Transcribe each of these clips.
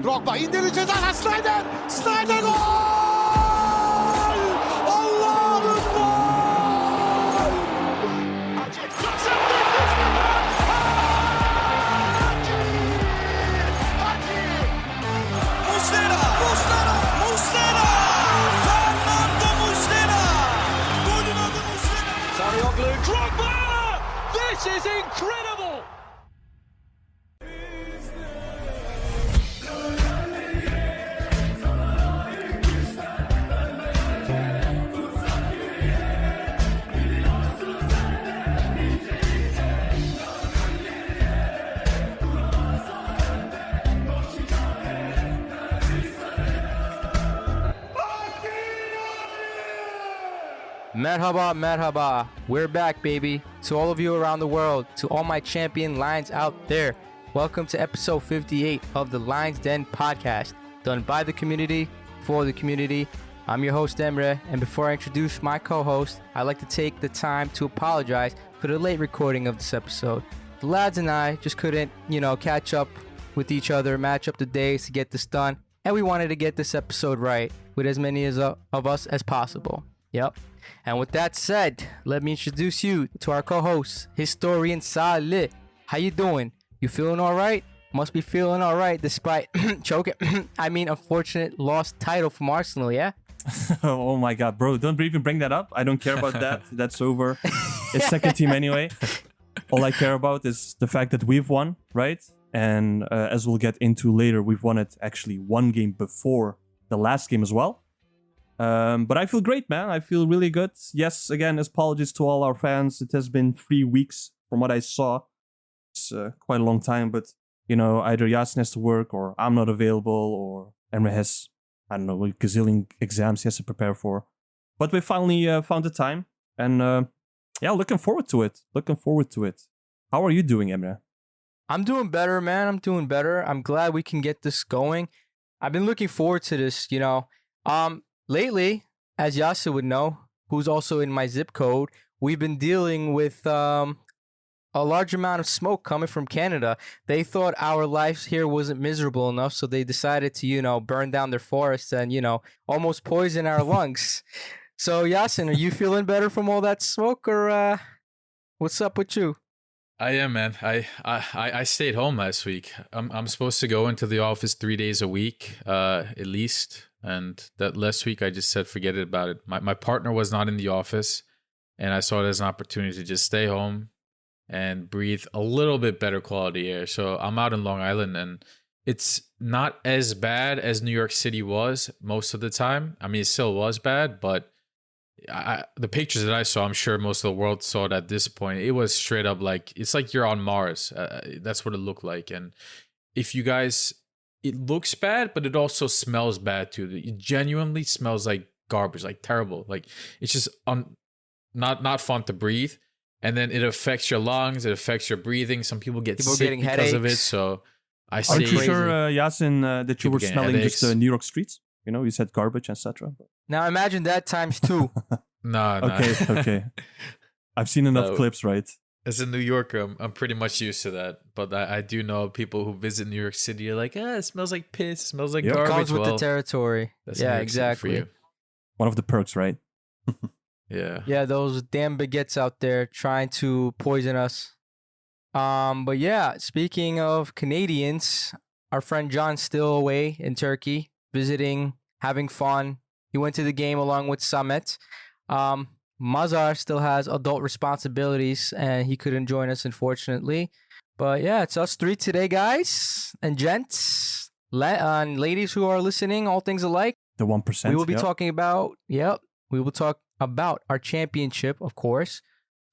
Drogba indirdi cezana. Snyder. Snyder gol! Allah'ım gol! Muslera! Fernando Muslera! Golün adı Muslera! Sarıyoglu. Drogba! This is incredible! Merhaba. We're back, baby. To all of you around the world, to all my champion Lions out there, welcome to episode 58 of the Lions Den podcast, done by the community, for the community. I'm your host, Emre, and before I introduce my co-host, I'd like to take the time to apologize for the late recording of this episode. The lads and I just couldn't, catch up with each other, match up the days to get this done, and we wanted to get this episode right with as many of us as possible. Yep. And with that said, let me introduce you to our co-host, historian Salih. How you doing? You feeling all right? Must be feeling all right despite choking. Unfortunate lost title from Arsenal, yeah? Oh my god, bro, don't even bring that up. I don't care about that. That's over. It's second team anyway. All I care about is the fact that we've won, right? And as we'll get into later, we've won it actually one game before the last game as well. But I feel great, man. I feel really good. Yes, again, apologies to all our fans. It has been 3 weeks from what I saw. It's quite a long time, but, either Yasin has to work or I'm not available or Emre has, a gazillion exams he has to prepare for. But we finally found the time and, looking forward to it. How are you doing, Emre? I'm doing better, man. I'm glad we can get this going. I've been looking forward to this, Lately, as Yasin would know, who's also in my zip code, we've been dealing with a large amount of smoke coming from Canada. They thought our lives here wasn't miserable enough, so they decided to, burn down their forests and, almost poison our lungs. So, Yasin, are you feeling better from all that smoke, or what's up with you? I am, man. I stayed home last week. I'm supposed to go into the office 3 days a week, at least. And that last week I just said, forget it about it. My partner was not in the office, and I saw it as an opportunity to just stay home and breathe a little bit better quality air. So I'm out in Long Island, and it's not as bad as New York City was most of the time. I mean, it still was bad, but the pictures that I saw, I'm sure most of the world saw it at this point. It was straight up it's like you're on Mars. That's what it looked like. And if you guys... It looks bad, but it also smells bad too. It genuinely smells like garbage, like terrible. Like it's just not fun to breathe. And then it affects your lungs. It affects your breathing. Some people get sick because headaches. of it. So Aren't you sure, Yasin, that you People were getting smelling headaches. just the New York streets? You said garbage, etc. Now imagine that times 2. no. Okay. I've seen enough No. clips, right? As a New Yorker, I'm pretty much used to that. But I do know people who visit New York City are like, it smells like piss. It smells like Yep. garbage. Comes with Well, the territory. that's Yeah, New York City for exactly. you. One of the perks, right? Yeah. Yeah, those damn baguettes out there trying to poison us. But yeah, speaking of Canadians, our friend John's still away in Turkey, visiting, having fun. He went to the game along with Samet. Mazar still has adult responsibilities and he couldn't join us, unfortunately. But yeah, it's us 3 today, guys and gents, and ladies who are listening, all things alike. The 1%. We will be yep. talking about, we will talk about our championship, of course.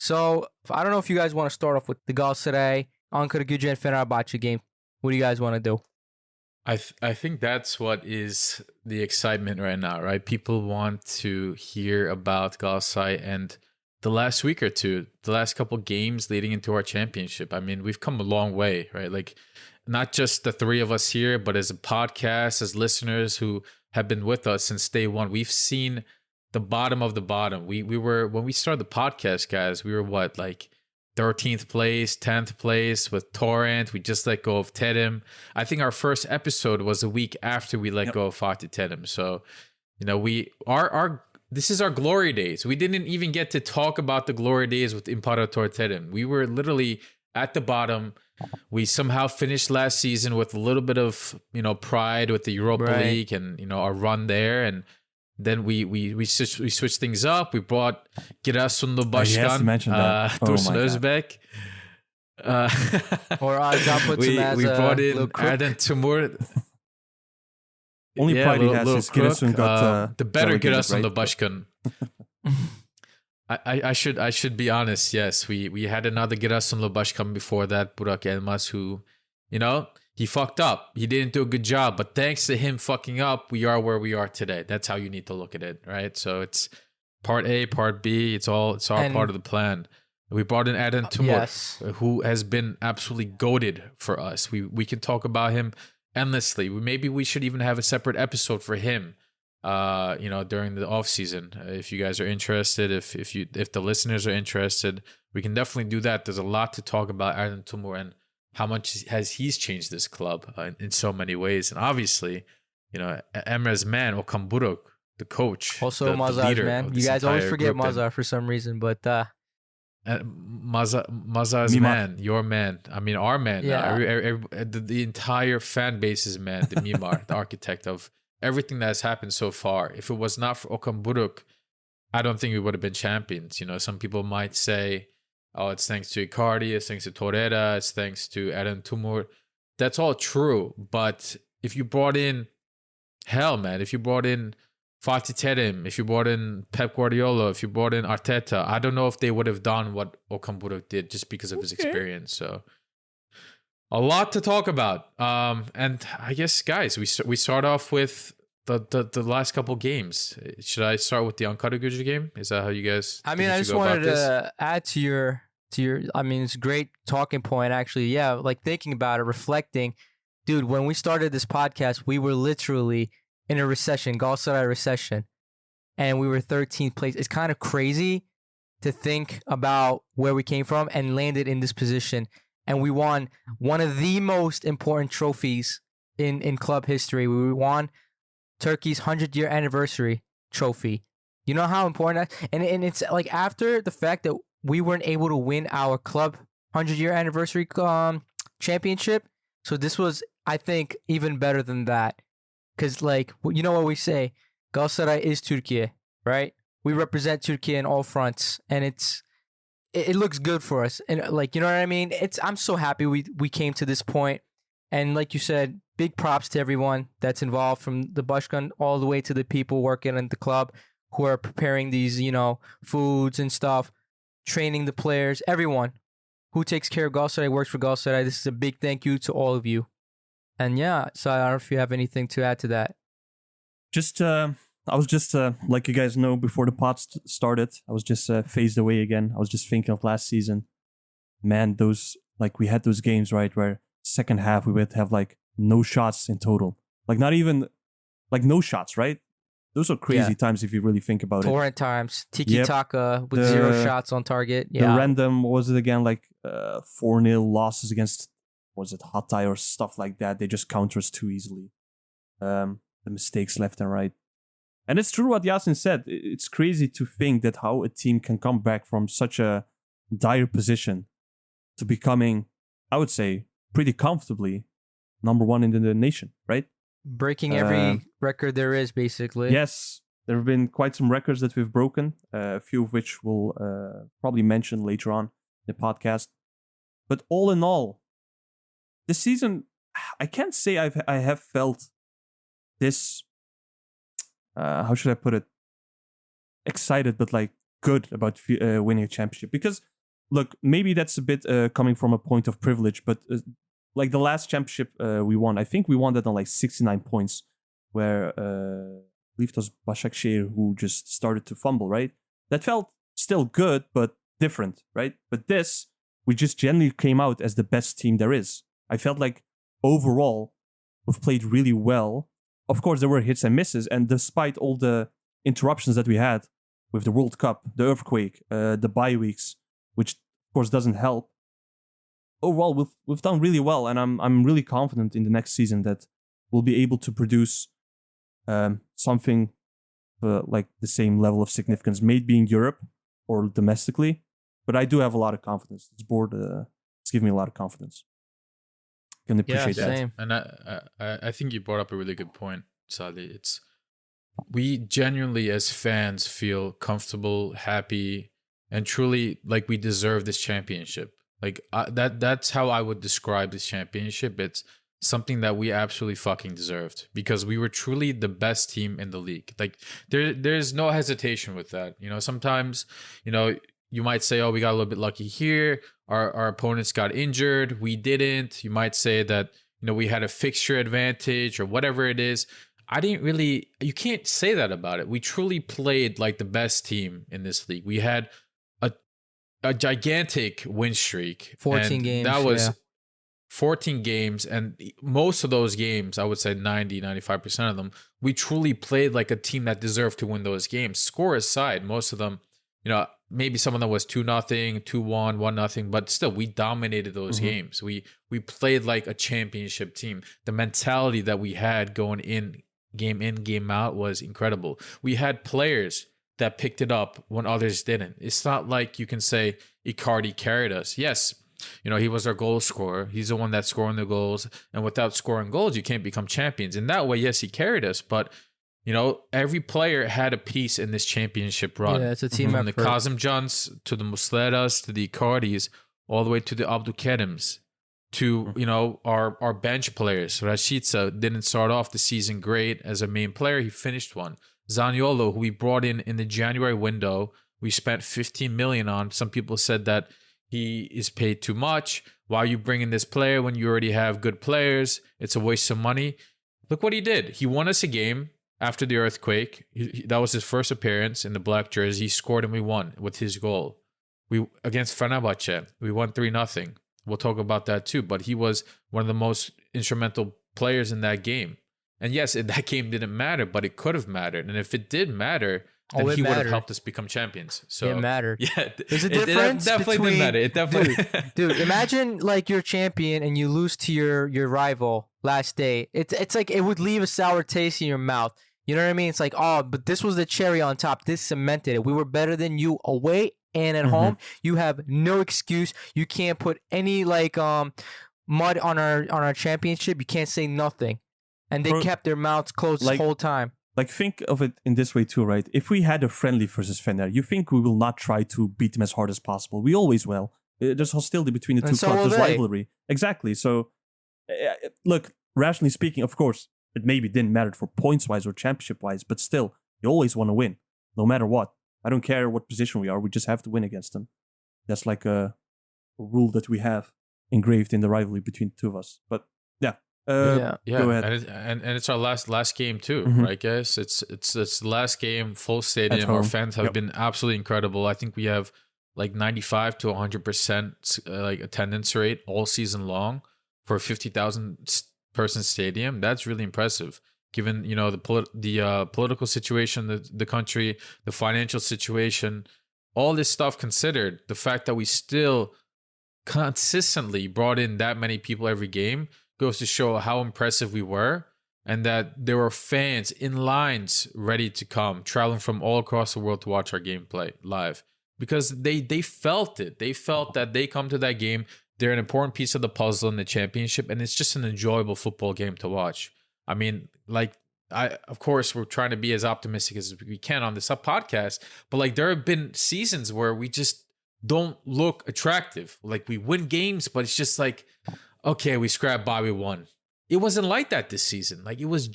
So I don't know if you guys want to start off with the Galatasaray, Ankaragücü and Fenerbahçe game. What do you guys want to do? I think that's what is the excitement right now, right? People want to hear about Galatasaray and the last week or two, the last couple games leading into our championship. I mean, we've come a long way, right? Like, not just the 3 of us here, but as a podcast, as listeners who have been with us since day one, we've seen the bottom of the bottom. We were, when we started the podcast, guys, we were what, like 13th place, 10th place with Torrent. We just let go of Tedim. I think our first episode was a week after we let go of Fatih Tedim. So, this is our glory days. We didn't even get to talk about the glory days with Imparator Tedim. We were literally at the bottom. We somehow finished last season with a little bit of, pride with the Europa League and, our run there. And then we switched things up. We brought Giresunlu Başkan, Dursun Özbek. Or I'll put him as we brought in Lil Crook. Erden Timur. Only pride he has is Giresun got the better relegated, Giresunlu Başkan. I should be honest. Yes, we had another Giresunlu Başkan before that, Burak Elmas, who, he fucked up. He didn't do a good job, but thanks to him fucking up, we are where we are today. That's how you need to look at it, right? So it's part A, part B. It's all part of the plan. We brought in Erden Timur, who has been absolutely goated for us. We can talk about him endlessly. Maybe we should even have a separate episode for him. During the off season, if you guys are interested, if the listeners are interested, we can definitely do that. There's a lot to talk about Erden Timur and how much he's changed this club in so many ways. And obviously, Emre's man, Okan Buruk, the coach, also Mazar's man. You guys always forget Mazar for some reason, but Mazar's man, your man. I mean, our man. Yeah. The entire fan base's man, the Mimar, the architect of everything that has happened so far. If it was not for Okan Buruk, I don't think we would have been champions. Some people might say, oh, it's thanks to Icardi, it's thanks to Torreira, it's thanks to Erden Timur. That's all true. But if you brought in, if you brought in Fatih Terim, if you brought in Pep Guardiola, if you brought in Arteta, I don't know if they would have done what Okan Buruk did just because of his experience. So a lot to talk about. And I guess, guys, we start off with the last couple games. Should I start with the Ankaragücü game? Is that how you guys? I mean, I just wanted to add to your. I mean, it's a great talking point, actually. Yeah, like thinking about it, reflecting, dude. When we started this podcast, we were literally in a recession, Galatasaray recession, and we were 13th place. It's kind of crazy to think about where we came from and landed in this position. And we won one of the most important trophies in club history. We won Turkey's 100-year anniversary trophy. You know how important that is? And it's like after the fact that we weren't able to win our club 100-year anniversary championship. So this was, I think, even better than that. Because, like, you know what we say? Galatasaray is Turkey, right? We represent Turkey in all fronts. And it looks good for us. And, like, you know what I mean? I'm so happy we came to this point. And like you said, big props to everyone that's involved, from the Başkan all the way to the people working in the club who are preparing these, foods and stuff, training the players, everyone who takes care of Galatasaray, works for Galatasaray. This is a big thank you to all of you. And yeah, so I don't know if you have anything to add to that. I was just, like you guys know, before the pod started, I was just phased away again. I was just thinking of last season. Man, we had those games, right, where second half we would have no shots in total. Not even, no shots, right? Those are crazy times if you really think about Torrent times, tiki-taka with 0 shots on target. The random, what was it again, 4-0 losses against, was it Hatay or stuff like that? They just counter us too easily. The mistakes left and right. And it's true what Yasin said. It's crazy to think that how a team can come back from such a dire position to becoming, I would say, pretty comfortably number one in the nation, right? Breaking every record there is, basically. Yes, there have been quite some records that we've broken, a few of which we'll probably mention later on in the podcast. But all in all, this season, I can't say I have felt this, how should I put it, excited, but good about winning a championship. Because, look, maybe that's a bit coming from a point of privilege, but the last championship we won, I think we won that on 69 points, where I believe it was Başakşehir who just started to fumble, right? That felt still good, but different, right? But this, we just generally came out as the best team there is. I felt like overall, we've played really well. Of course, there were hits and misses, and despite all the interruptions that we had with the World Cup, the earthquake, the bye weeks, which of course, doesn't help. Overall, we've done really well, and I'm really confident in the next season that we'll be able to produce something like the same level of significance, maybe in Europe or domestically. But I do have a lot of confidence. This board it's giving me a lot of confidence. Can appreciate that. Same. And I think you brought up a really good point, Salih. We genuinely as fans feel comfortable, happy, and truly like we deserve this championship. Like that's how I would describe this championship. It's something that we absolutely fucking deserved because we were truly the best team in the league. Like there's no hesitation with that. You know, sometimes, you know, you might say, oh, we got a little bit lucky here. Our opponents got injured. We didn't. You might say that, you know, we had a fixture advantage or whatever it is. You can't say that about it. We truly played like the best team in this league. We had a gigantic win streak. 14 games. That was 14 games. And most of those games, I would say 95% of them, we truly played like a team that deserved to win those games. Score aside, most of them, you know, maybe some of them was 2-0, 2-1, 1-0, but still we dominated those games. We played like a championship team. The mentality that we had going in, game out was incredible. We had players that picked it up when others didn't. It's not like you can say Icardi carried us. Yes, you know, he was our goal scorer. He's the one that's scoring the goals. And without scoring goals, you can't become champions. In that way, yes, he carried us. But, you know, every player had a piece in this championship run. Yeah, it's a team effort. From the Kazımcans to the Musleras to the Icardis, all the way to the Abdülkerims, to, you know, our bench players. Rashica didn't start off the season great as a main player. He finished one. Zaniolo, who we brought in the January window, we spent 15 million on. Some people said that he is paid too much. Why are you bringing this player when you already have good players? It's a waste of money. Look what he did. He won us a game after the earthquake. That was his first appearance in the black jersey. He scored and we won with his goal. We against Fenerbahçe, we won 3-0. We'll talk about that too. But he was one of the most instrumental players in that game. And yes, that game didn't matter, but it could have mattered. And if it did matter, then he would have helped us become champions. So it mattered. Yeah, there's a difference. It definitely did matter. It definitely, dude. Imagine like you're champion and you lose to your rival last day. It's like it would leave a sour taste in your mouth. You know what I mean? It's like, oh, but this was the cherry on top. This cemented it. We were better than you away and at home. You have no excuse. You can't put any like mud on our championship. You can't say nothing. And they kept their mouths closed the whole time. Like, think of it in this way too, right? If we had a friendly versus Fener, you think we will not try to beat them as hard as possible? We always will. There's hostility between the two clubs. There's rivalry. Exactly. So, look, rationally speaking, of course, it maybe didn't matter for points-wise or championship-wise, but still, you always want to win, no matter what. I don't care what position we are. We just have to win against them. That's like a rule that we have engraved in the rivalry between the two of us. But yeah. Yeah. Go ahead. And it's our last game too, right, guys? It's the last game, full stadium. Our fans have been absolutely incredible. I think we have like 95 to 100% like attendance rate all season long for a 50,000 person stadium. That's really impressive, given, you know, the political situation, the country, the financial situation, all this stuff considered. The fact that we still consistently brought in that many people every game goes to show how impressive we were, and that there were fans in lines ready to come, traveling from all across the world to watch our gameplay live, because they felt it. They felt that they come to that game, they're an important piece of the puzzle in the championship, and it's just an enjoyable football game to watch. I mean, like, of course, we're trying to be as optimistic as we can on this podcast, but like there have been seasons where we just don't look attractive. Like we win games, but it's just like, okay, we scrapped by, we won. It wasn't like that this season. Like it was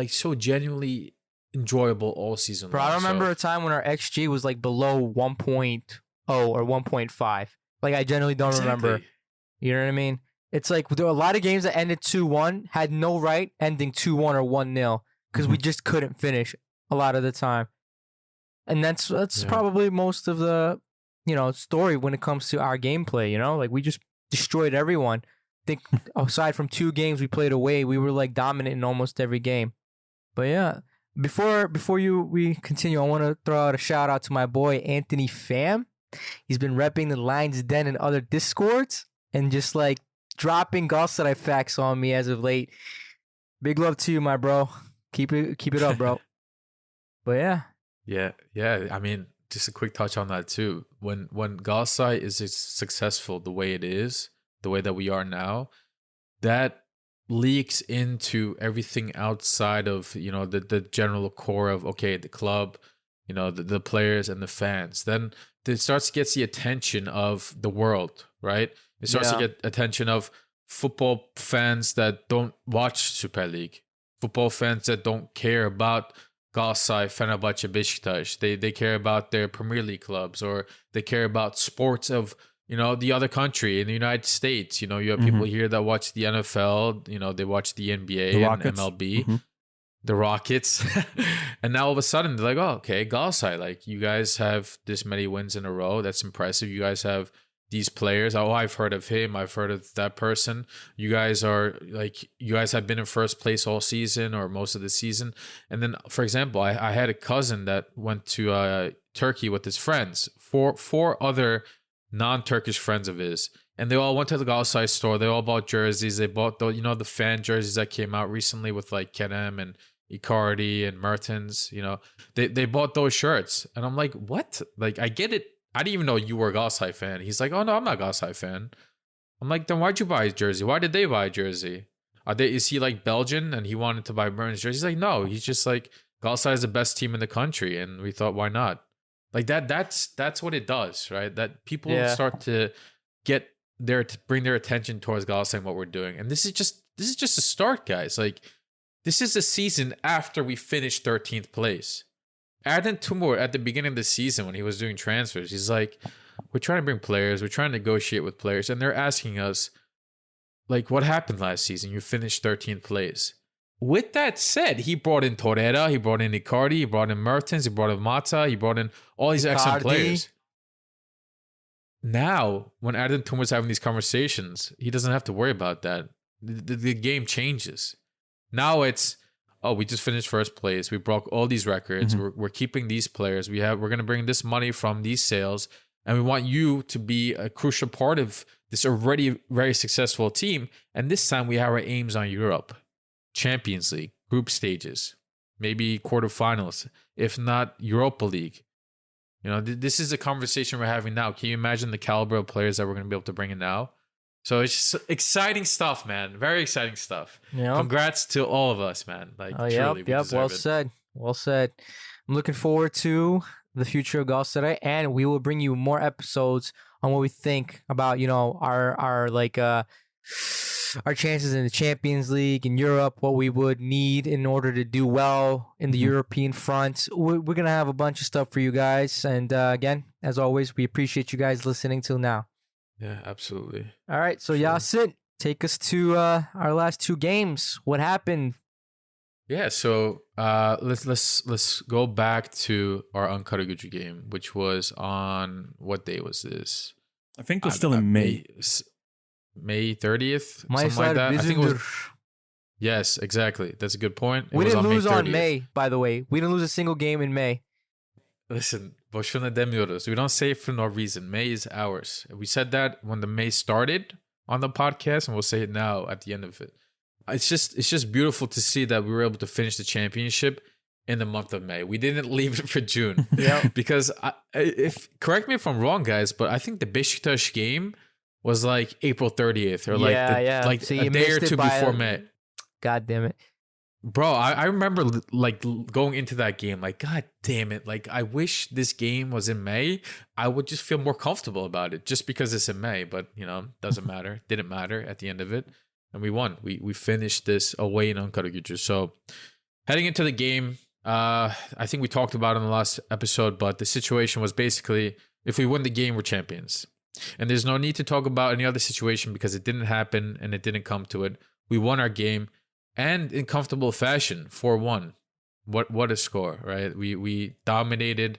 so genuinely enjoyable all season long. Bro, I remember a time when our XG was like below 1.0 or 1.5. Like I genuinely don't remember. You know what I mean? It's like there were a lot of games that ended 2-1, had no right ending 2-1 or 1-0 because we just couldn't finish a lot of the time. And that's probably most of the, you know, story when it comes to our gameplay, you know? Like we just destroyed everyone. I think aside from 2 games we played away, we were like dominant in almost every game. But yeah, before we continue, I want to throw out a shout out to my boy Anthony Pham. He's been repping the Lions Den and other Discords and just like dropping Galatasaray facts on me as of late. Big love to you, my bro. Keep it up, bro. But yeah. Yeah. I mean, just a quick touch on that too. When Galatasaray is successful the way it is, the way that we are now, that leaks into everything outside of, the general core of, okay, the club, the players and the fans. Then it starts to get the attention of the world, right? It starts to get attention of football fans that don't watch Super League, football fans that don't care about Galatasaray, Fenerbahçe, Beşiktaş. They care about their Premier League clubs, or they care about sports of, the other country in the United States. You have people here that watch the NFL, they watch the NBA and MLB, the Rockets. And now all of a sudden they're like, oh, okay, Galatasaray, like you guys have this many wins in a row. That's impressive. You guys have these players. Oh, I've heard of him. I've heard of that person. You guys have been in first place all season or most of the season. And then, for example, I had a cousin that went to Turkey with his friends, four other non-Turkish friends of his. And they all went to the Galatasaray store. They all bought jerseys. They bought the fan jerseys that came out recently with like Kerem and Icardi and Mertens. They bought those shirts. And I'm like, what? Like, I get it. I didn't even know you were a Galatasaray fan. He's like, oh, no, I'm not a Galatasaray fan. I'm like, then why'd you buy his jersey? Why did they buy a jersey? Is he like Belgian and he wanted to buy Mertens jersey? He's like, no, he's just like, Galatasaray is the best team in the country. And we thought, why not? Like that's what it does, right? That people start to bring their attention towards Galatasaray and what we're doing. And this is just a start, guys. Like, this is a season after we finished 13th place. Erden Timur, at the beginning of the season when he was doing transfers, he's like, we're trying to bring players, we're trying to negotiate with players, and they're asking us, like, what happened last season? You finished 13th place. With that said, he brought in Torreira, he brought in Icardi, he brought in Mertens, he brought in Mata, he brought in all these excellent players. Now, when Erden Timur's having these conversations, he doesn't have to worry about that. The game changes. Now it's, oh, we just finished first place. We broke all these records. We're keeping these players. We're going to bring this money from these sales, and we want you to be a crucial part of this already very successful team. And this time we have our aims on Europe, Champions League, group stages, maybe quarterfinals, if not Europa League. This is a conversation we're having now. Can you imagine the caliber of players that we're going to be able to bring in now? So it's just exciting stuff, man. Very exciting stuff. Yep. Congrats to all of us, man. Like, truly, we deserve well it. said. Well said. I'm looking forward to the future of Galatasaray, and we will bring you more episodes on what we think about, our chances in the Champions League in Europe, what we would need in order to do well in the European front. We're going to have a bunch of stuff for you guys. And again, as always, we appreciate you guys listening till now. Yeah, absolutely. All right, so Yasin, take us to our last two games. What happened? Yeah, so let's go back to our Ankaragücü game, which was on, what day was this? I think it was still in May. May 30th, something like that. I think it was. Yes, exactly. That's a good point. We didn't lose on May, by the way. We didn't lose a single game in May. Listen, boşuna demiyoruz. We don't say it for no reason. May is ours. We said that when the May started on the podcast, and we'll say it now at the end of it. It's just beautiful to see that we were able to finish the championship in the month of May. We didn't leave it for June. Because correct me if I'm wrong, guys, but I think the Beşiktaş game was like April 30th or like so a day or two before May. God damn it. Bro, I remember like going into that game like, God damn it. Like, I wish this game was in May. I would just feel more comfortable about it just because it's in May. But, doesn't matter. Didn't matter at the end of it. And we won. We finished this away in Ankaragücü. So heading into the game, I think we talked about it in the last episode, but the situation was basically, if we win the game, we're champions. And there's no need to talk about any other situation because it didn't happen and it didn't come to it. We won our game and in comfortable fashion, 4-1. What a score, right? We dominated,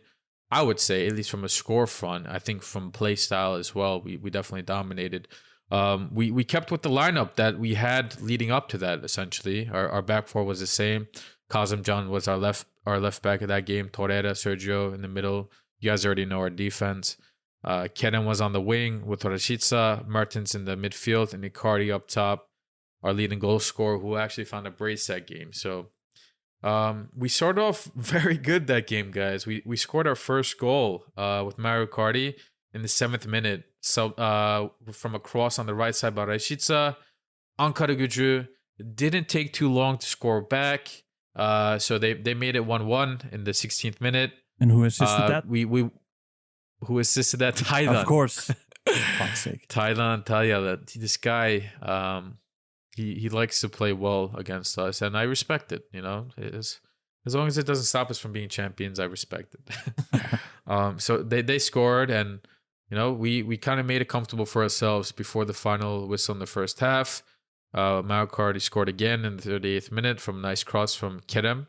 I would say, at least from a score front. I think from play style as well, we definitely dominated. We kept with the lineup that we had leading up to that, essentially. Our back four was the same. Kazımcan was our left back of that game. Torreira, Sergio in the middle. You guys already know our defense. Kerem was on the wing with Rashica, Mertens in the midfield, and Icardi up top, our leading goal scorer, who actually found a brace that game. So we started off very good that game, guys. We scored our first goal with Mario Icardi in the 7th minute. So from a cross on the right side by Rashica. Ankaragücü didn't take too long to score back. So they made it 1-1 in the 16th minute. And who assisted that? Who assisted that? Thailand. Of course. Fuck's sake. Thailand. This guy, he likes to play well against us, and I respect it. You know, as long as it doesn't stop us from being champions, I respect it. So they scored, and you know, we kind of made it comfortable for ourselves before the final whistle in the first half. Mario Icardi scored again in the 38th minute from a nice cross from Kerem.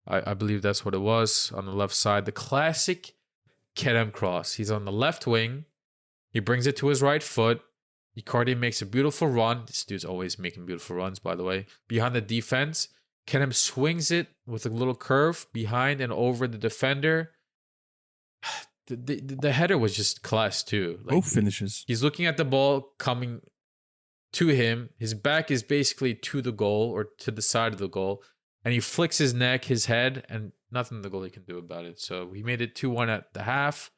I believe that's what it was on the left side. The classic Kerem cross. He's on the left wing. He brings it to his right foot. Icardi makes a beautiful run. This dude's always making beautiful runs, by the way. Behind the defense, Kerem swings it with a little curve behind and over the defender. The header was just class too. Like, Both finishes. He's looking at the ball coming to him. His back is basically to the goal or to the side of the goal. And he flicks his neck, his head, and nothing the goalie can do about it. So we made it 2-1 at the half.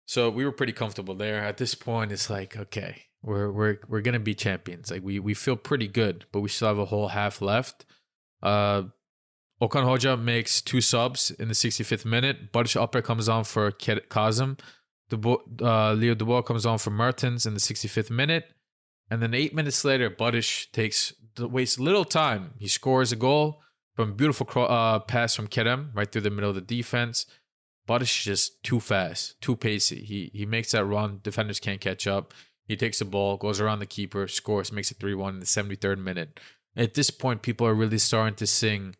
So we were pretty comfortable there. At this point, it's like, okay, we're gonna be champions. Like we feel pretty good, but we still have a whole half left. Okan Hoca makes 2 subs in the 65th minute. Barış Alper comes on for Kazım. Leo Dubois comes on for Mertens in the 65th minute. And then 8 minutes later, Barış wastes little time. He scores a goal from a beautiful pass from Kerem right through the middle of the defense. Barış is just too fast, too pacey. He makes that run. Defenders can't catch up. He takes the ball, goes around the keeper, scores, makes it 3-1 in the 73rd minute. At this point, people are really starting to sing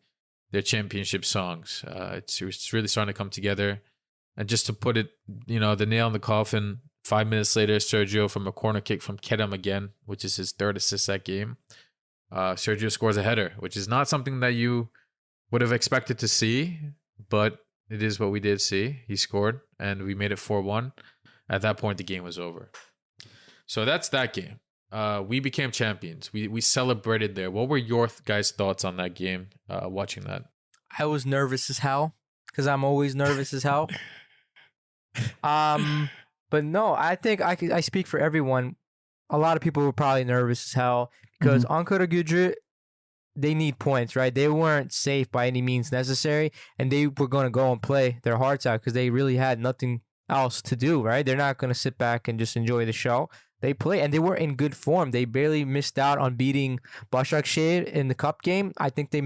their championship songs. It's really starting to come together. And just to put it, you know, the nail in the coffin, 5 minutes later, Sergio from a corner kick from Kerem again, which is his 3rd assist that game. Sergio scores a header, which is not something that you would have expected to see, but it is what we did see. He scored, and we made it 4-1. At that point, the game was over. So that's that game. We became champions. We celebrated there. What were your guys' thoughts on that game, watching that? I was nervous as hell because I'm always nervous as hell. But no, I think I speak for everyone. A lot of people were probably nervous as hell because Ankaragücü, they need points, right? They weren't safe by any means necessary, and they were going to go and play their hearts out because they really had nothing else to do, right? They're not going to sit back and just enjoy the show. They play, and they were in good form. They barely missed out on beating Başakşehir in the cup game. I think they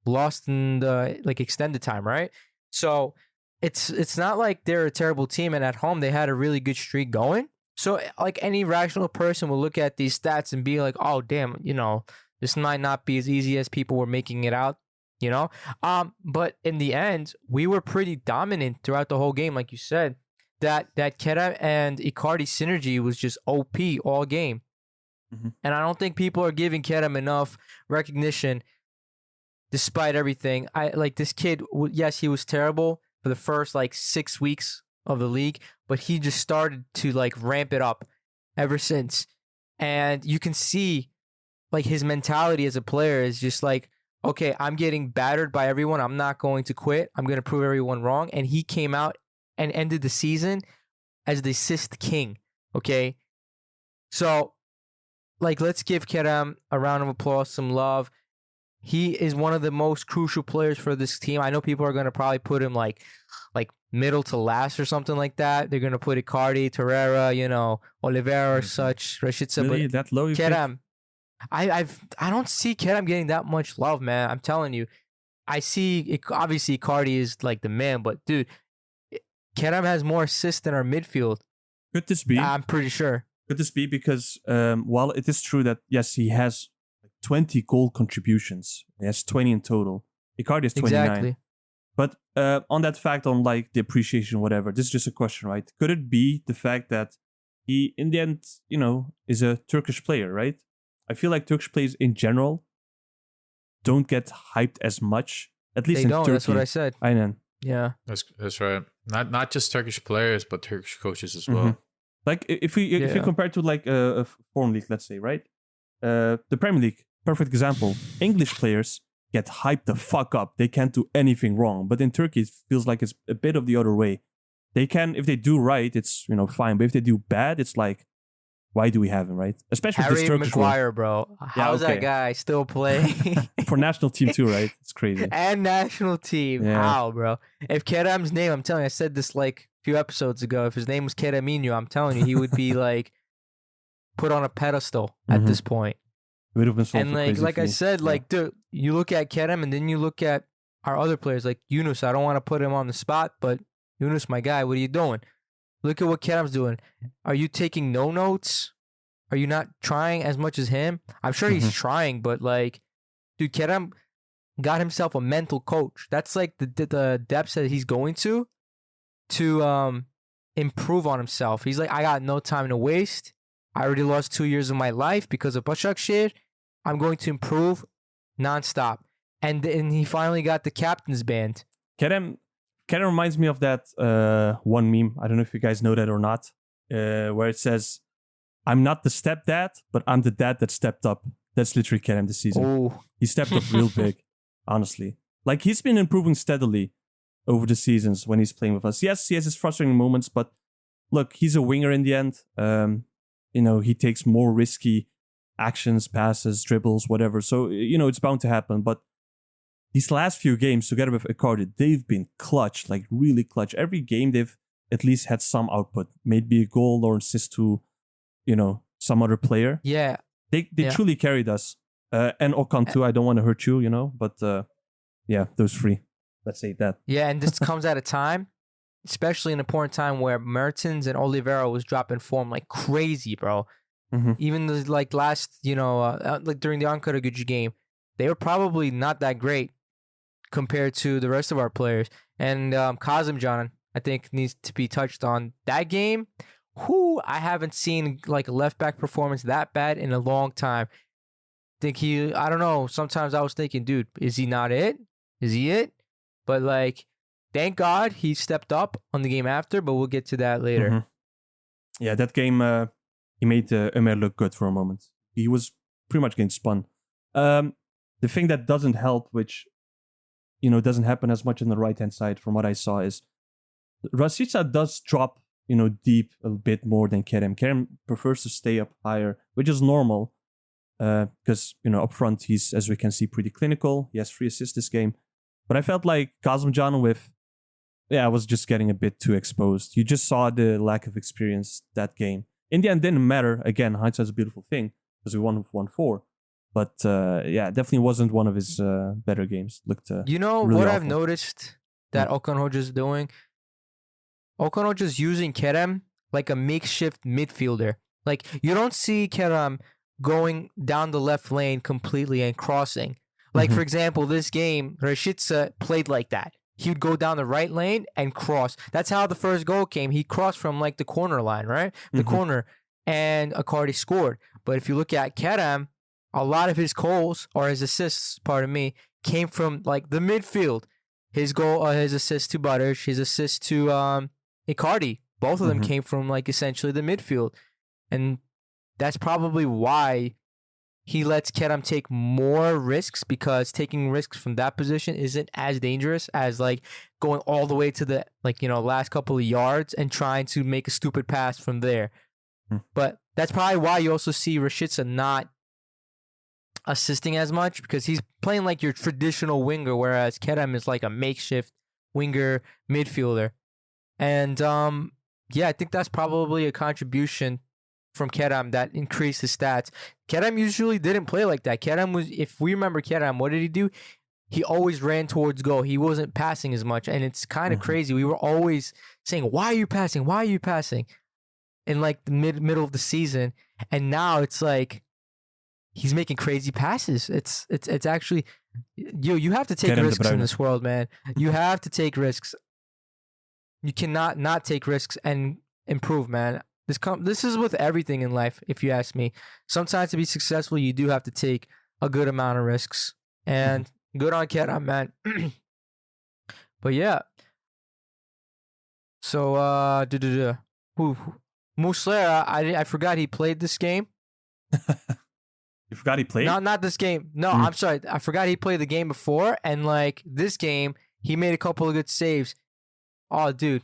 lost in the extended time, right? So it's not like they're a terrible team, and at home they had a really good streak going. So any rational person will look at these stats and be like, oh damn, this might not be as easy as people were making it out, But in the end, we were pretty dominant throughout the whole game, like you said. That Kerem and Icardi synergy was just OP all game. Mm-hmm. And I don't think people are giving Kerem enough recognition despite everything. This kid, yes, he was terrible for the first 6 weeks of the league, but he just started to ramp it up ever since. And you can see his mentality as a player is just okay, I'm getting battered by everyone. I'm not going to quit. I'm going to prove everyone wrong. And he came out and ended the season as the assist king, okay? So, let's give Kerem a round of applause, some love. He is one of the most crucial players for this team. I know people are going to probably put him like middle to last or something like that. They're going to put Icardi, Torreira, Oliveira or such, Rashica. Really? But that low? Kerem, I don't see Kerem getting that much love, man. I'm telling you. I see, obviously Icardi is the man, but dude, Kerem has more assists than our midfield. Could this be? I'm pretty sure. Could this be because while it is true that, yes, he has 20 goal contributions. He has 20 in total. Icardi is 29. Exactly. But on that fact, on the appreciation, whatever, this is just a question, right? Could it be the fact that he, in the end, is a Turkish player, right? I feel like Turkish players in general don't get hyped as much, at least they in don't. Turkey. That's what I said. Aynen. Yeah. That's right. Not just Turkish players, but Turkish coaches as well. Like if you compare to like a foreign league, let's say, right? The Premier League, perfect example. English players get hyped the fuck up. They can't do anything wrong. But in Turkey, it feels like it's a bit of the other way. They can, if they do right, it's fine. But if they do bad, it's like, why do we have him, right? Especially Harry this Turkish Maguire, bro. How's that guy still playing? for national team too, right? It's crazy. And national team. Yeah. How, bro? If Kerem's name, I'm telling you, I said this like a few episodes ago. If his name was Kereminho, I'm telling you, he would be like put on a pedestal at this point. It would have been so And like I said, like dude, you look at Kerem and then you look at our other players like Yunus. I don't want to put him on the spot, but Yunus, my guy, what are you doing? Look at what Kerem's doing. Are you taking no notes? Are you not trying as much as him? I'm sure he's trying, but like, dude, Kerem got himself a mental coach. That's like the depths that he's going to improve on himself. He's like, I got no time to waste. I already lost 2 years of my life because of Başakşehir. I'm going to improve nonstop. And then he finally got the captain's band. Kerem reminds me of that one meme. I don't know if you guys know that or not, where it says, I'm not the stepdad, but I'm the dad that stepped up. That's literally Kerem this season. Oh. He stepped up real big, honestly. Like, he's been improving steadily over the seasons when he's playing with us. Yes, he has his frustrating moments, but look, he's a winger in the end. He takes more risky actions, passes, dribbles, whatever. So, it's bound to happen. But these last few games, together with Icardi, they've been clutch, like really clutch. Every game, they've at least had some output. Maybe a goal or assist to, some other player. Yeah. They truly carried us. And Okan too. I don't want to hurt you, but those three. Let's say that. Yeah, and this comes at a time, especially an important time where Mertens and Oliveira was dropping form like crazy, bro. Even the last, like during the Ankaragücü game, they were probably not that great compared to the rest of our players. And Kazımcan, I think, needs to be touched on. That game, I haven't seen like a left back performance that bad in a long time. I don't know. Sometimes I was thinking, dude, is he not it? Is he it? But like, thank God he stepped up on the game after, but we'll get to that later. Yeah, that game, he made Ömer look good for a moment. He was pretty much getting spun. The thing that doesn't help, which, doesn't happen as much on the right-hand side from what I saw, is Rashica does drop, deep a bit more than Kerem. Kerem prefers to stay up higher, which is normal because, up front, he's, as we can see, pretty clinical. He has 3 assists this game. But I felt like Kazımcan was just getting a bit too exposed. You just saw the lack of experience that game. In the end, didn't matter. Again, hindsight's a beautiful thing because we won with 1-4. But definitely wasn't one of his better games. Looked really what awful. I've noticed that Okan Hoca's doing? Okan Hoca's using Kerem like a makeshift midfielder. Like, you don't see Kerem going down the left lane completely and crossing. Like, for example, this game, Rashica played like that. He would go down the right lane and cross. That's how the first goal came. He crossed from like the corner line, right? The corner. And Icardi scored. But if you look at Kerem, a lot of his goals, or his assists, came from like the midfield. His goal, his assist to Butters, his assist to Icardi. Both of them came from like essentially the midfield. And that's probably why he lets Kerem take more risks, because taking risks from that position isn't as dangerous as like going all the way to the last couple of yards and trying to make a stupid pass from there. But that's probably why you also see Rashica not assisting as much, because he's playing like your traditional winger, whereas Kerem is like a makeshift winger midfielder. And I think that's probably a contribution from Kerem that increased his stats. Kerem usually didn't play like that. If we remember Kerem, what did he do? He always ran towards goal. He wasn't passing as much. And it's kind of crazy. We were always saying, why are you passing? Why are you passing? In like the middle of the season. And now it's like, he's making crazy passes. It's actually, you have to take risks in this world, man. You have to take risks. You cannot not take risks and improve, man. This is with everything in life, if you ask me. Sometimes to be successful, you do have to take a good amount of risks. And good on Kerem, man. But yeah, So, who? Muslera, I forgot he played this game. You forgot he played? Not this game. No, I'm sorry. I forgot he played the game before. And, like, this game, he made a couple of good saves. Oh, dude.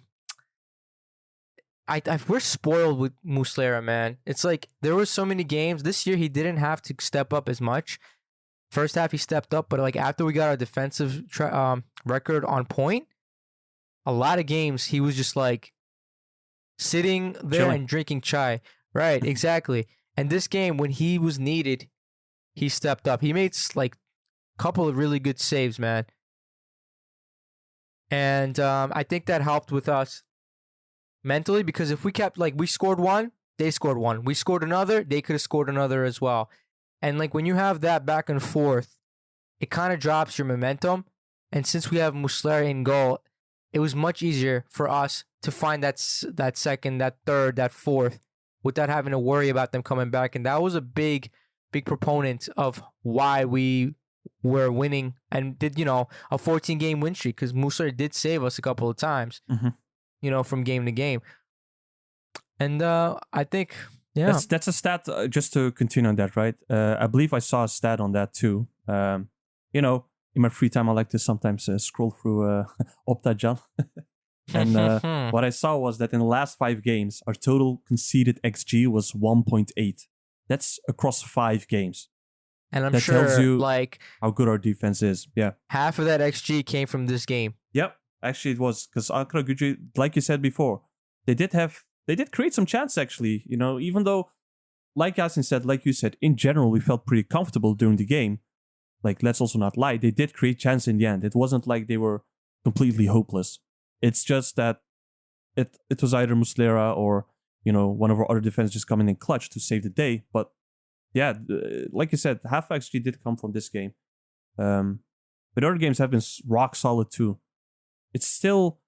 We're spoiled with Muslera, man. It's like there were so many games. This year, he didn't have to step up as much. First half, he stepped up. But, like, after we got our defensive record on point, a lot of games, he was just, like, sitting there and drinking chai. Right, exactly. And this game, when he was needed, he stepped up. He made like a couple of really good saves, man. And I think that helped with us mentally because if we kept like we scored one, they scored one. We scored another, they could have scored another as well. And like when you have that back and forth, it kind of drops your momentum. And since we have Muslera in goal, it was much easier for us to find that second, that third, that fourth, without having to worry about them coming back. And that was a big proponent of why we were winning and did, a 14-game win streak because Muslera did save us a couple of times, from game to game. And I think, yeah. That's a stat, just to continue on that, right? I believe I saw a stat on that too. In my free time, I like to sometimes scroll through Optajan. And what I saw was that in the last 5 games, our total conceded XG was 1.8. That's across 5 games. And I'm that sure tells you like how good our defense is. Yeah. Half of that XG came from this game. Yep. Actually, it was because Ankaragücü, like you said before, they did create some chance actually. Even though, like Yasin said, like you said, in general, we felt pretty comfortable during the game. Like, let's also not lie. They did create chance in the end. It wasn't like they were completely hopeless. It's just that it was either Muslera or, one of our other defenders just coming in clutch to save the day. But yeah, like you said, half XG did come from this game. But other games have been rock solid too. It's still,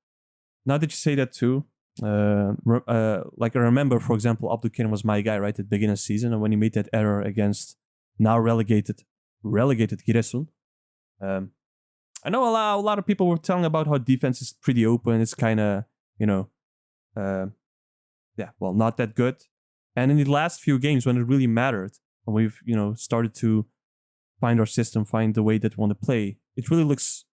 now that you say that too, like I remember, for example, Abdülkerim was my guy right at the beginning of the season. And when he made that error against now relegated Giresun, I know a lot of people were telling about how defense is pretty open. It's kind of, not that good. And in the last few games when it really mattered, and we've, started to find our system, find the way that we want to play, it really looks,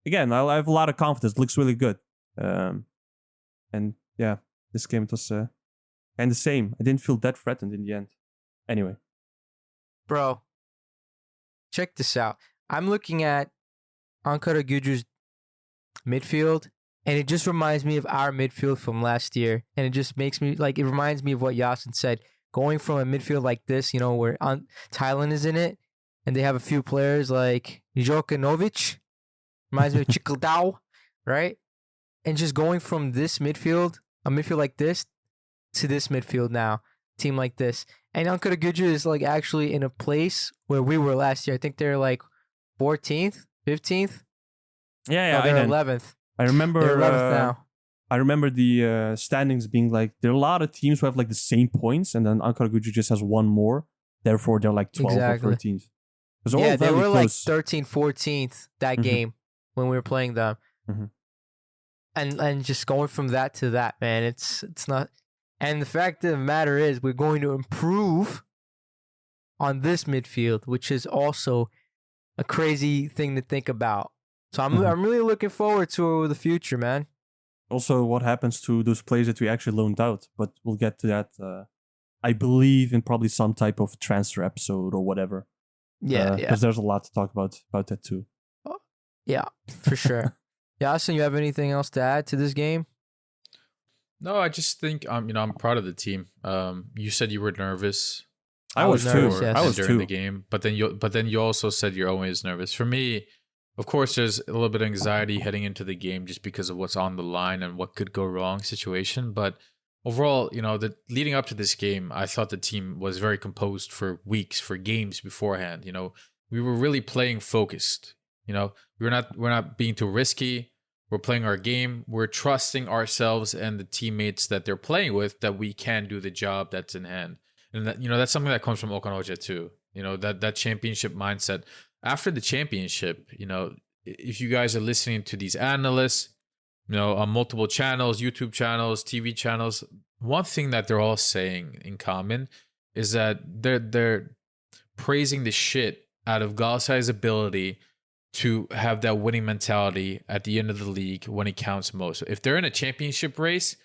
again, I have a lot of confidence. It looks really good. And yeah, this game, it was kind of the same. I didn't feel that threatened in the end. Anyway. Bro, check this out. I'm looking at Ankaragücü's midfield, and it just reminds me of our midfield from last year. And it just makes me, it reminds me of what Yasin said. Going from a midfield like this, where Thailand is in it, and they have a few players like Jokanovic, reminds me of Chikaldao, right? And just going from this midfield, a midfield like this, to this midfield now, team like this. And Ankaragücü is actually in a place where we were last year. I think they're 14th, 15th. Yeah, they're 11th. I remember. They're 11th now. I remember the standings being there are a lot of teams who have the same points, and then Ankaragücü just has one more. Therefore, they're 12th or 13th. Yeah, they were 13th, 14th that game when we were playing them. Mm-hmm. And just going from that to that, man, it's not. And the fact of the matter is, we're going to improve on this midfield, which is also a crazy thing to think about. So I'm really looking forward to the future, man. Also, what happens to those players that we actually loaned out? But we'll get to that, I believe, in probably some type of transfer episode or whatever. Yeah. Because there's a lot to talk about that too. Yeah, for sure. Yasin, you have anything else to add to this game? No, I just think I'm proud of the team. You said you were nervous. I was nervous, too. yes. I was during too. the game, but then you also said you're always nervous. For me, of course, there's a little bit of anxiety heading into the game just because of what's on the line and what could go wrong situation. But overall, the leading up to this game, I thought the team was very composed for weeks, for games beforehand. We were really playing focused. We're not being too risky. We're playing our game. We're trusting ourselves and the teammates that they're playing with that we can do the job that's in hand. And that, that's something that comes from Okan Hoca too. That championship mindset. After the championship, if you guys are listening to these analysts, on multiple channels, YouTube channels, TV channels. One thing that they're all saying in common is that they're praising the shit out of Galatasaray's ability to have that winning mentality at the end of the league when it counts most. If they're in a championship race,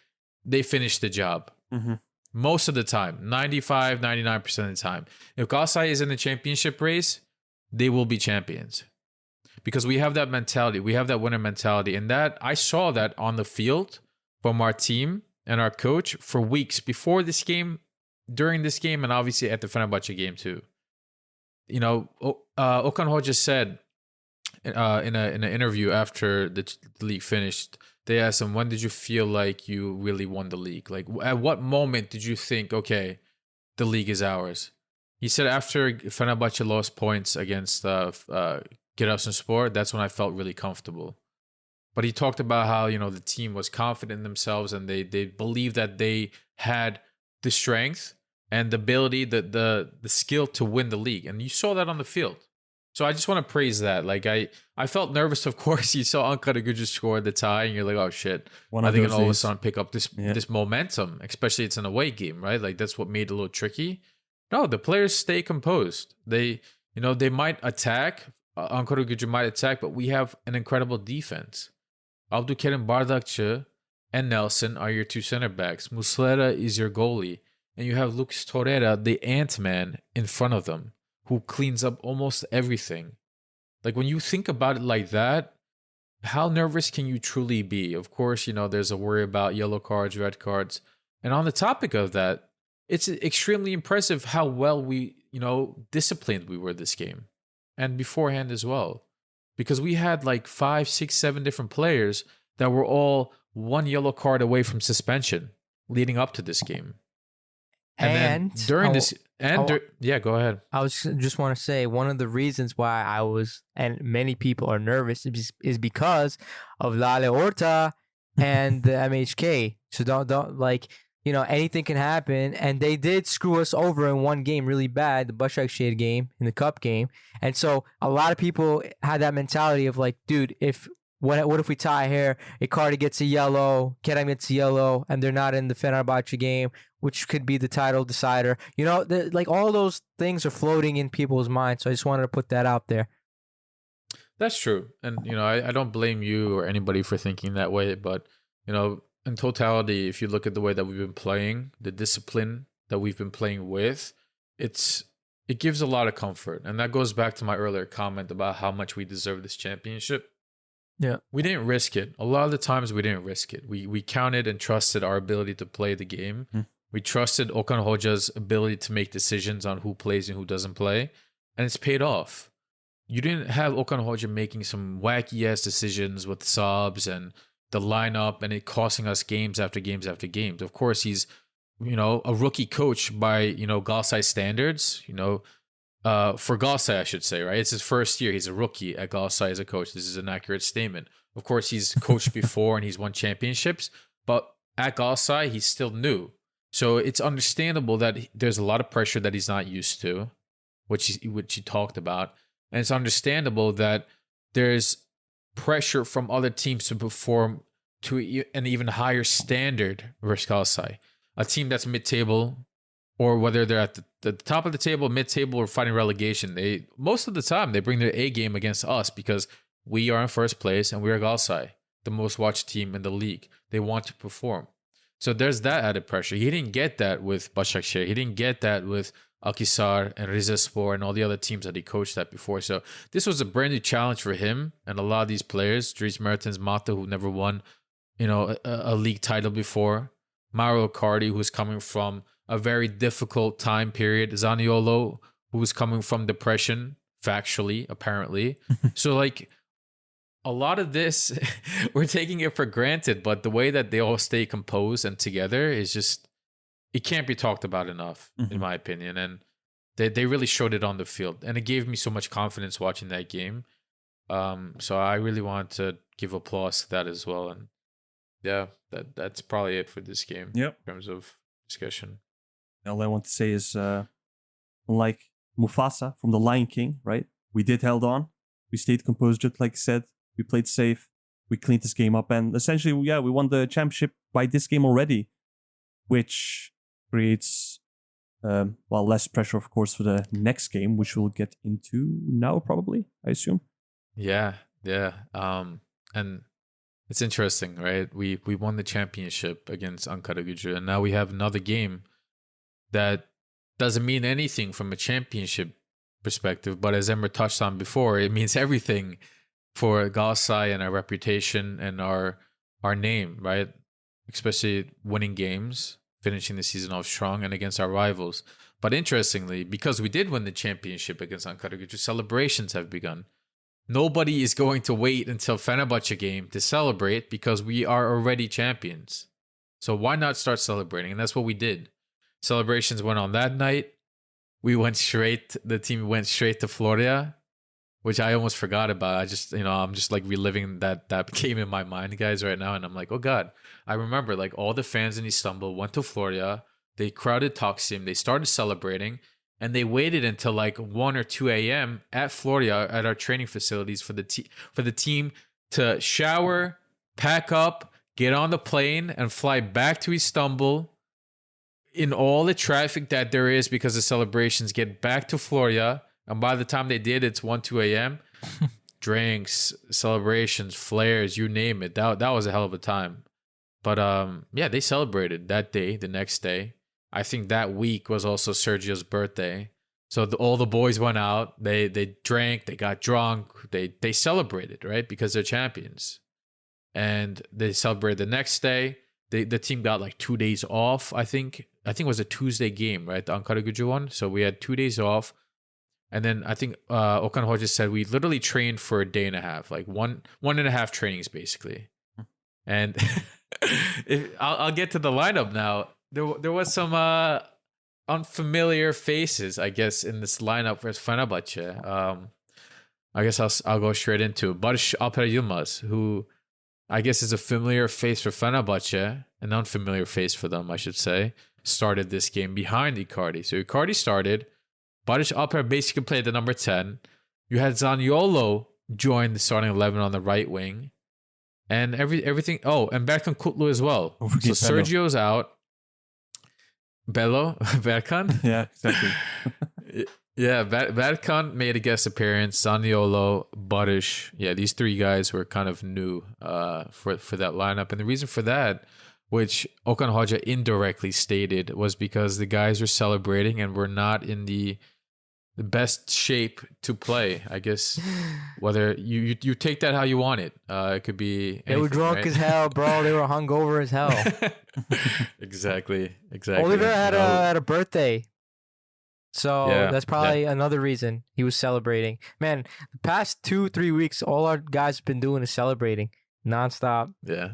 they finish the job. Most of the time, 95, 99% of the time. If Galatasaray is in the championship race, they will be champions. Because we have that mentality. We have that winner mentality. And that I saw that on the field from our team and our coach for weeks before this game, during this game, and obviously at the Fenerbahçe game too. Okan Hoca said in an interview after the league finished, they asked him, when did you feel like you really won the league? Like, at what moment did you think, okay, the league is ours? He said after Fenerbahçe lost points against Giresunspor, that's when I felt really comfortable. But he talked about how, the team was confident in themselves and they believed that they had the strength and the ability, the skill to win the league. And you saw that on the field. So I just want to praise that. Like I felt nervous, of course. You saw Ankaragücü score the tie, and you're like, oh shit, are they gonna all of a sudden pick up this momentum? Especially it's an away game, right? Like that's what made it a little tricky. No, the players stay composed. They might attack. Ankaragücü might attack, but we have an incredible defense. Abdülkerim Bardakçı and Nelson are your two center backs. Muslera is your goalie, and you have Lucas Torreira, the Ant-Man, in front of them, who cleans up almost everything. Like when you think about it like that, how nervous can you truly be? Of course, there's a worry about yellow cards, red cards. And on the topic of that, it's extremely impressive how well we, disciplined we were this game. And beforehand as well. Because we had like 5, 6, 7 different players that were all one yellow card away from suspension leading up to this game. And then during this... yeah, go ahead. I was just want to say one of the reasons why I was and many people are nervous is because of Lale Orta and the MHK. So don't like anything can happen, and they did screw us over in one game really bad, the Başakşehir game in the cup game, and so a lot of people had that mentality of like, dude, what if we tie here? Icardi gets a yellow, Kerem gets a yellow, and they're not in the Fenerbahçe game, which could be the title decider. Like all those things are floating in people's minds. So I just wanted to put that out there. That's true. And, I don't blame you or anybody for thinking that way. But, in totality, if you look at the way that we've been playing, the discipline that we've been playing with, it gives a lot of comfort. And that goes back to my earlier comment about how much we deserve this championship. Yeah, we didn't risk it. A lot of the times we didn't risk it. We counted and trusted our ability to play the game. We trusted Okan Hoca's ability to make decisions on who plays and who doesn't play. And it's paid off. You didn't have Okan Hoca making some wacky-ass decisions with subs and the lineup and it costing us games after games after games. Of course, he's, a rookie coach by, Galatasaray standards, for Galatasaray, I should say, right? It's his first year. He's a rookie at Galatasaray as a coach. This is an accurate statement. Of course, he's coached before and he's won championships, but at Galatasaray, he's still new. So it's understandable that there's a lot of pressure that he's not used to, which he talked about. And it's understandable that there's pressure from other teams to perform to an even higher standard versus Galatasaray. A team that's mid-table, or whether they're at the top of the table, mid-table, or fighting relegation, most of the time they bring their A game against us because we are in first place and we are Galatasaray, the most watched team in the league. They want to perform. So there's that added pressure. He didn't get that with Başakşehir. He didn't get that with Akhisar and Rizespor and all the other teams that he coached at before. So this was a brand new challenge for him and a lot of these players. Dries Mertens, Mata, who never won, a league title before. Mauro Icardi, who's coming from a very difficult time period. Zaniolo, who was coming from depression, factually, apparently. So like a lot of this, we're taking it for granted, but the way that they all stay composed and together is just, it can't be talked about enough, in my opinion. And they really showed it on the field. And it gave me so much confidence watching that game. So I really want to give applause to that as well. And yeah, that's probably it for this game in terms of discussion. All I want to say is, like Mufasa from The Lion King, right? We did held on. We stayed composed, just like I said. We played safe. we cleaned this game up, and essentially, we won the championship by this game already, which creates less pressure, of course, for the next game, which we'll get into now, probably, I assume. Yeah. And it's interesting, right? We won the championship against Ankaragücü, and now we have another game that doesn't mean anything from a championship perspective, but as Emre touched on before, it means everything for Galatasaray and our reputation and our name, right? Especially winning games, finishing the season off strong and against our rivals. But interestingly, because we did win the championship against Ankaragücü, celebrations have begun. Nobody is going to wait until Fenerbahçe game to celebrate because we are already champions. So why not start celebrating? And that's what we did. Celebrations went on that night. The team went straight to Florida, which I almost forgot about. I'm just like reliving that game in my mind, guys, right now. And I'm like, oh God, I remember like all the fans in Istanbul went to Florida. They crowded Taksim. They started celebrating. And they waited until like 1 or 2 a.m. at Florida at our training facilities for the team to shower, pack up, get on the plane, and fly back to Istanbul in all the traffic that there is because the celebrations, get back to Florida. And by the time they did, it's 1, 2 a.m. Drinks, celebrations, flares, you name it. That was a hell of a time. But they celebrated that day, the next day. I think that week was also Sergio's birthday. So all the boys went out. They drank. They got drunk. They celebrated, right? Because they're champions. And they celebrated the next day. The team got like 2 days off, I think. I think it was a Tuesday game, right? The Ankaragücü one. So we had 2 days off. And then I think Okan Hoca said we literally trained for a day and a half. Like one and a half trainings, basically. And I'll get to the lineup now. There was some unfamiliar faces, I guess, in this lineup for Fenerbahçe. I guess I'll go straight into it. Barış Alper Yılmaz, who I guess is a familiar face for Fenerbahçe, an unfamiliar face for them, I should say, started this game behind Icardi. So Icardi started. Barış Alper basically played the number 10. You had Zaniolo join the starting 11 on the right wing. And everything. Oh, and Berkan Kutlu as well. So Sergio's out. Bello, Berkan? Yeah, exactly. Yeah, Berkan made a guest appearance. Zaniolo, Barış. Yeah, these three guys were kind of new for that lineup. And the reason for that, which Okan Hoca indirectly stated, was because the guys were celebrating and were not in the best shape to play. I guess whether you take that how you want it. It could be anything, they were drunk right? as hell, bro. They were hungover as hell. Exactly. Oliver had a birthday, so that's probably another reason he was celebrating. Man, the past 2-3 weeks, all our guys have been doing is celebrating nonstop. Yeah.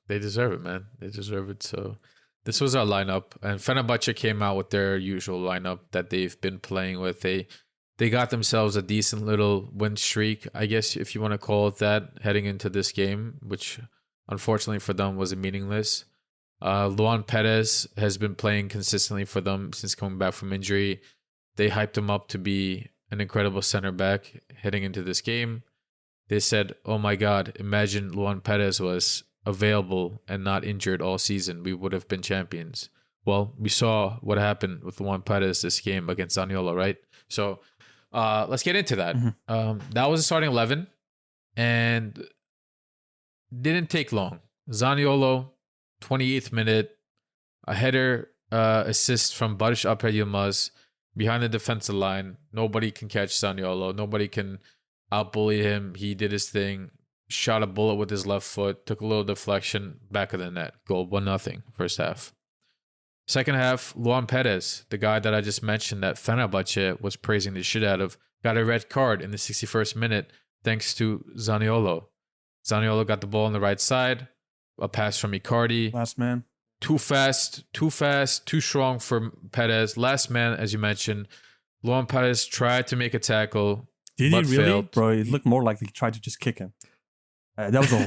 They deserve it, man. They deserve it. So this was our lineup, and Fenerbahçe came out with their usual lineup that they've been playing with. They got themselves a decent little win streak, I guess, if you want to call it that, heading into this game, which unfortunately for them was meaningless. Luan Perez has been playing consistently for them since coming back from injury. They hyped him up to be an incredible center back heading into this game. They said, oh my God, imagine Luan Perez was available and not injured all season. We would have been champions. Well, we saw what happened with Luan Perez this game against Zaniolo, right? So let's get into that. That was the starting 11 and didn't take long. Zaniolo, 28th minute, a header assist from Barış Alper Yılmaz behind the defensive line. Nobody can catch Zaniolo. Nobody can outbully him. He did his thing. Shot a bullet with his left foot, took a little deflection, back of the net. Goal, 1-0, first half. Second half, Luan Perez, the guy that I just mentioned that Fenerbahçe was praising the shit out of, got a red card in the 61st minute thanks to Zaniolo. Zaniolo got the ball on the right side, a pass from Icardi. Last man. Too fast, too strong for Perez. Last man, as you mentioned. Luan Perez tried to make a tackle. Did he really? Failed. Bro, it looked more like he tried to just kick him. That was a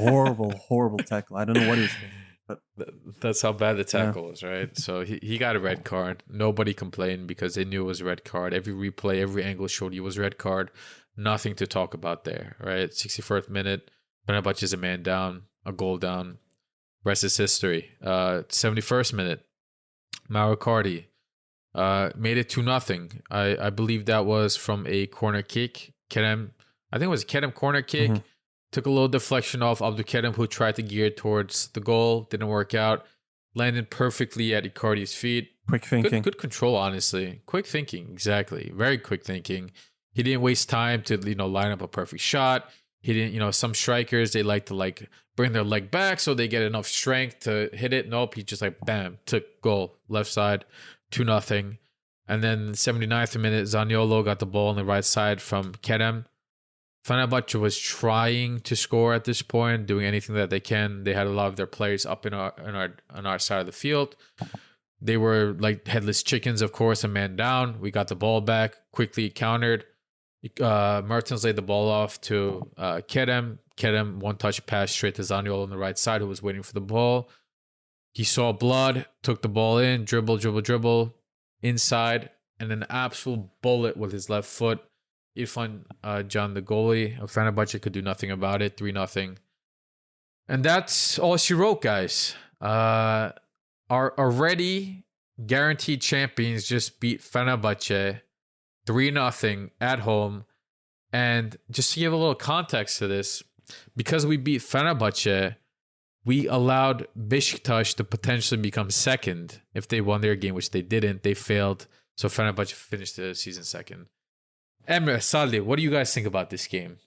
horrible tackle. I don't know what he was doing. But that's how bad the tackle was, right? So he got a red card. Nobody complained because they knew it was a red card. Every replay, every angle showed you was red card. Nothing to talk about there, right? 61st minute. Fenerbahçe is a man down, a goal down. Rest is history. 71st minute, Mauro Icardi made it 2-0. I believe that was from a corner kick. Kerem, I think it was a Kerem corner kick. Mhm. Took a little deflection off Abdülkerim, who tried to gear towards the goal. Didn't work out. Landed perfectly at Icardi's feet. Quick thinking. Good control, honestly. Quick thinking, exactly. Very quick thinking. He didn't waste time to line up a perfect shot. He didn't, some strikers, they like to bring their leg back so they get enough strength to hit it. Nope, he just bam, took goal, left side, 2-0. And then 79th minute, Zaniolo got the ball on the right side from Kerem. Fenerbahçe was trying to score at this point, doing anything that they can. They had a lot of their players up on our side of the field. They were like headless chickens, of course, a man down. We got the ball back, quickly countered. Mertens laid the ball off to Kerem. Kerem, one-touch pass straight to Zaniolo on the right side, who was waiting for the ball. He saw blood, took the ball in, dribble, inside, and an absolute bullet with his left foot. Irfan Can, the goalie of Fenerbahçe, could do nothing about it, 3-0. And that's all she wrote, guys. Our already guaranteed champions just beat Fenerbahçe 3-0 at home. And just to give a little context to this, because we beat Fenerbahçe, we allowed Beşiktaş to potentially become second if they won their game, which they didn't. They failed. So Fenerbahçe finished the season second. Emre, Salih, what do you guys think about this game?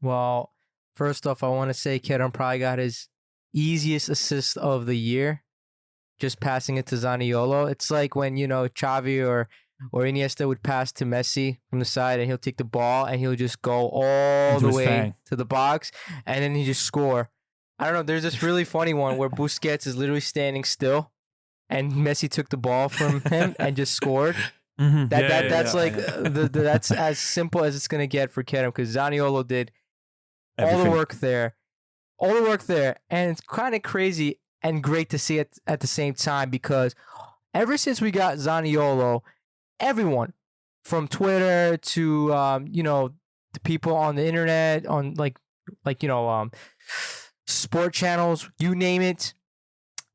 Well, first off, I want to say Kerem probably got his easiest assist of the year, just passing it to Zaniolo. It's like when, Xavi or Iniesta would pass to Messi from the side, and he'll take the ball and he'll just go all the way to the box, and then he just score. I don't know. There's this really funny one where Busquets is literally standing still, and Messi took the ball from him and just scored. Mm-hmm. That's that's as simple as it's gonna get for Kerem, because Zaniolo did all the work there, and it's kind of crazy and great to see it at the same time, because ever since we got Zaniolo, everyone from Twitter to the people on the internet, on sport channels, you name it,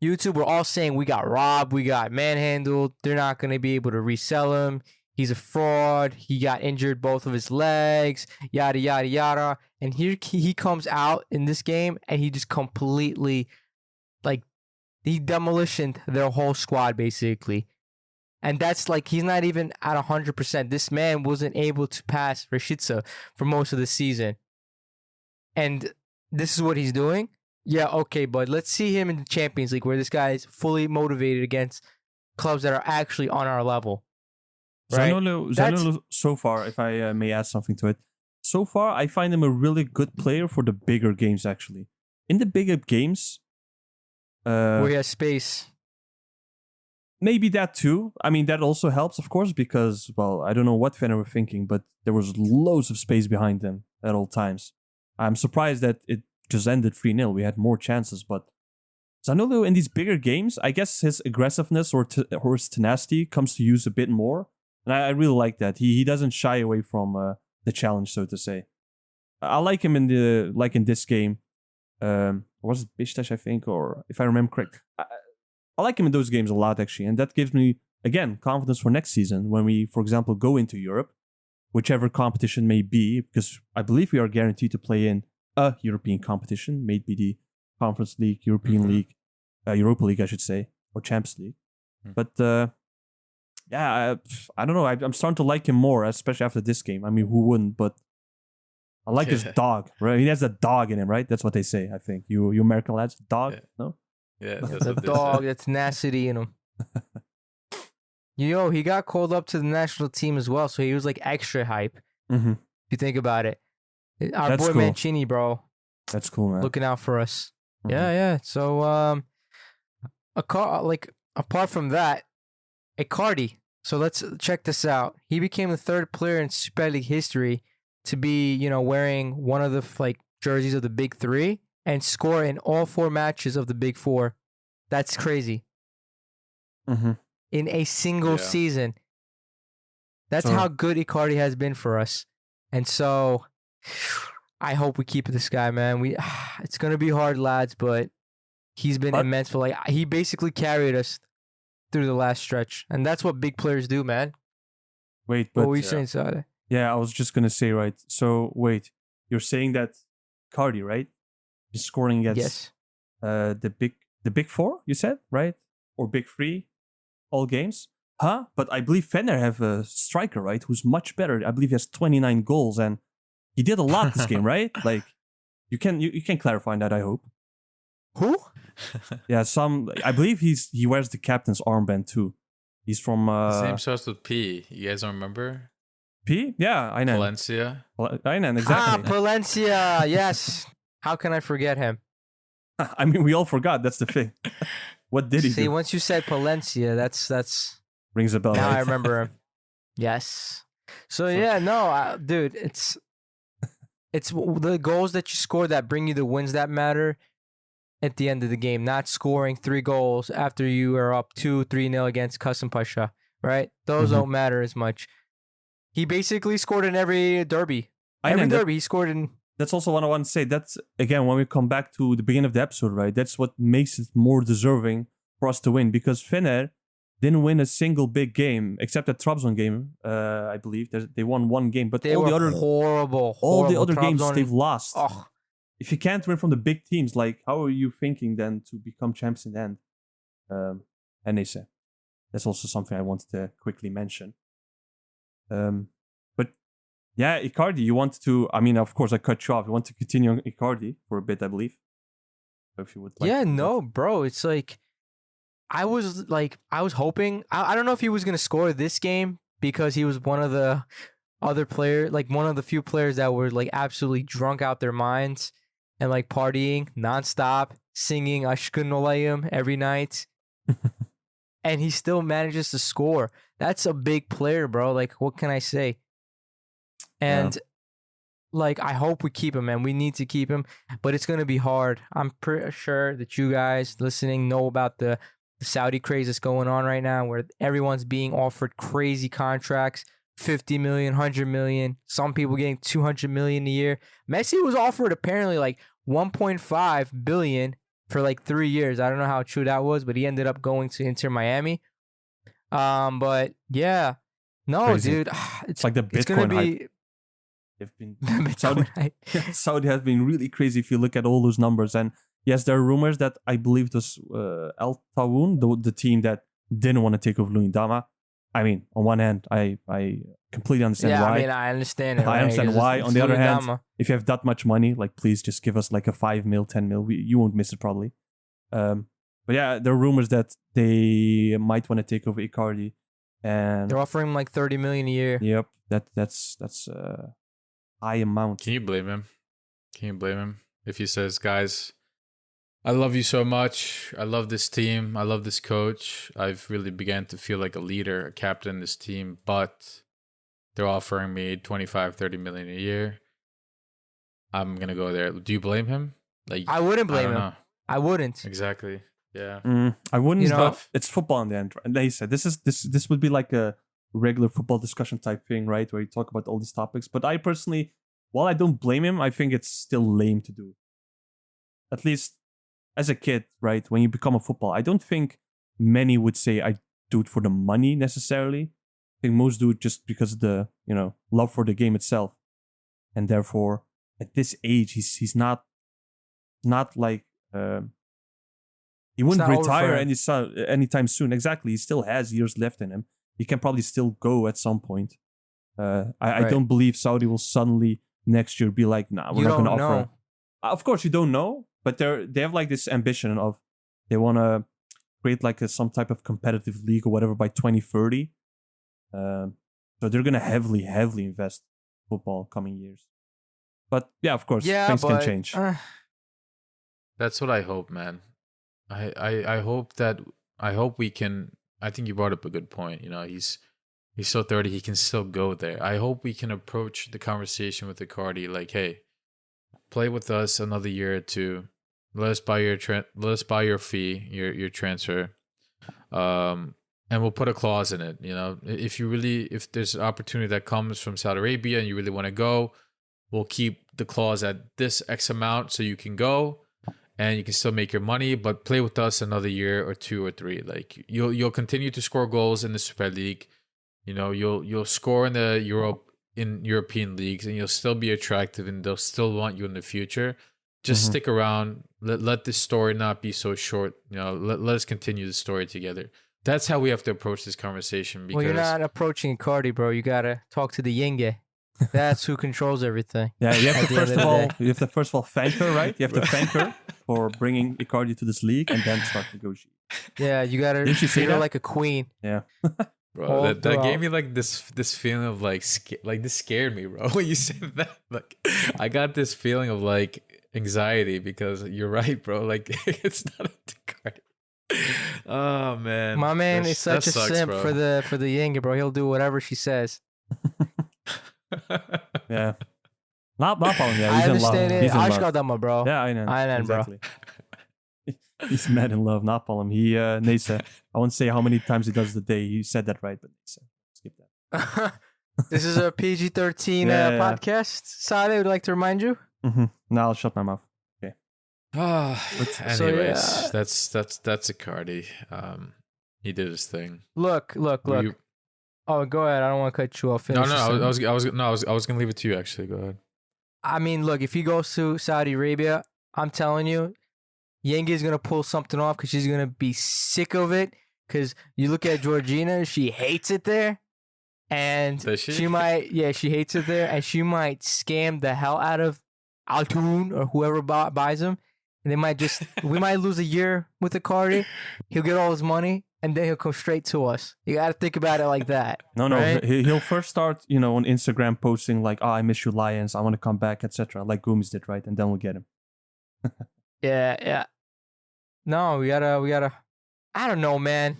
YouTube, we're all saying we got robbed, we got manhandled, they're not going to be able to resell him, he's a fraud, he got injured both of his legs, yada, yada, yada. And here he comes out in this game and he just completely, he demolitioned their whole squad, basically. And that's he's not even at 100%. This man wasn't able to pass Rashica for most of the season. And this is what he's doing? Yeah, okay, but let's see him in the Champions League, where this guy is fully motivated against clubs that are actually on our level. Right? Zaniolo, so far, if I may add something to it, so far I find him a really good player for the bigger games, actually. In the bigger games... where he has space. Maybe that too. I mean, that also helps, of course, because, well, I don't know what Fener were thinking, but there was loads of space behind them at all times. I'm surprised that it just ended 3-0. We had more chances, but Zaniolo in these bigger games, I guess his aggressiveness or his tenacity comes to use a bit more. And I really like that. He doesn't shy away from the challenge, so to say. I like him in this game. Was it Beşiktaş, I think, or if I remember correct. I like him in those games a lot, actually. And that gives me, again, confidence for next season when we, for example, go into Europe, whichever competition may be, because I believe we are guaranteed to play in a European competition, maybe the Conference League, European League, Europa League, I should say, or Champions League. But I don't know. I'm starting to like him more, especially after this game. I mean, who wouldn't? But I like his dog, right? He has a dog in him, right? That's what they say, I think. You American lads, dog, no? Yeah, The dog, that's tenacity in him. He got called up to the national team as well, so he was extra hype. Mm-hmm. If you think about it. Our That's boy cool. Mancini, bro. That's cool, man. Looking out for us. Mhm. Yeah. So, apart from that, Icardi. So let's check this out. He became the third player in Super League history to be, wearing one of the jerseys of the Big Three and score in all 4 matches of the Big Four. That's crazy. Mm-hmm. In a single season. That's how good Icardi has been for us. And so I hope we keep this guy, man. It's gonna be hard, lads, but he's been immense for he basically carried us through the last stretch, and that's what big players do, man. Wait, What but were you saying, Salih? yeah, I was just gonna say, right. So wait, you're saying that Cardi, right, is scoring against the big four, you said, right, or big three, all games, huh? But I believe Fener have a striker, right, who's much better. I believe he has 29 goals, and he did a lot this game, right? Like, you can clarify that, I hope. Who? Yeah, I believe he wears the captain's armband too. He's from His name starts with P. You guys don't remember? P? Yeah, I know. Valencia. I know, exactly. Palencia, yes. How can I forget him? I mean, we all forgot. That's the thing. What did he See, do? once you said Palencia, that's Rings a bell. now Right? I remember him. Yes. So yeah, no, dude, it's the goals that you score that bring you the wins that matter at the end of the game. Not scoring 3 goals after you are up 2-3-0 against Kasımpaşa, right? Those don't matter as much. He basically scored in every derby. Every derby he scored in. That's also what I want to say. That's, again, when we come back to the beginning of the episode, right? That's what makes it more deserving for us to win, because Fener didn't win a single big game except the Trabzon game. I believe they won 1 game, but They all were the other horrible. all the other Trabzon, games they've lost. Oh, If you can't win from the big teams, like, how are you thinking then to become champions in the end? And they say that's also something I wanted to quickly mention. But yeah, Icardi, you want to? I mean, of course, I cut you off. You want to continue on Icardi for a bit, I believe. So if you would like. yeah, to do no, that. bro. It's like I was hoping. I don't know if he was gonna score this game because he was one of the other players, like one of the few players that were like absolutely drunk out their minds and like partying nonstop, singing Aşkın Olayım every night. And he still manages to score. That's a big player, bro. Like, what can I say? And like, I hope we keep him, and we need to keep him, but it's gonna be hard. I'm pretty sure that you guys listening know about the Saudi craze that's going on right now, where everyone's being offered crazy contracts, 50 million, 100 million. Some people getting 200 million a year. Messi was offered apparently like 1.5 billion for like 3 years. I don't know how true that was, but he ended up going to Inter Miami. But yeah, no, Crazy. dude, It's like the it's gonna Bitcoin hype. be They've been Bitcoin hype. Saudi has been really crazy if you look at all those numbers. And yes, there are rumors that I believe this Al Tawun, the team that didn't want to take over Luyendama. I mean, on one hand, I completely understand Yeah, why. I mean, I understand it. I right? understand 'Cause why. it's On the other hand, Luyendama. if you have that much money, like, please just give us like a 5 mil, 10 mil. You won't miss it probably. But yeah, there are rumors that they might want to take over Icardi. And They're offering him like 30 million a year. yep, that's high amount. Can you blame him? Can you blame him if he says, guys, I love you so much. I love this team. I love this coach. I've really began to feel like a leader, a captain in this team, but they're offering me 25, 30 million a year. I'm going to go there. Do you blame him? Like, I wouldn't blame don't him. know. I wouldn't. Exactly. Yeah. I wouldn't. You know- but it's football in the end. And they said this would be like a regular football discussion type thing, right? Where you talk about all these topics. But I personally, while I don't blame him, I think it's still lame to do. At least as a kid, right? When you become a football, I don't think many would say I do it for the money necessarily. I think most do it just because of the, love for the game itself. And therefore, at this age, he's not like he wouldn't not over for retire him. anytime soon. Exactly, he still has years left in him. He can probably still go at some point. I Right. don't believe Saudi will suddenly next year be like, nah, we're You not going to don't offer. know. Of course, you don't know, but they have like this ambition of they want to create like some type of competitive league or whatever by 2030. So they're going to heavily invest in football coming years. But yeah, of course, Yeah, things but, can change. That's what I hope, man. I hope we can. I think you brought up a good point. He's still 30. He can still go there. I hope we can approach the conversation with Icardi like, hey, play with us another year or two. Let us buy your fee, your transfer, and we'll put a clause in it. If there's an opportunity that comes from Saudi Arabia and you really want to go, we'll keep the clause at this X amount so you can go and you can still make your money, but play with us another year or 2 or 3. Like you'll continue to score goals in the Super League. You know, you'll score in the European leagues, and you'll still be attractive, and they'll still want you in the future. Just stick around. Let this story not be so short. You know, let us continue the story together. That's how we have to approach this conversation. Because Well, you're not approaching Icardi, bro. You gotta talk to the Yenge. That's who controls everything. Yeah, you have At to the end first of of all thank her, right? You have to thank her for bringing Icardi to this league, and then start negotiating. Yeah, you gotta Didn't you say treat her that? like a queen. Yeah. bro, all that throughout. gave me like this feeling of like this scared me, bro. When you said that, like I got this feeling of like anxiety because you're right, bro. Like it's not up to Cardi. Oh man, My man That is sh- such a that sucks, simp bro. for the Yenge, bro. He'll do whatever she says. Yeah. Not problem. Yeah, I he's in love. understand it. He's in love. Aşk bro. Yeah, aynen. Aynen, bro. Exactly. He's mad in love. Not problem. He neyse. I won't say how many times he does the day. He said that right, but neyse. Skip that. This is a PG-13 Yeah. podcast. Salih would like to remind you. Now I'll shut my mouth. So, Anyways, yeah. that's Icardi. He did his thing. Look. You- Oh, go ahead. I don't want to cut you off. No, Finish no, your sentence. I was gonna leave it to you. Actually, go ahead. I mean, look, if he goes to Saudi Arabia, I'm telling you, Yenge is gonna pull something off because she's gonna be sick of it. Because you look at Georgina, she hates it there, and Does she? might, yeah, she hates it there, and she might scam the hell out of Altun or whoever buys him, and we might lose a year with Icardi. He'll get all his money, and then he'll come straight to us. You got to think about it like that. No, right? he'll first start, on Instagram posting like, "Oh, I miss you, Lions. I want to come back," etc. Like Gomes did, right? And then we'll get him. Yeah. No, we gotta. I don't know, man.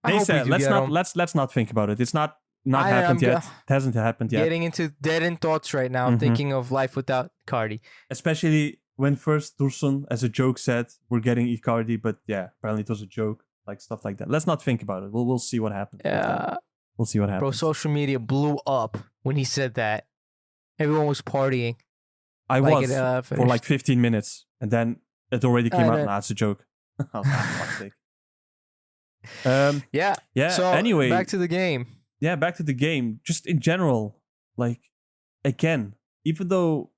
I hope we Neyse, do let's get not him. let's not think about it. It's not I- happened I'm yet. It hasn't happened yet. Getting into dead-end thoughts right now, Mhm. thinking of life without Cardi. Especially when first Dursun, as a joke, said we're getting Icardi, but yeah, apparently it was a joke, like stuff like that. Let's not think about it. We'll see what happens. Yeah, We'll see what bro. happens. Social media blew up when he said that. Everyone was partying. I like was it, for like 15 minutes, and then it already came I out. know. Nah, it's a joke. I was like, "For fuck's sake." Yeah. Yeah. So anyway, back to the game. yeah, back to the game. Just in general, like, again, even though,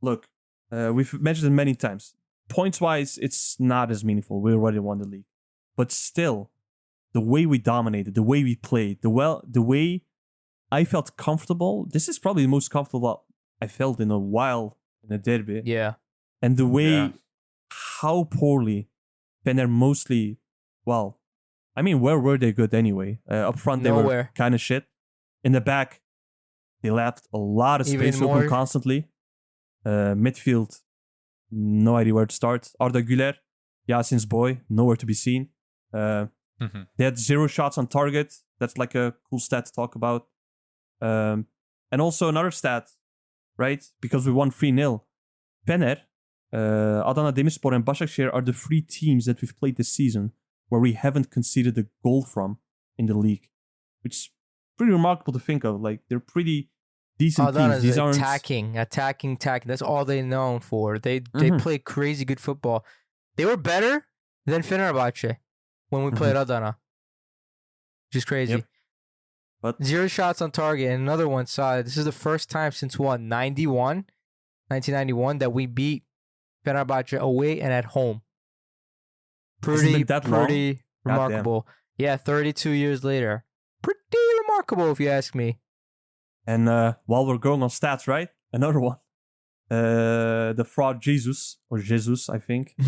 look, we've mentioned it many times, points wise, it's not as meaningful. We already won the league, but still, the way we dominated, the way we played, the way I felt comfortable. This is probably the most comfortable I felt in a while in a derby, Yeah. and the way Yeah. how poorly Fener mostly, well, I mean, where were they good anyway? Up front, they were Nowhere. kind of shit. In the back, they left a lot of Even space open more. constantly. Midfield, no idea where to start. Arda Güler, Yasin's boy, nowhere to be seen. Mhm. They had 0 shots on target. That's like a cool stat to talk about. And also another stat, right? Because we won 3-0. Fener, Adana Demirspor, and Başakşehir are the 3 teams that we've played this season where we haven't conceded a goal from in the league, which is pretty remarkable to think of. Like, they're pretty decent Adana teams. is These aren't attacking. That's all they're known for. They Mhm. play crazy good football. They were better than Fenerbahçe when we played Adana. Which is crazy. Yep. But 0 shots on target. And another one saw this is the first time since 1991 that we beat Fenerbahçe away and at home. Hasn't been that long? Pretty Goddamn. remarkable. Yeah, 32 years later. Pretty remarkable if you ask me. And while we're going on stats, right? Another one. The fraud Jesus, I think. Is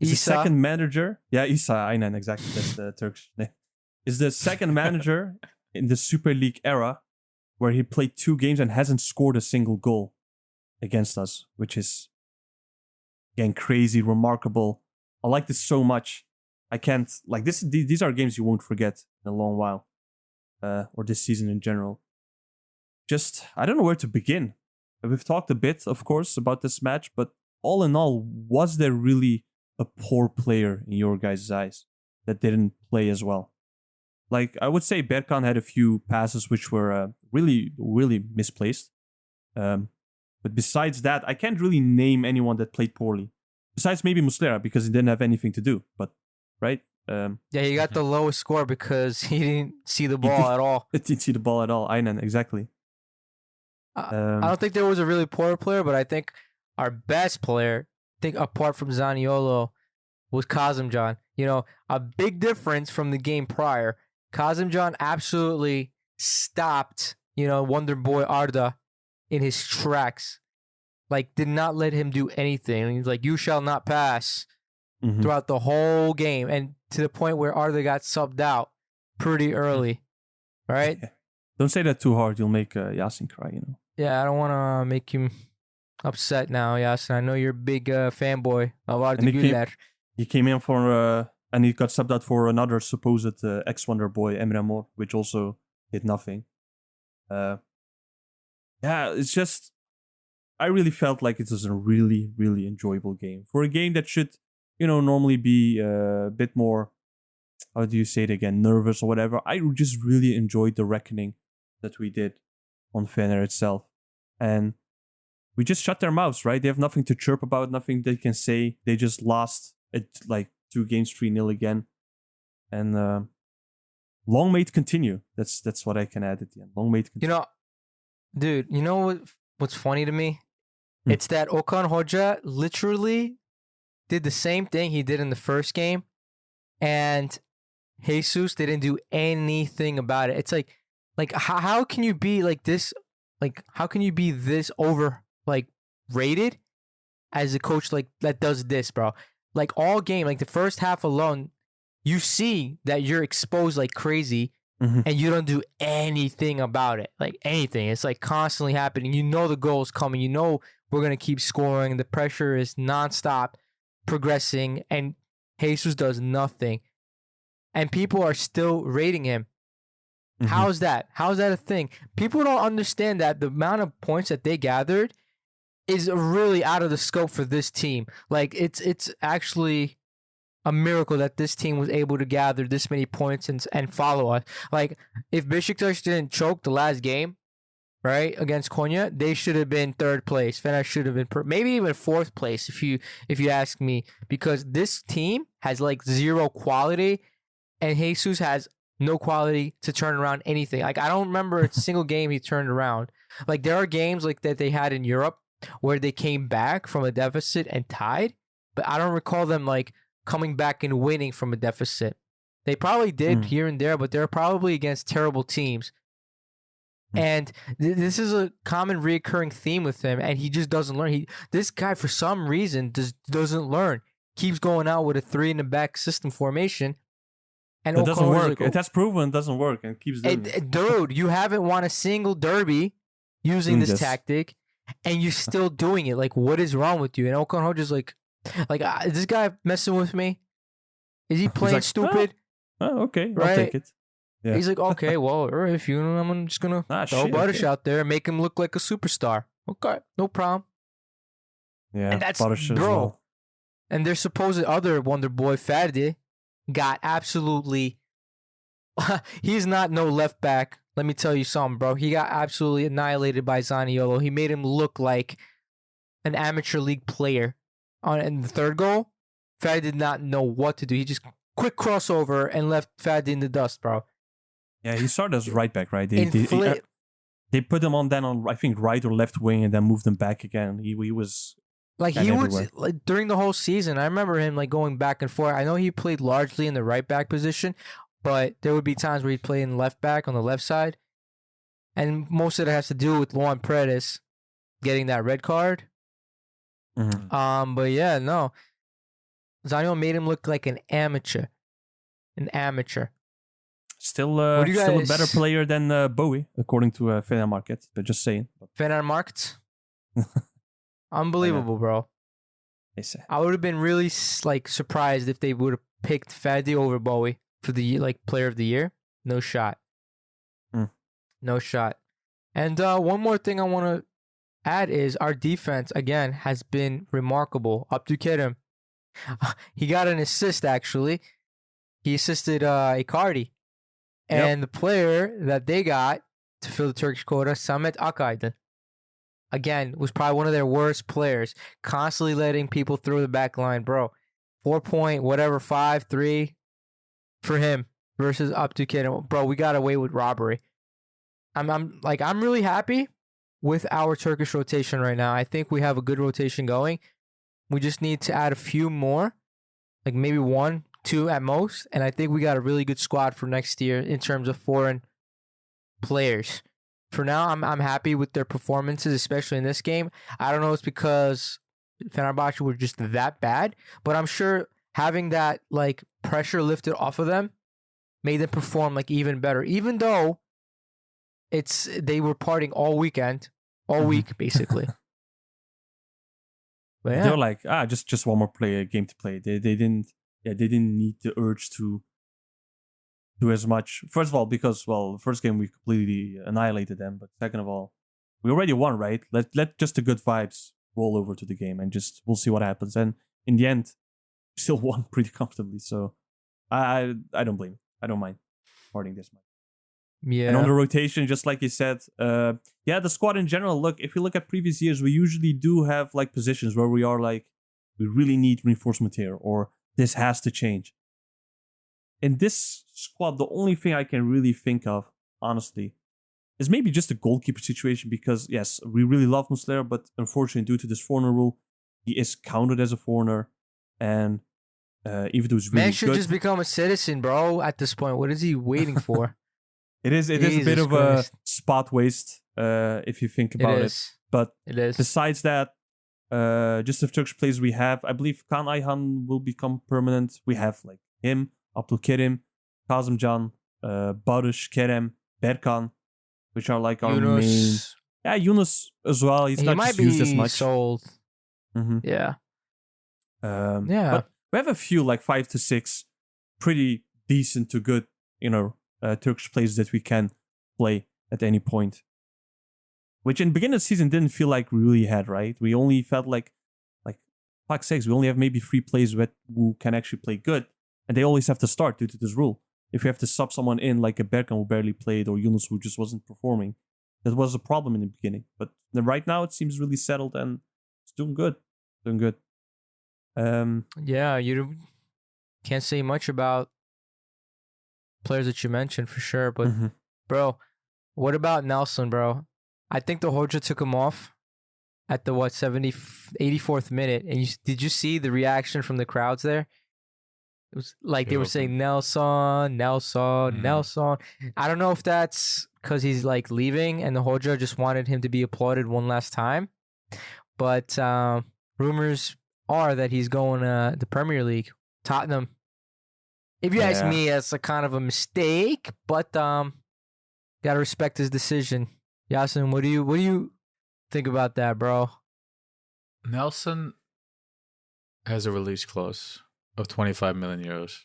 the Isa. second manager. Yeah, Isa, aynen, exactly. That's the Turkish name. Is the second manager in the Super League era where he played 2 games and hasn't scored a single goal against us, which is, again, crazy, remarkable. I like this so much. I can't, like, these are games you won't forget in a long while, or this season in general. Just, I don't know where to begin. We've talked a bit, of course, about this match, but all in all, was there really a poor player in your guys' eyes that didn't play as well? Like, I would say Berkan had a few passes which were really, really misplaced. But besides that, I can't really name anyone that played poorly. Besides maybe Muslera, because he didn't have anything to do. But, right? Yeah, he got the lowest score because he didn't see the ball at all. He didn't see the ball at all. Aynen, exactly. I don't think there was a really poor player, but I think our best player, I think apart from Zaniolo, was Kazımcan. You know, a big difference from the game prior. Kazımcan absolutely stopped, Wonder Boy Arda in his tracks. Like, did not let him do anything. And he's like, you shall not pass throughout the whole game. And to the point where Arda got subbed out pretty early. Right? Don't say that too hard. You'll make Yasin cry, Yeah, I don't want to make him upset now, Yasin. I know you're a big fanboy of Arda Güler. He came in for, and he got subbed out for another supposed ex-Wonder Boy, Emre, which also did nothing. Yeah, it's just, I really felt like it was a really, really enjoyable game. For a game that should, normally be a bit more, how do you say it again, nervous or whatever. I just really enjoyed the reckoning that we did on Fener itself. And we just shut their mouths, right? They have nothing to chirp about, nothing they can say. They just lost at like 2 games 3-0 again. And long may it continue. That's what I can add at the end. Long may it continue. Dude, you know what's funny to me? It's that Okan Hoca literally did the same thing he did in the first game. And Jesus didn't do anything about it. It's like how can you be like this? Like, how can you be this over like rated as a coach like that does this, bro? Like all game, like the first half alone, you see that you're exposed like crazy and you don't do anything about it. Like anything. It's like constantly happening. You know the goal's coming. You know we're going to keep scoring. The pressure is nonstop progressing and Jesus does nothing. And people are still rating him. How's that? How's that a thing? People don't understand that the amount of points that they gathered is really out of the scope for this team. Like it's actually a miracle that this team was able to gather this many points and follow us. Like if Beşiktaş didn't choke the last game, right, against Konya, they should have been 3rd place. Fener should have been maybe even 4th place if you ask me, because this team has like 0 quality and Jesus has no quality to turn around anything. Like I don't remember a single game he turned around. Like there are games like that they had in Europe where they came back from a deficit and tied, but I don't recall them like coming back and winning from a deficit. They probably did here and there, but they're probably against terrible teams. And this is a common reoccurring theme with him, and he just doesn't learn. This guy, for some reason, doesn't learn. Keeps going out with a 3-in-the-back system formation. And it doesn't work. Like, it has proven it doesn't work and keeps doing it. Dude, you haven't won a single derby using this tactic, and you're still doing it. Like, what is wrong with you? And Okan Hoca's like, is this guy messing with me? Is he playing like, stupid? Oh, okay. Right? I'll take it. Yeah. He's like, okay, well, if you, I'm just going to throw Barış out there and make him look like a superstar. Okay, no problem. Yeah, and that's, Barış bro. Well. And their supposed other Wonder Boy, Ferdi, got absolutely... he's not no left back. Let me tell you something, bro. He got absolutely annihilated by Zaniolo. He made him look like an amateur league player. In the 3rd goal, Ferdi did not know what to do. He just quick crossover and left Ferdi in the dust, bro. Yeah, he started as right back, right? They put him on then on, I think, right or left wing and then moved him back again. He was... Like he was like during the whole season. I remember him like going back and forth. I know he played largely in the right back position, but there would be times where he'd play in left back on the left side, and most of it has to do with Luan Paredes getting that red card. But yeah, no, Zaniolo made him look like an amateur. Still a better player than Bowie, according to Fenerbahçe. But just saying. Fenerbahçe. Unbelievable, bro. I would have been really like surprised if they would have picked Ferdi over Bowie for the player of the year. No shot. No shot. And one more thing I want to add is our defense again has been remarkable. Abdülkerim, he got an assist actually. He assisted Icardi, and the player that they got to fill the Turkish quota, Samet Akaydın. again, was probably one of their worst players, constantly letting people through the back line, bro. 4 point, whatever, 5-3 for him versus up to kid. Bro, we got away with robbery. I'm really happy with our Turkish rotation right now. I think we have a good rotation going. We just need to add a few more, like maybe 1, 2 at most, and I think we got a really good squad for next year in terms of foreign players. For now, I'm happy with their performances, especially in this game. I don't know if it's because Fenerbahçe were just that bad, but I'm sure having that like pressure lifted off of them made them perform like even better. Even though they were partying all weekend, all week basically. But yeah. They were like, just one more game to play. They didn't need the urge to do as much. First of all, because first game we completely annihilated them, but second of all, we already won, right? Let just the good vibes roll over to the game, and just we'll see what happens. And in the end, we still won pretty comfortably. So I don't blame it. I don't mind partying this much. Yeah. And on the rotation, just like you said, the squad in general, look, if you look at previous years, we usually do have like positions where we are like, we really need reinforcement here, or this has to change. In this squad, the only thing I can really think of, honestly, is maybe just a goalkeeper situation, because yes, we really love Muslera, but unfortunately due to this foreigner rule, he is counted as a foreigner, and even though he's really Man should good, just become a citizen, bro, at this point. What is he waiting for? It is a bit of a spot waste, if you think about it. But it is. Besides that, just the Turkish players we have, I believe Kaan Ayhan will become permanent. We have like him, Abdülkerim, Kazımcan, Barış, Kerem, Berkan, which are like our main. Yeah, Yunus as well. He not might used as be much. Sold. Mm-hmm. Yeah. But we have a few, like 5 to 6, pretty decent to good, Turkish players that we can play at any point. Which in the beginning of the season didn't feel like we really had, right? We only felt like fuck's sakes, we only have maybe 3 players who can actually play good, and they always have to start due to this rule. If you have to sub someone in, like a Berkan who barely played, or Yunus who just wasn't performing, that was a problem in the beginning. But right now it seems really settled and it's doing good. Yeah, you can't say much about players that you mentioned for sure, but bro, what about Nelson, bro? I think the Hoja took him off at the 84th minute, and did you see the reaction from the crowds there? It was like they were saying Nelson. I don't know if that's because he's like leaving and the Hoja just wanted him to be applauded one last time, but rumors are that he's going to the Premier League, Tottenham. If you ask me, that's a kind of a mistake, but gotta respect his decision. Yasin, what do you think about that, bro? Nelson has a release clause of 25 million euros.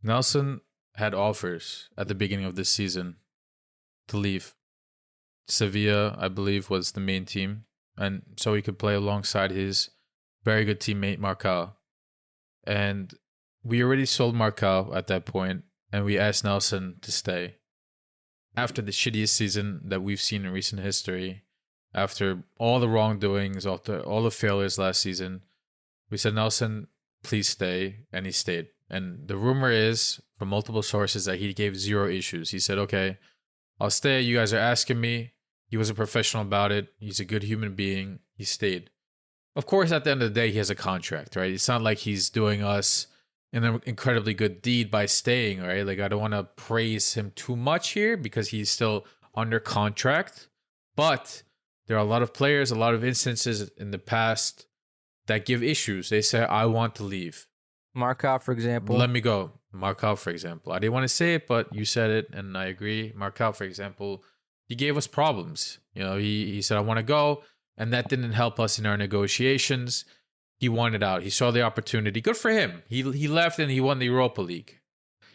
Nelson had offers at the beginning of this season to leave. Sevilla, I believe, was the main team, and so he could play alongside his very good teammate Marcao. And we already sold Marcao at that point, and we asked Nelson to stay. After the shittiest season that we've seen in recent history, after all the wrongdoings, after all the failures last season, we said, Nelson, please stay, and he stayed. And the rumor is, from multiple sources, that he gave 0 issues. He said, okay, I'll stay. You guys are asking me. He was a professional about it. He's a good human being. He stayed. Of course, at the end of the day, he has a contract, right? It's not like he's doing us an incredibly good deed by staying, right? Like, I don't want to praise him too much here because he's still under contract. But there are a lot of players, a lot of instances in the past that give issues. They say, I want to leave. Marcao, for example. Let me go. Marcao, for example. I didn't want to say it, but you said it, and I agree. Marcao, for example, he gave us problems. He said, I want to go, and that didn't help us in our negotiations. He wanted out. He saw the opportunity. Good for him. He left and he won the Europa League.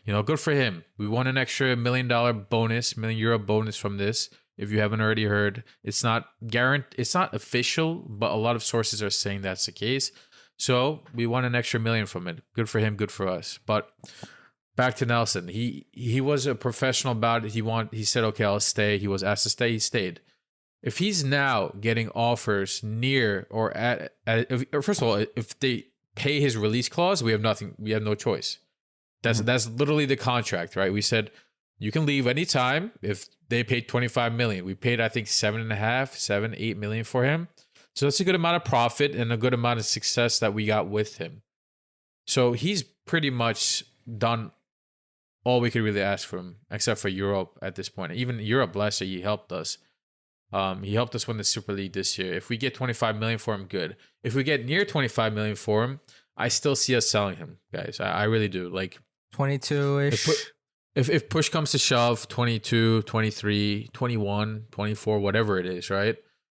Good for him. We won an extra $1 million bonus, €1 million bonus from this. If you haven't already heard, it's not it's not official, but a lot of sources are saying that's the case. So we won an extra $1 million from it. Good for him. Good for us. But back to Nelson. He was a professional about it. He said, okay, I'll stay. He was asked to stay. He stayed. if he's now getting offers near or first of all, if they pay his release clause, we have nothing. We have no choice. That's literally the contract, right? We said you can leave anytime if they paid 25 million. We paid, I think, 8 million for him. So that's a good amount of profit and a good amount of success that we got with him. So he's pretty much done all we could really ask for him, except for Europe at this point. Even Europe last year, he helped us. He helped us win the Super League this year. If we get 25 million for him, good. If we get near 25 million for him, I still see us selling him, guys. I really do. Like 22-ish. If push comes to shove, 22, 23, 21, 24, whatever it is, right?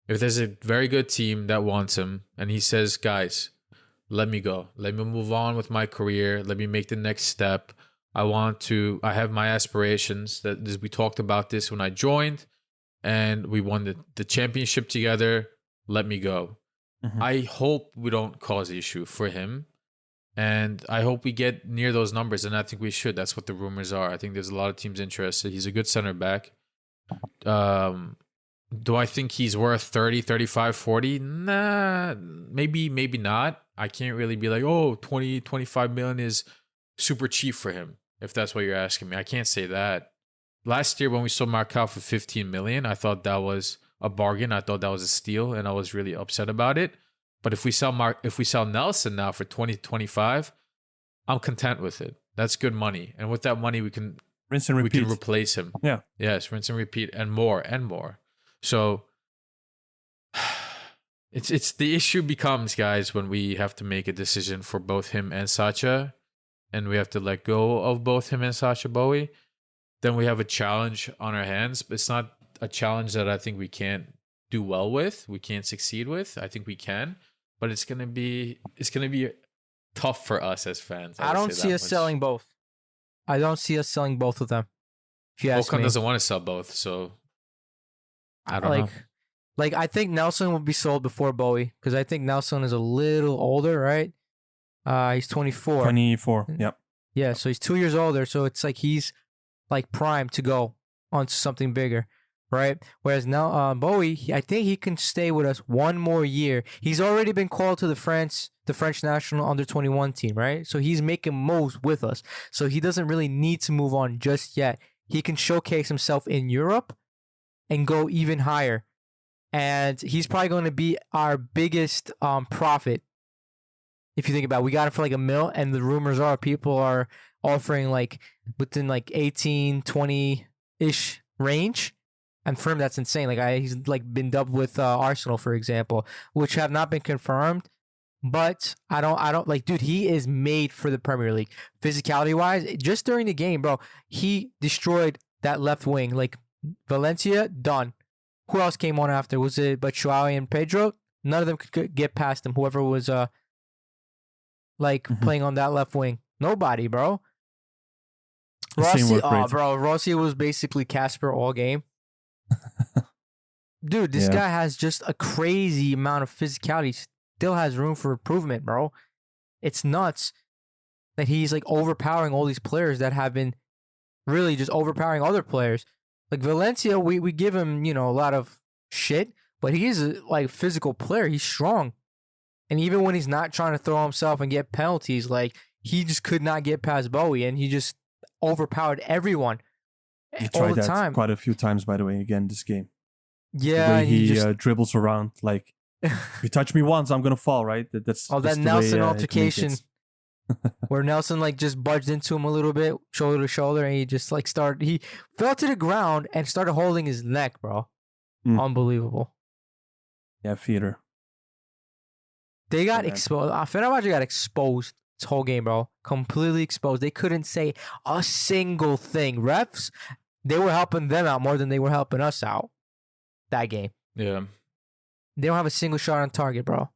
If there's a very good team that wants him and he says, guys, let me go. Let me move on with my career. Let me make the next step. I have my aspirations. We talked about this when I joined and we won the championship together. Let me go. I hope we don't cause issue for him. And I hope we get near those numbers. And I think we should. That's what the rumors are. I think there's a lot of teams interested. He's a good center back. Do I think he's worth 30, 35, 40? Nah, maybe not. I can't really be like, 20, 25 million is super cheap for him, if that's what you're asking me. I can't say that. Last year when we sold Marcal for 15 million, I thought that was a bargain. I thought that was a steal, and I was really upset about it. But if we sell Nelson now for 20, 25, I'm content with it. That's good money. And with that money, we can rinse and repeat. We can replace him. Yeah. Yes, rinse and repeat and more. So it's the issue becomes, guys, when we have to make a decision for both him and Sacha, and we have to let go of both him and Sacha Boey, then we have a challenge on our hands. But it's not a challenge that I think we can't do well with, we can't succeed with. I think we can, but it's gonna be tough for us as fans. I don't see us selling both. I don't see us selling both of them. If you ask me, doesn't want to sell both, so I don't know. Like I think Nelson will be sold before Bowie because I think Nelson is a little older, right? He's 24. 24. Yep. Yeah, so he's 2 years older. So it's like he's like primed to go on to something bigger, right? Whereas now Bowie, I think he can stay with us one more year. He's already been called to the French national under-21 team, right? So he's making moves with us. So he doesn't really need to move on just yet. He can showcase himself in Europe and go even higher. And he's probably going to be our biggest profit. If you think about it, we got it for like $1 million, and the rumors are people are offering like within like 18, 20-ish range. And for him, that's insane. Like he's like been dubbed with Arsenal, for example, which have not been confirmed. But I don't like, dude, he is made for the Premier League. Physicality wise, just during the game, bro, he destroyed that left wing. Like Valencia, done. Who else came on after? Was it Batshuayi and Pedro? None of them could get past him. Whoever was playing on that left wing. Nobody, bro. Rossi was basically Casper all game. Dude, this guy has just a crazy amount of physicality. Still has room for improvement, bro. It's nuts that he's like overpowering all these players that have been really just overpowering other players. Like Valencia, we give him, a lot of shit, but he is a physical player. He's strong. And even when he's not trying to throw himself and get penalties, like he just could not get past Bowie, and he just overpowered everyone He all tried the that time. quite a few times, by the way, again, this game. Yeah, The way and he dribbles around, like, if you touch me once, I'm going to fall, right? That's that the Nelson way, altercation where Nelson just budged into him a little bit, shoulder to shoulder, and he just he fell to the ground and started holding his neck, bro. Unbelievable. Yeah, theater. They got exposed. Fenerbahçe got exposed this whole game, bro. Completely exposed. They couldn't say a single thing. Refs, they were helping them out more than they were helping us out that game. Yeah. They don't have a single shot on target, bro.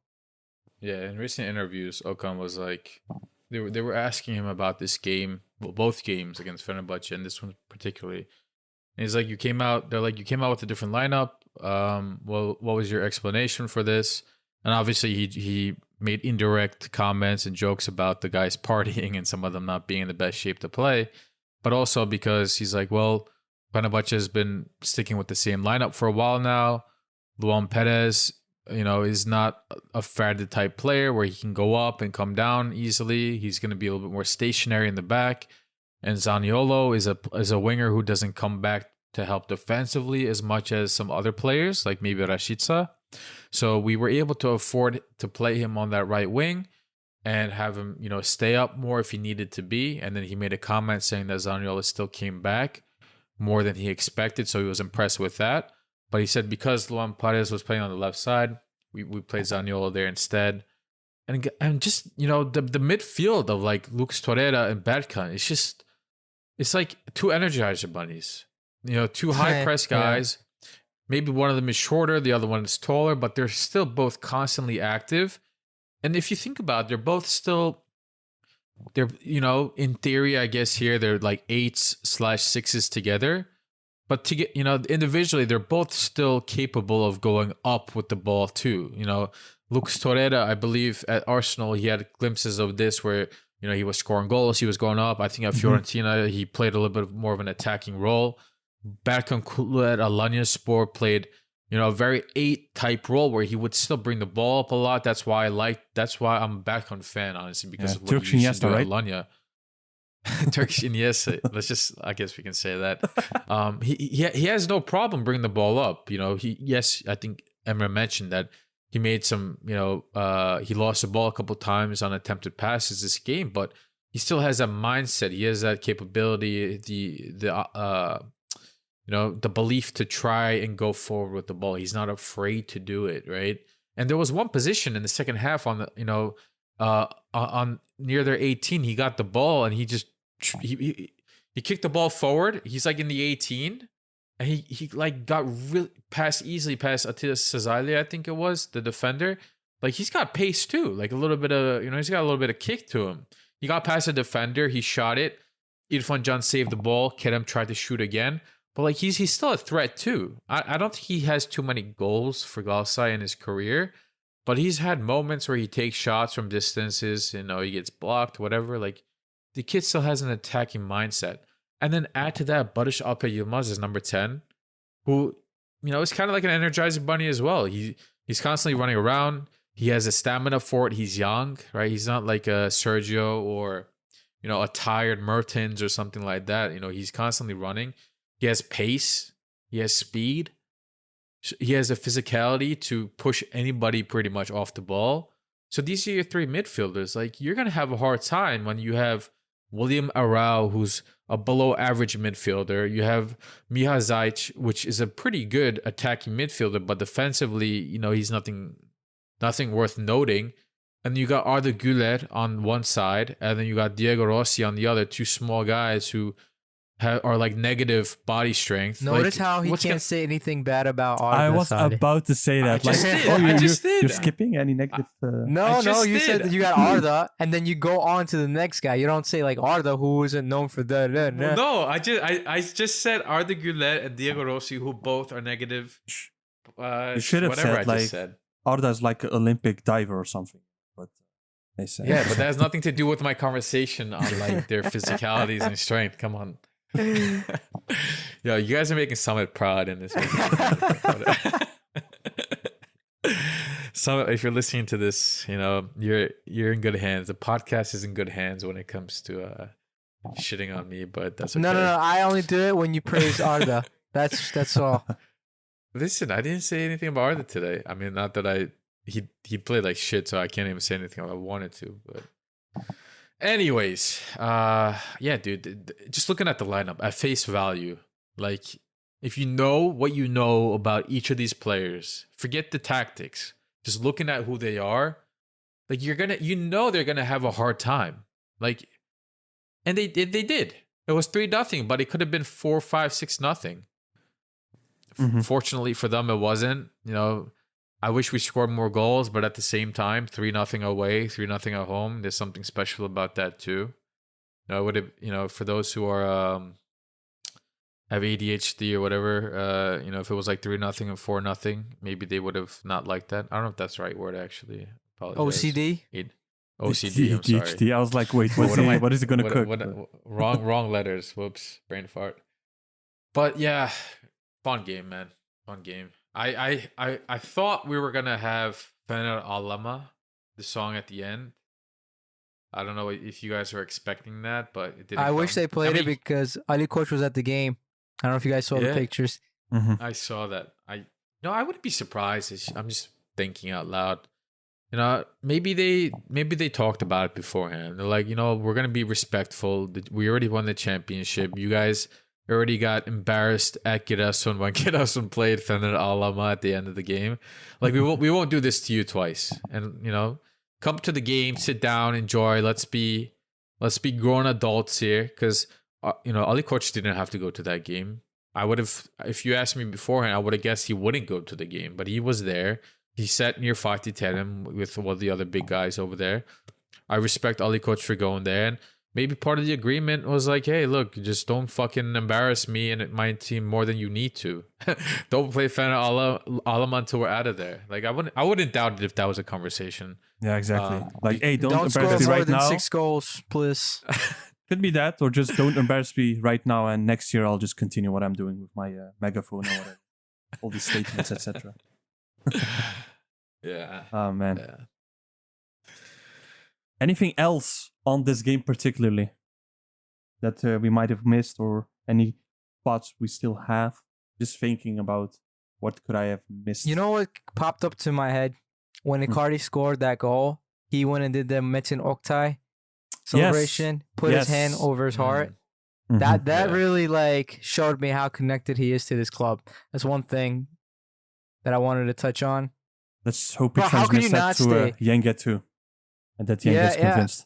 Yeah, in recent interviews, Okan was like, they were asking him about this game, well, both games against Fenerbahçe, and this one particularly. And he's like, you came out with a different lineup. Well, what was your explanation for this? And obviously, he made indirect comments and jokes about the guys partying and some of them not being in the best shape to play. But also because he's like, well, Fenerbahçe has been sticking with the same lineup for a while now. Luan Perez, is not a Ferdi type player where he can go up and come down easily. He's going to be a little bit more stationary in the back. And Zaniolo is a winger who doesn't come back to help defensively as much as some other players, like maybe Rashica. So we were able to afford to play him on that right wing and have him, stay up more if he needed to be. And then he made a comment saying that Zaniolo still came back more than he expected. So he was impressed with that. But he said because Luan Perez was playing on the left side, we played Zaniolo there instead. And just, the midfield of like Lucas Torreira and Bergkamp, it's like two Energizer bunnies. Two high press guys. Yeah. Maybe one of them is shorter, the other one is taller, but they're still both constantly active. And if you think about it, they're in theory, I guess here they're like 8/6s together. But to get, individually, they're both still capable of going up with the ball too. Lucas Torreira, I believe at Arsenal, he had glimpses of this where, he was scoring goals, he was going up. I think at Fiorentina, he played a little bit more of an attacking role. Berkan Kutlu at Alanyaspor played, a very 8 type role where he would still bring the ball up a lot. That's why I'm a Berkan fan, honestly, because of what he used to do at Alanya. Turkish Iniesta. I guess we can say that. He has no problem bringing the ball up. I think Emre mentioned that he made some, he lost the ball a couple times on attempted passes this game, but he still has that mindset. He has that capability, the belief to try and go forward with the ball. He's not afraid to do it, right? And there was one position in the second half on the, on near their 18, he got the ball and he kicked the ball forward. He's like in the 18, and he like got really easily past Attila Sazali, I think it was, the defender. Like he's got pace too, like a little bit of, he's got a little bit of kick to him. He got past the defender, he shot it. Irfan Can saved the ball. Kerem tried to shoot again. But like he's still a threat too. I don't think he has too many goals for Galatasaray in his career, but he's had moments where he takes shots from distances, he gets blocked, whatever. Like the kid still has an attacking mindset. And then add to that, Barış Alper Yılmaz is number 10, who, is kind of like an energizing bunny as well. He's constantly running around. He has a stamina for it. He's young, right? He's not like a Sergio or, a tired Mertens or something like that. He's constantly running. He has pace. He has speed. He has the physicality to push anybody pretty much off the ball. So these are your 3 midfielders. Like you're going to have a hard time when you have William Arau, who's a below average midfielder. You have Miha Zajc, which is a pretty good attacking midfielder, but defensively, he's nothing worth noting. And you got Arda Güler on one side, and then you got Diego Rossi on the other, 2 small guys who are like negative body strength. Notice like, how he can't say anything bad about Arda. I was about to say that. I just did. You're skipping any negative. No, you said that you got Arda, and then you go on to the next guy. You don't say like Arda, who isn't known for that. No, I just said Arda Güler and Diego Rossi, who both are negative. You should have said Arda's like an Olympic diver or something. But they said but that has nothing to do with my conversation on like their physicalities and strength. Come on. Yo, you guys are making Summit proud in this. Summit, if you're listening to this, you're in good hands. The podcast is in good hands when it comes to shitting on me, but that's okay. No. I only do it when you praise Arda. That's all. Listen, I didn't say anything about Arda today. I mean, not that he played like shit, so I can't even say anything if I wanted to, but. Anyways, dude, just looking at the lineup at face value, like if you know what you know about each of these players, forget the tactics, just looking at who they are, like they're gonna have a hard time. Like, and they did. It was 3-0, but it could have been 4-5-6-0. Fortunately for them, it wasn't. I wish we scored more goals, but at the same time, 3-0 away, 3-0 at home. There's something special about that too. I would have, for those who are have ADHD or whatever, if it was like 3-0 and 4-0, maybe they would have not liked that. I don't know if that's the right word actually. Apologize. OCD. OCD. I'm sorry. ADHD. I was like, wait, what is it gonna cook? Wrong letters. Whoops. Brain fart. But yeah, fun game, man. Fun game. I thought we were gonna have Fener Alama, the song at the end. I don't know if you guys were expecting that, but it didn't. I wish come. they played I it mean, because Ali Koç was at the game. I don't know if you guys saw the Yeah. pictures. I saw that. I wouldn't be surprised. I'm just thinking out loud. Maybe they talked about it beforehand. They're like, we're gonna be respectful. We already won the championship. You guys already got embarrassed at Giresun when Giresun played Fener Alama at the end of the game. Like we won't do this to you twice. And come to the game, sit down, enjoy. Let's be grown adults here. Because Ali Koç didn't have to go to that game. I would have, if you asked me beforehand, I would have guessed he wouldn't go to the game, but he was there. He sat near Fatih Terim with one of the other big guys over there. I respect Ali Koç for going there. And maybe part of the agreement was like, hey, look, just don't fucking embarrass me and my team more than you need to. Don't play Fener Alama until we're out of there. Like I wouldn't doubt it if that was a conversation. Yeah, exactly. Like, hey, don't Don't score embarrass me more right than now. 6 goals, please. Could be that, or just don't embarrass me right now, and next year I'll just continue what I'm doing with my megaphone or whatever. All these statements, etc. Yeah. Oh, man. Yeah. Anything else on this game particularly that we might have missed, or any thoughts we still have? Just thinking about what could I have missed. You know what popped up to my head? When Icardi scored that goal, he went and did the Metin Oktay celebration, put his hand over his heart. Mhm. That Yeah. really like showed me how connected he is to this club. That's one thing that I wanted to touch on. Let's hope he Bro, how could transmits you that not to stay? Yenge too, and that Yenge Yeah, is yeah. convinced.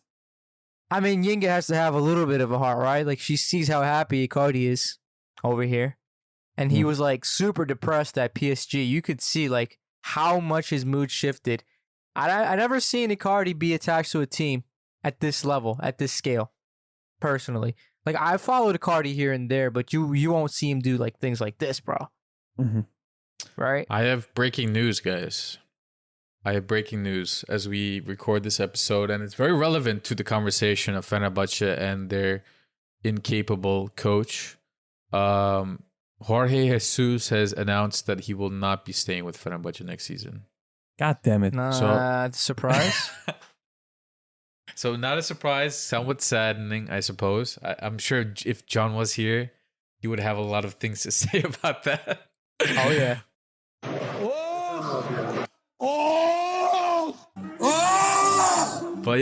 I mean, Yinga has to have a little bit of a heart, right? Like she sees how happy Icardi is over here. And he was like super depressed at PSG. You could see like how much his mood shifted. I never seen Icardi be attached to a team at this level, at this scale, personally. Like I followed Icardi here and there, but you won't see him do like things like this, bro. Mhm. Right? I have breaking news, guys. I have breaking news as we record this episode, and it's very relevant to the conversation of Fenerbahce and their incapable coach. Jorge Jesus has announced that he will not be staying with Fenerbahce next season. God damn it! Nah, surprise. So not a surprise, somewhat saddening, I suppose. I'm sure if John was here, he would have a lot of things to say about that. Oh yeah. But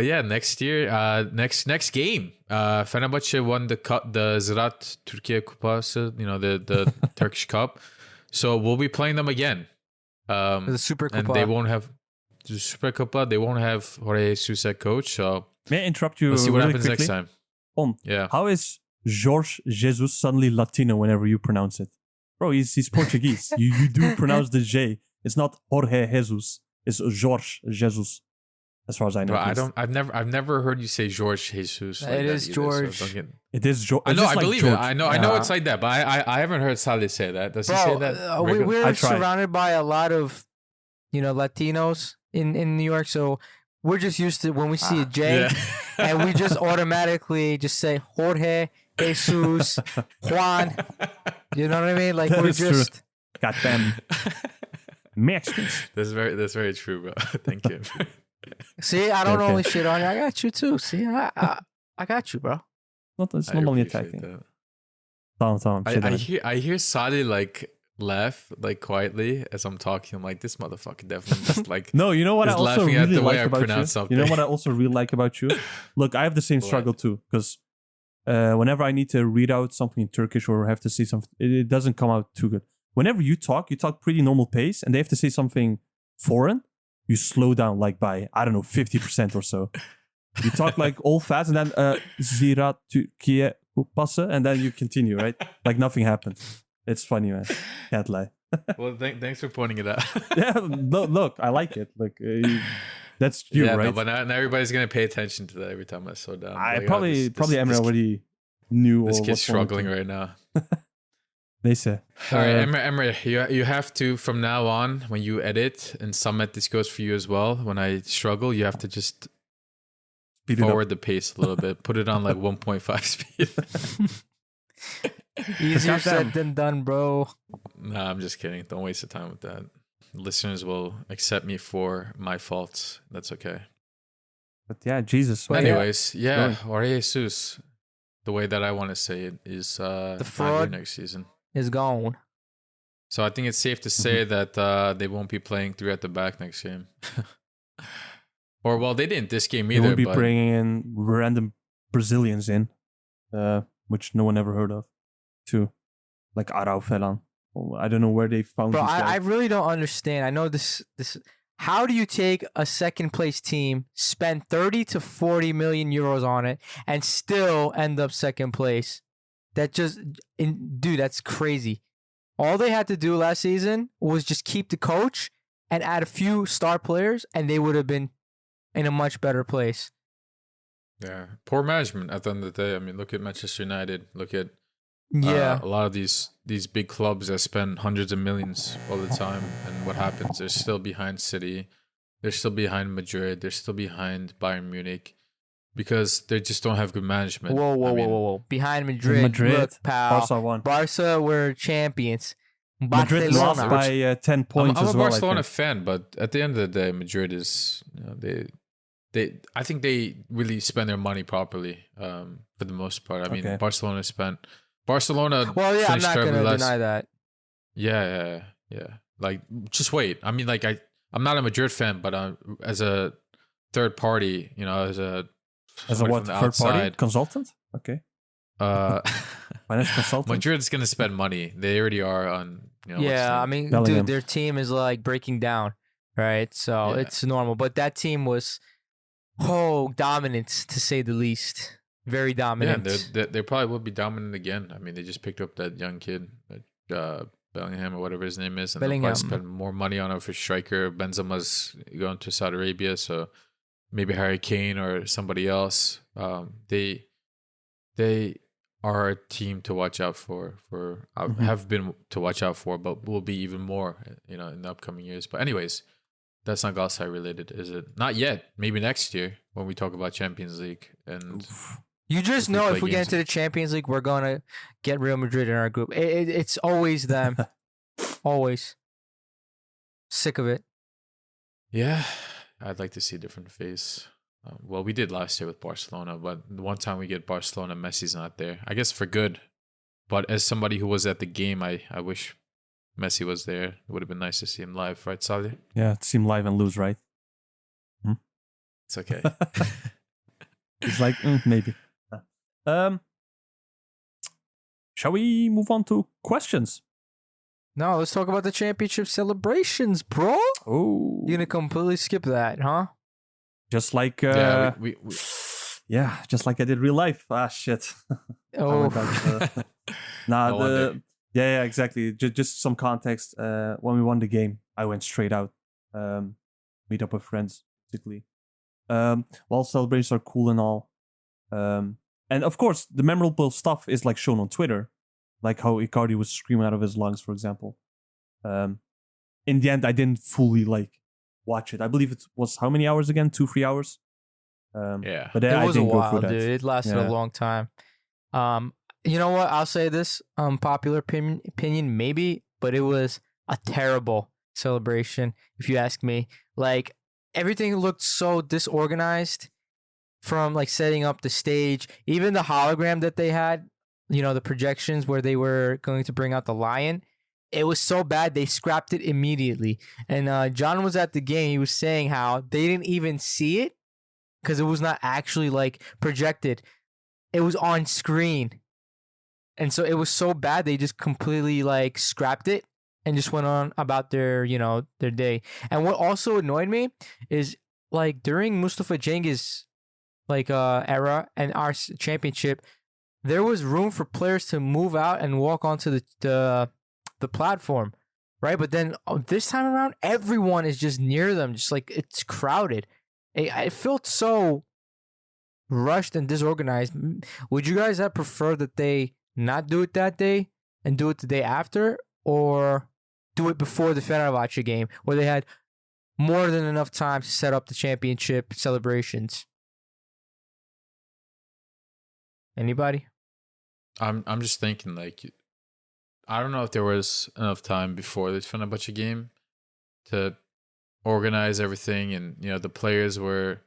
yeah, next year, next game, Fenerbahce won the cup, the Ziraat Türkiye Kupası, the Turkish Cup. So we'll be playing them again. The Super And Kupa. they won't have the Super Cup. They won't have Jorge Jesus as coach. So May I interrupt you? let's see what really happens quickly? next time. Yeah. How is Jorge Jesus suddenly Latino whenever you pronounce it? Bro, he's Portuguese. you do pronounce the J. It's not Jorge Jesus. It's Jorge Jesus. As far as I know. But at least. I've never heard you say George Jesus. Like It that is either, George. So don't get- It is George. I know, I believe it. I know Yeah. it's like that, but I haven't heard Salih say that. Does he Bro, say that? regularly? we're I tried. surrounded by a lot of, Latinos in New York, so we're just used to when we see a J, Yeah. and we just automatically just say Jorge, Jesus, Juan. You know what I mean? Like That we're is true. just Goddamn Mexicans. That's very true, bro. Thank you. see. I don't Okay. only shit on you. I got you too. See, I got you, bro. It's I not only appreciate attacking. that. Tom. I hear Salih like laugh like quietly as I'm talking. I'm like, this motherfucker definitely just like No, you know what I Is also laughing at really the way like I about you? pronounce You know something. what I also really like about you? Look, I have the same What? struggle too, because whenever I need to read out something in Turkish or have to say something, it doesn't come out too good. Whenever you talk pretty normal pace, and they have to say something foreign, you slow down like by, I don't know, 50% or so. You talk like all fast, and then Ziraat Türkiye Kupası, and then you continue, right? Like nothing happened. It's funny, man. Can't lie. well, thanks for pointing it out. Yeah, look, I like it. Like that's you, yeah, right? no, but now everybody's gonna pay attention to that every time I slow down. I Like, oh, probably Emre this already knew. This or kid's what's going struggling on. right now. They say. All right, Emre, you have to from now on when you edit, and Summit, this goes for you as well. When I struggle, you have to just Speed it up. forward the pace a little bit. Put it on like 1.5 speed. Easier Goddamn. said than done, bro. Nah, I'm just kidding. Don't waste the time with that. Listeners will accept me for my faults. That's okay. But yeah, Jesus. But okay. Anyways, yeah, Jorge Jesus, the way that I want to say it is The not fraud. here next season. Is gone. So I think it's safe to say that they won't be playing 3 at the back next game. Or, well, they didn't this game They either. will be but bringing in random Brazilians in, which no one ever heard of, too. Like Arau Felan. I don't know where they found Bro, these guys. I really don't understand. I know this. How do you take a second place team, spend 30 to 40 million euros on it, and still end up second place? Dude, that's crazy. All they had to do last season was just keep the coach and add a few star players, and they would have been in a much better place. Yeah, poor management at the end of the day. I mean, look at Manchester United. Look at Yeah. a lot of these big clubs that spend hundreds of millions all the time, and what happens? They're still behind City, they're still behind Madrid, they're still behind Bayern Munich because they just don't have good management. Whoa. Behind Madrid. Madrid, Look, pal. Barca won. Barca were champions. Madrid lost Barcelona. by 10 points I'm as a well. Barcelona I think. fan, but at the end of the day, Madrid is I think they really spend their money properly for the most part. I mean, Okay. Barcelona. Well, yeah, I'm finished not terribly going to last- deny that. Yeah. Like, just wait. I mean, like, I'm not a Madrid fan, but as a third party, as a As a somebody what? from the Third party? outside, Consultant? Okay. Financial consultant? Madrid's gonna spend money. They already are on. Yeah, I mean, Bellingham. dude, their team is like breaking down, right? So Yeah. it's normal. But that team was, dominant to say the least. Very Yeah, dominant. they probably will be dominant again. I mean, they just picked up that young kid, Bellingham or whatever his name is, and they'll Bellingham. probably spend more money on him for striker. Benzema's going to Saudi Arabia, so maybe Harry Kane or somebody else. They are a team to watch out for. Have been to watch out for, but will be even more, in the upcoming years. But anyways, that's not Galatasaray related, is it? Not yet. Maybe next year when we talk about Champions League. And You just If we know play if we get games- into the Champions League, we're going to get Real Madrid in our group. It's always them. Always. Sick of it. yeah, I'd like to see a different face. Well, we did last year with Barcelona, but the one time we get Barcelona, Messi's not there. I guess for good. But as somebody who was at the game, I wish Messi was there. It would have been nice to see him live, right, Salih? Yeah, to see him live and lose, right? It's okay. It's like, maybe. Shall we move on to questions? No, let's talk about the championship celebrations, bro. Oh. You're going to completely skip that, huh? Just like, yeah, we just like I did real life. Ah, shit. Oh, Nah, No wonder. yeah, exactly. Just some context. When we won the game, I went straight out, meet up with friends, basically. While celebrations are cool and all, and of course, the memorable stuff is like shown on Twitter, like how Icardi was screaming out of his lungs, for example. In the end, I didn't fully watch it. I believe it was how many hours again? 2-3 hours. Yeah. But it I was a didn't go while, through that. dude. It lasted Yeah. a long time. You know what? I'll say this. Popular opinion, maybe, but it was a terrible celebration, if you ask me. Like, everything looked so disorganized, from like setting up the stage, even the hologram that they had, the projections where they were going to bring out the lion. It was so bad they scrapped it immediately. And John was at the game. He was saying how they didn't even see it because it was not actually like projected. It was on screen. And so it was so bad they just completely like scrapped it and just went on about their day. And what also annoyed me is like during Mustafa Cengiz's era and our championship, there was room for players to move out and walk onto the platform, right? But then this time around, everyone is just near them, just like it's crowded. It felt so rushed and disorganized. Would you guys have preferred that they not do it that day and do it the day after, or do it before the Fenerbahçe game where they had more than enough time to set up the championship celebrations? Anybody? I'm just thinking like I don't know if there was enough time before this Fenerbahce game to organize everything, and the players were,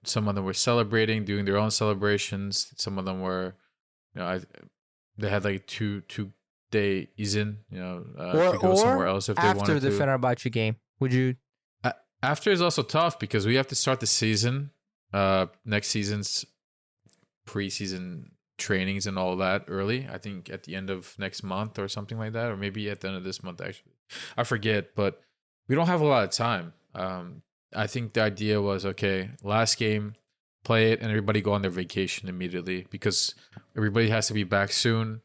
some of them were celebrating, doing their own celebrations. Some of them were, they had like two-day izin, to go somewhere else if they wanted to. After the Fenerbahce game, would you? After is also tough because we have to start the season, next season's preseason trainings and all that early. I think at the end of next month or something like that, or maybe at the end of this month actually. I forget, but we don't have a lot of time. I think the idea was, okay, last game, play it, and everybody go on their vacation immediately because everybody has to be back soon,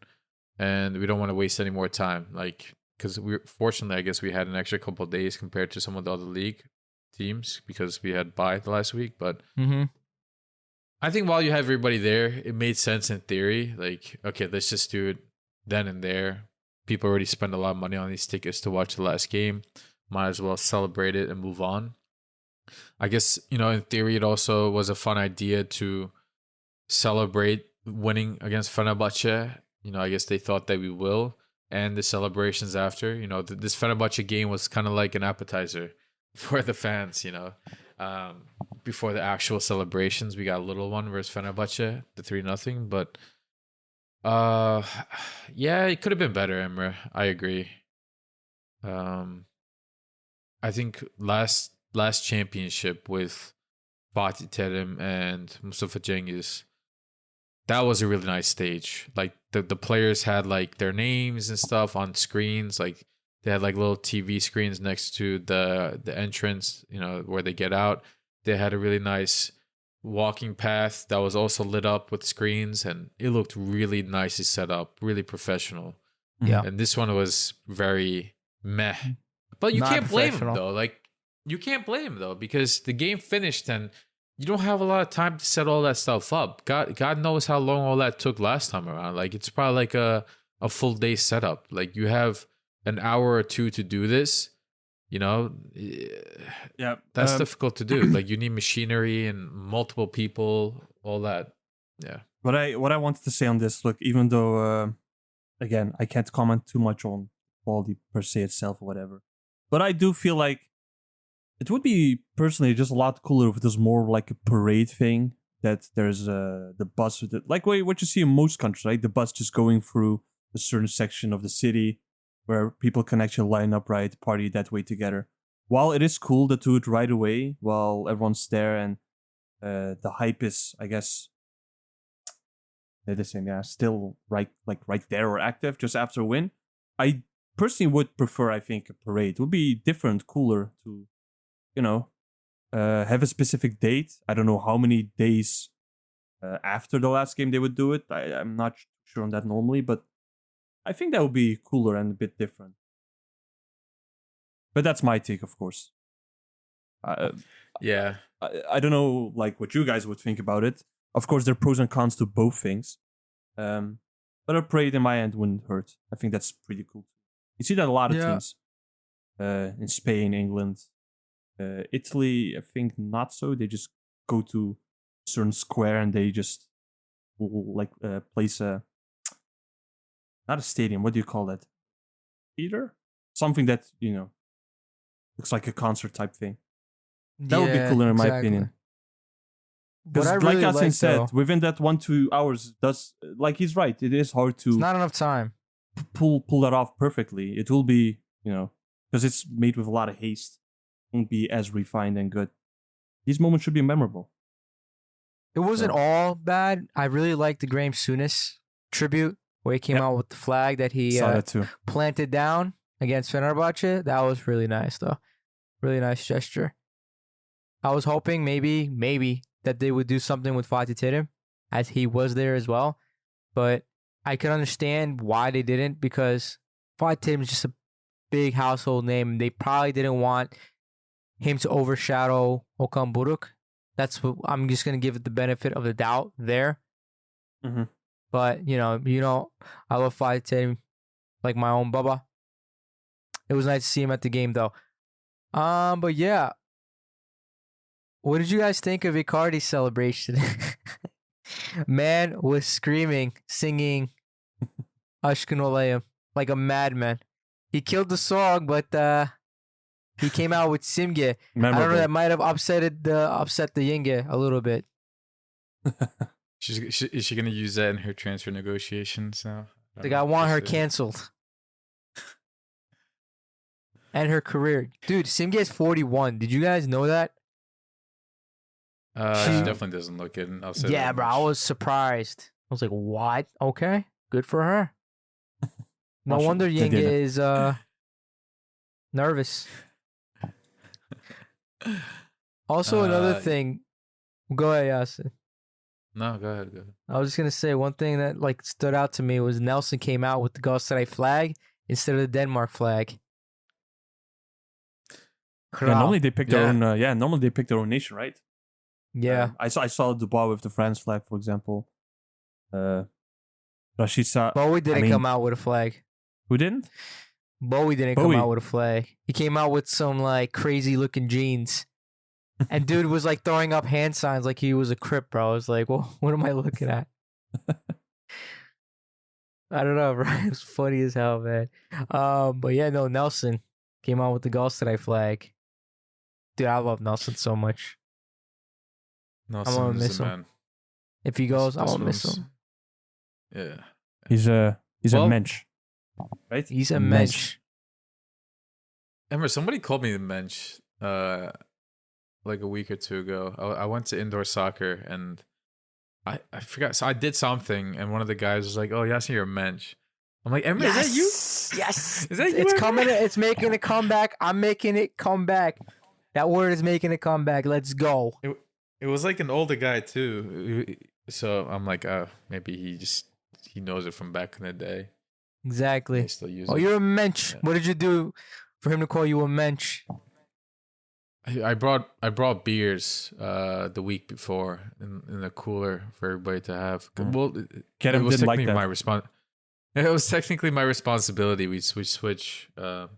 and we don't want to waste any more time. Like, because fortunately, I guess we had an extra couple of days compared to some of the other league teams because we had bye the last week. But I think while you have everybody there, it made sense in theory. Like, okay, let's just do it then and there. People already spend a lot of money on these tickets to watch the last game. Might as well celebrate it and move on. I guess, in theory, it also was a fun idea to celebrate winning against Fenerbahce. I guess they thought that we will. And the celebrations after, this Fenerbahce game was kind of like an appetizer for the fans, before the actual celebrations. We got a little one versus Fenerbahce, the 3-0. But, yeah, it could have been better, Emre. I agree. I think last championship with Fatih Terim and Mustafa Cengiz, that was a really nice stage. Like the players had like their names and stuff on screens. Like they had like little TV screens next to the entrance, where they get out. They had a really nice walking path that was also lit up with screens, and it looked really nicely set up, really professional. Yeah. And this one was very meh. But you Not can't blame him professional. though. Like you can't blame him though, because the game finished and you don't have a lot of time to set all that stuff up. God knows how long all that took last time around. Like it's probably like a full day setup. Like you have an hour or two to do this. Yeah, that's difficult to do. Like you need machinery and multiple people, all that. Yeah. What I wanted to say on this, look, even though again I can't comment too much on quality per se itself or whatever, but I do feel like it would be personally just a lot cooler if it was more like a parade thing. That there's the bus with it, like what you see in most countries, right? The bus just going through a certain section of the city where people can actually line up, right, party that way together. While it is cool to do it right away while everyone's there and the hype is, I guess, the same, yeah, still right there or active just after a win. I personally would prefer, I think, a parade. It would be different, cooler to, have a specific date. I don't know how many days after the last game they would do it. I'm not sure on that normally, but I think that would be cooler and a bit different. But that's my take, of course. Yeah. I don't know, like, what you guys would think about it. Of course, there are pros and cons to both things. But a parade in my end wouldn't hurt. I think that's pretty cool. You see that a lot of teams. In Spain, England, Italy, I think not so. They just go to a certain square and they just place a, not a stadium, what do you call that? Theater? Something that, looks like a concert type thing. That would be cooler in my opinion. Because like Yasin said, within that 1-2 hours, he's right. It is hard to... It's not enough time. Pull that off perfectly. It will be, because it's made with a lot of haste. It won't be as refined and good. These moments should be memorable. It wasn't all bad. I really liked the Graham Souness tribute where he came out with the flag that he planted down against Fenerbahce. That was really nice, though. Really nice gesture. I was hoping maybe that they would do something with Fatih Terim as he was there as well. But I can understand why they didn't, because Fatih Terim is just a big household name. They probably didn't want him to overshadow Okan Buruk. That's what I'm just going to give it the benefit of the doubt there. Mm-hmm. But, I love Fatih Terim like my own Baba. It was nice to see him at the game, though. But yeah. What did you guys think of Icardi's celebration? Man was screaming, singing Aşkın Olayım like a madman. He killed the song, but he came out with Simge. I don't know, Memorable. that might have upset the Yenge a little bit. Is she gonna use that in her transfer negotiations now? Like, I want her canceled. And her career. Dude, Simge is 41. Did you guys know that? She definitely doesn't look it. I'll say Yeah, that bro. much. I was surprised. I was like, what? Okay. Good for her. No Mashallah. wonder Yenge Medine. is nervous. Also, another thing. Go ahead, Yasin. No, go ahead. I was just gonna say one thing that like stood out to me was Nelson came out with the Galatasaray flag instead of the Denmark flag. Yeah, normally they pick their Yeah. own. Normally they pick their own nation, right? Yeah. I saw Dubois with the France flag, for example. Rashica. Bowie didn't mean- come out with a flag. Who didn't? Bowie didn't come Bowie. out with a flag. He came out with some like crazy looking jeans. And dude was like throwing up hand signs like he was a Crip, bro. I was like, well, what am I looking at? I don't know, bro. It was funny as hell, man. But yeah, no, Nelson came out with the Galatasaray flag. Dude, I love Nelson so much. No, gonna miss is him. a man. If he goes, I This won't miss one's- him. Yeah. He's a Well- mensch, right? He's a Mensch. mensch. Emre, somebody called me the mensch like a week or two ago. I went to indoor soccer and I forgot. So I did something and one of the guys was like, "Oh, Yasin, you're a mensch." I'm like, "Emre, is that you?" Yes. Is that you, It's Emre? coming. It's making a comeback. I'm making it come back. That word is making a comeback. Let's go. It was like an older guy too. So I'm like, maybe he knows it from back in the day. Exactly. They still use Oh, it. you're a mensch. Yeah. What did you do for him to call you a mensch? I brought beers the week before in a cooler for everybody to have. Well, Kerem was didn't like technically that. my It was technically my responsibility. We switch every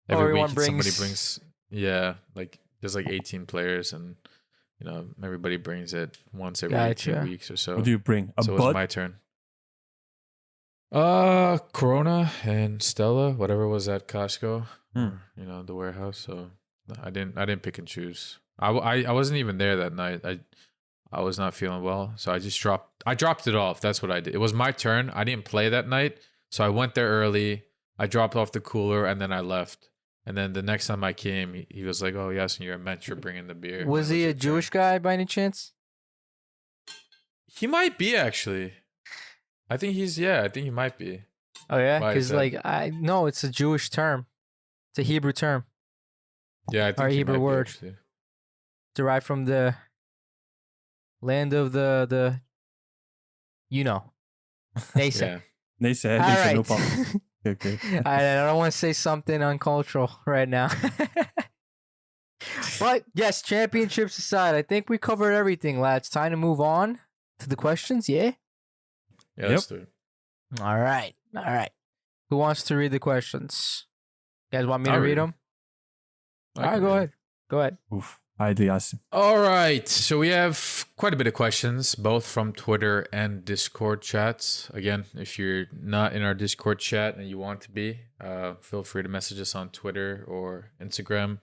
everyone week. Somebody brings- brings like there's like 18 players and everybody brings it once every Gotcha. 18 weeks or so. What do you bring? A So it was bud? my turn. Corona and Stella, whatever was at Costco, or, the warehouse. So I didn't pick and choose. I wasn't even there that night. I was not feeling well, so I dropped it off. That's what I did. It was my turn. I didn't play that night, so I went there early. I dropped off the cooler and then I left. And then the next time I came, he was like, "Oh, Yasin, you're a mensch for bringing the beer." Was And it he a your turn. Jewish guy by any chance? He might be actually. I think he might be. Oh yeah, Why is because that? I know it's a Jewish term. It's a Hebrew term Yeah, I think Our he Hebrew might be, word. actually. derived from the land of the they say. Yeah. They said, All they said right. no problem. Okay. I don't want to say something uncultural right now. But yes, championships aside, I think we covered everything, lads. Time to move on to the questions, yeah? Yeah, let's do it. All right. Who wants to read the questions? You guys want me to I'll read read 'em. them? I All right, can go read. ahead. Go ahead. Oof. I do, Yasin. All right. So we have quite a bit of questions, both from Twitter and Discord chats. Again, if you're not in our Discord chat and you want to be, feel free to message us on Twitter or Instagram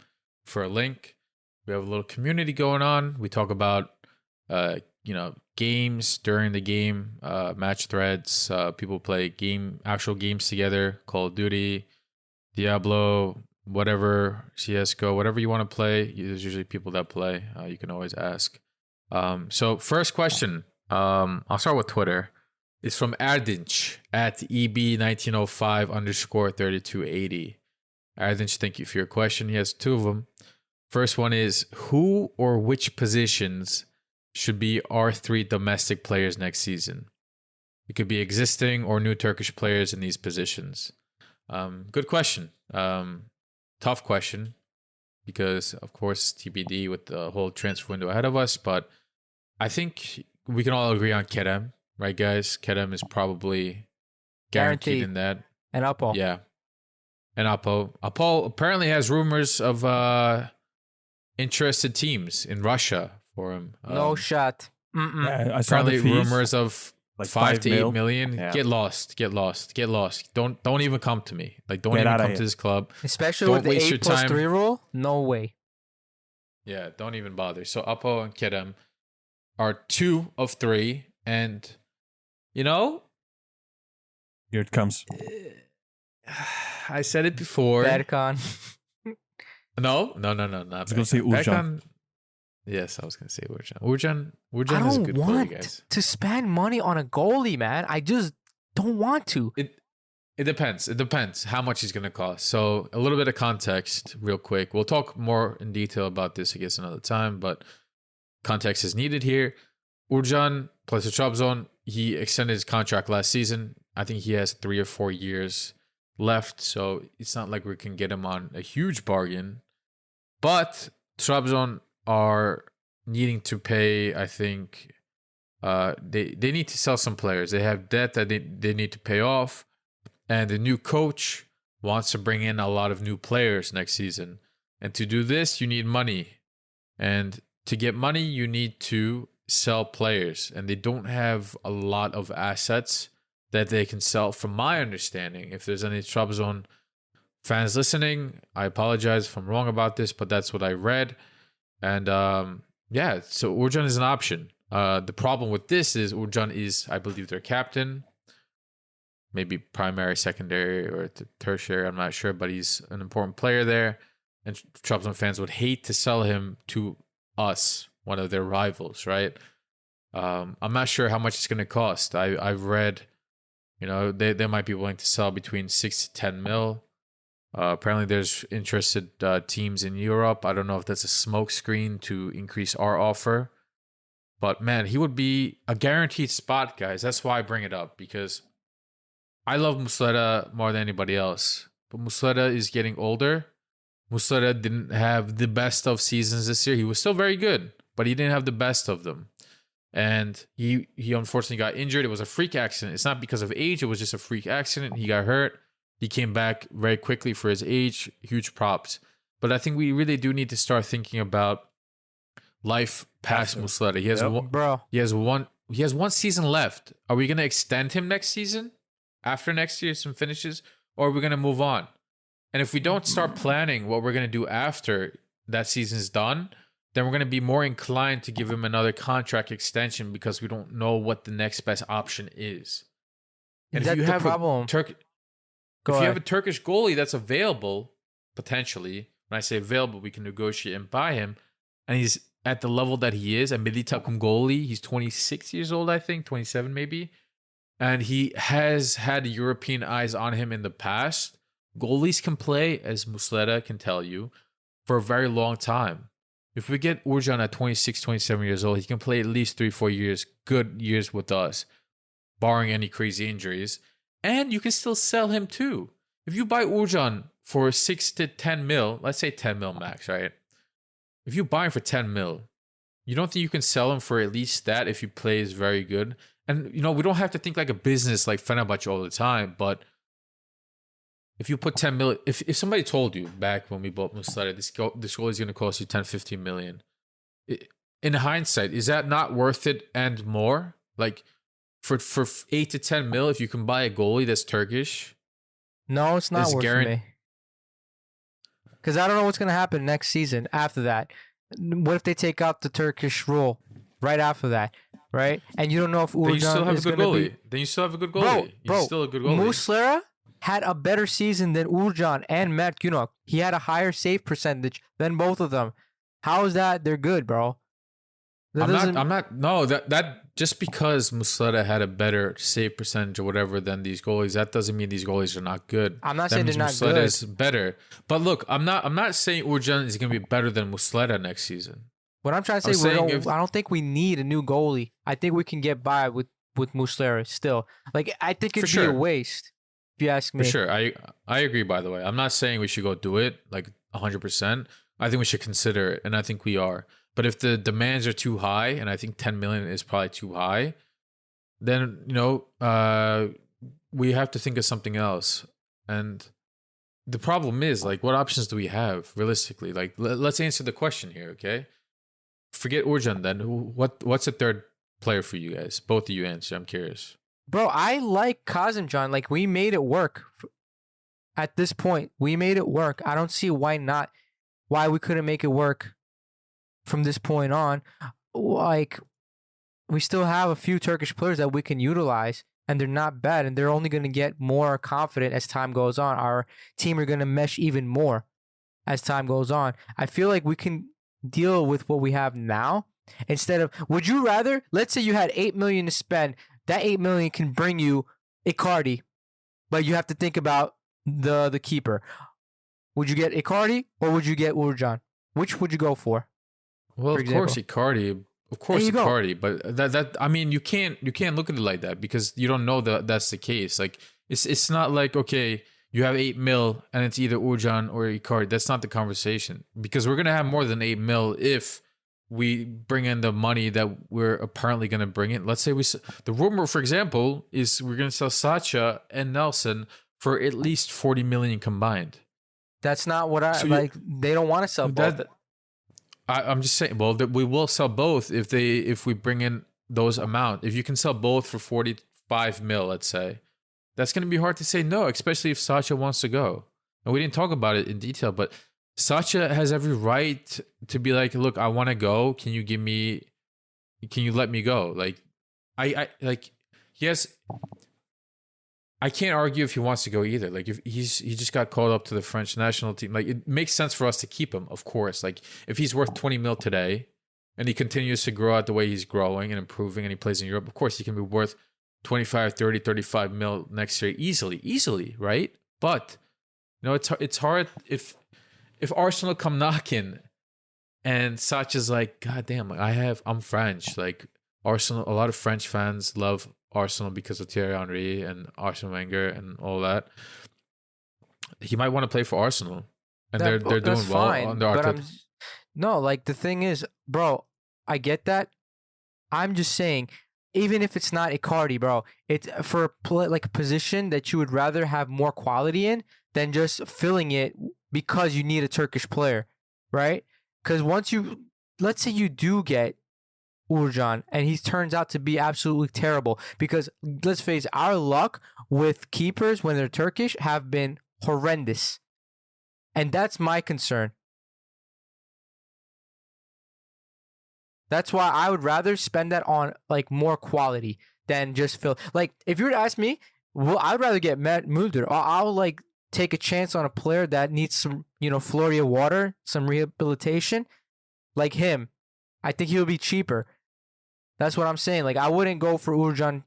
for a link. We have a little community going on. We talk about, games during the game, match threads. People play actual games together, Call of Duty, Diablo, whatever, CSGO, whatever you want to play. There's usually people that play. You can always ask. So first question, I'll start with Twitter. It's from Erdinch at EB1905_3280. Erdinch, thank you for your question. He has two of them. First one is, who or which positions should be R3 domestic players next season? It could be existing or new Turkish players in these positions. Good question. Tough question because, of course, TBD with the whole transfer window ahead of us. But I think we can all agree on Kerem, right, guys? Kerem is probably guaranteed Guaranteed. in that. And Uppo. Yeah. And Apo apparently has rumors of interested teams in Russia for him. No shot. I saw Apparently, the fees. rumors of like 5 to 8 mil. million. Yeah. Get lost. Don't even come to me. Like, don't Get even outta come here. to this club. Especially Don't with the waste your 8 + time. 3 rule. No way. Yeah, don't even bother. So Apo and Kerem are 2 of 3, and you know, Here it comes. I said it before. Berkan. No, not I was gonna say Berkan. Urcan. Berkan- Yes, I was gonna say Urcan. I Urcan is a don't good player, want guys. to spend money on a goalie, man. I just don't want to. It depends. It depends how much he's gonna cost. So a little bit of context, real quick. We'll talk more in detail about this, I guess, another time. But context is needed here. Urcan plays for Trabzon. He extended his contract last season. I think he has 3 or 4 years left. So it's not like we can get him on a huge bargain. But Trabzon are needing to pay, I think, they need to sell some players. They have debt that they need to pay off. And the new coach wants to bring in a lot of new players next season. And to do this, you need money. And to get money, you need to sell players. And they don't have a lot of assets that they can sell, from my understanding. If there's any Trabzon fans listening, I apologize if I'm wrong about this, but that's what I read. And yeah, so Urcan is an option. The problem with this is Urcan is, I believe, their captain. Maybe primary, secondary, or tertiary, I'm not sure, but he's an important player there. And Trabzon fans would hate to sell him to us, one of their rivals, right? I'm not sure how much it's going to cost. I've read, they might be willing to sell between 6 to 10 mil. Apparently, there's interested teams in Europe. I don't know if that's a smokescreen to increase our offer. But man, he would be a guaranteed spot, guys. That's why I bring it up, because I love Muslera more than anybody else. But Muslera is getting older. Muslera didn't have the best of seasons this year. He was still very good, but he didn't have the best of them. And he unfortunately got injured. It was a freak accident. It's not because of age. It was just a freak accident. He got hurt. He came back very quickly for his age. Huge props. But I think we really do need to start thinking about life past Muslera. He has He has one season left. Are we going to extend him next season? After next year, some finishes? Or are we going to move on? And if we don't start planning what we're going to do after that season's done, then we're going to be more inclined to give him another contract extension, because we don't know what the next best option is. And That's if you the have problem. if you have a Turkish goalie that's available, potentially, when I say available, we can negotiate and buy him, and he's at the level that he is, a milli takım goalie. He's 26 years old, I think, 27 maybe. And he has had European eyes on him in the past. Goalies can play, as Muslera can tell you, for a very long time. If we get Urcan at 26, 27 years old, he can play at least 3-4 years, good years with us, barring any crazy injuries. And you can still sell him too. If you buy Urcan for 6 to 10 mil, let's say 10 mil max, right? If you buy him for 10 mil, you don't think you can sell him for at least that if he plays very good? And, we don't have to think like a business like Fenerbahçe all the time, but if you put 10 million, if somebody told you back when we bought Muslera, this goal is going to cost you 10, 15 million, in hindsight, is that not worth it and more? Like for 8 to 10 mil, if you can buy a goalie that's Turkish? No, it's not worth it for me. Because I don't know what's going to happen next season after that. What if they take out the Turkish rule right after that, right? And you don't know if Urcan is going to be... Then you still have a good goalie. Bro, He's still a good goalie. Muslera had a better season than Urcan and Mert Günok. He had a higher save percentage than both of them. How is that? They're good, bro. That just because Muslera had a better save percentage or whatever than these goalies, that doesn't mean these goalies are not good. I'm not that saying they're not Muslera good. is better. But look, I'm not saying Urcan is going to be better than Muslera next season. What I'm trying to say, I don't think we need a new goalie. I think we can get by with Muslera still. Like, I think it'd be a waste, if you ask me. For sure. I agree, by the way. I'm not saying we should go do it, like 100%. I think we should consider it, and I think we are. But if the demands are too high, and I think 10 million is probably too high, then, we have to think of something else. And the problem is, like, what options do we have, realistically? Like, let's answer the question here, okay? Forget Urcan then. What's the third player for you guys? Both of you answer. I'm curious. Bro, I like Kazımcan. Like, we made it work. At this point, we made it work. I don't see why we couldn't make it work from this point on. Like, we still have a few Turkish players that we can utilize, and they're not bad, and they're only going to get more confident as time goes on. Our team are going to mesh even more as time goes on. I feel like we can deal with what we have now instead of, would you rather, let's say you had 8 million to spend, that 8 million can bring you Icardi, but you have to think about the keeper. Would you get Icardi or would you get Uğurcan? Which would you go for? Well, for of course Icardi. Of course Icardi, but that I mean you can't look at it like that because you don't know that that's the case. Like it's not like, okay, you have 8 mil and it's either Uğurcan or Icardi. That's not the conversation, because we're gonna have more than 8 mil if we bring in the money that we're apparently gonna bring in. Let's say the rumor, for example, is we're gonna sell Sacha and Nelson for at least 40 million combined. That's not what like. They don't want to sell both. I'm just saying. Well, we will sell both if we bring in those amount. If you can sell both for 45 mil, let's say, that's going to be hard to say no, especially if Sacha wants to go. And we didn't talk about it in detail, but Sacha has every right to be like, look, I want to go. Can you let me go? Like, yes. I can't argue if he wants to go either. Like, if he just got called up to the French national team. Like, it makes sense for us to keep him, of course. Like, if he's worth 20 mil today and he continues to grow out the way he's growing and improving and he plays in Europe, of course he can be worth 25, 30, 35 mil next year easily, right? But, you know, it's hard if Arsenal come knocking and Sacha's like, God damn, like I'm French. Like, Arsenal, a lot of French fans love Arsenal because of Thierry Henry and Arsene Wenger and all that. He might want to play for Arsenal, and they're doing well under Arteta. No, like, the thing is, bro, I get that. I'm just saying, even if it's not Icardi, bro, it's for like a position that you would rather have more quality in than just filling it because you need a Turkish player, right? Because let's say you do get Uğurcan, and he turns out to be absolutely terrible, because let's face it, our luck with keepers when they're Turkish have been horrendous, and that's my concern. That's why I would rather spend that on like more quality than just fill. Like, if you were to ask me, well, I'd rather get Matt Mulder. I'll like take a chance on a player that needs some, Florida water, some rehabilitation, like him. I think he'll be cheaper. That's what I'm saying. Like, I wouldn't go for Uğurcan,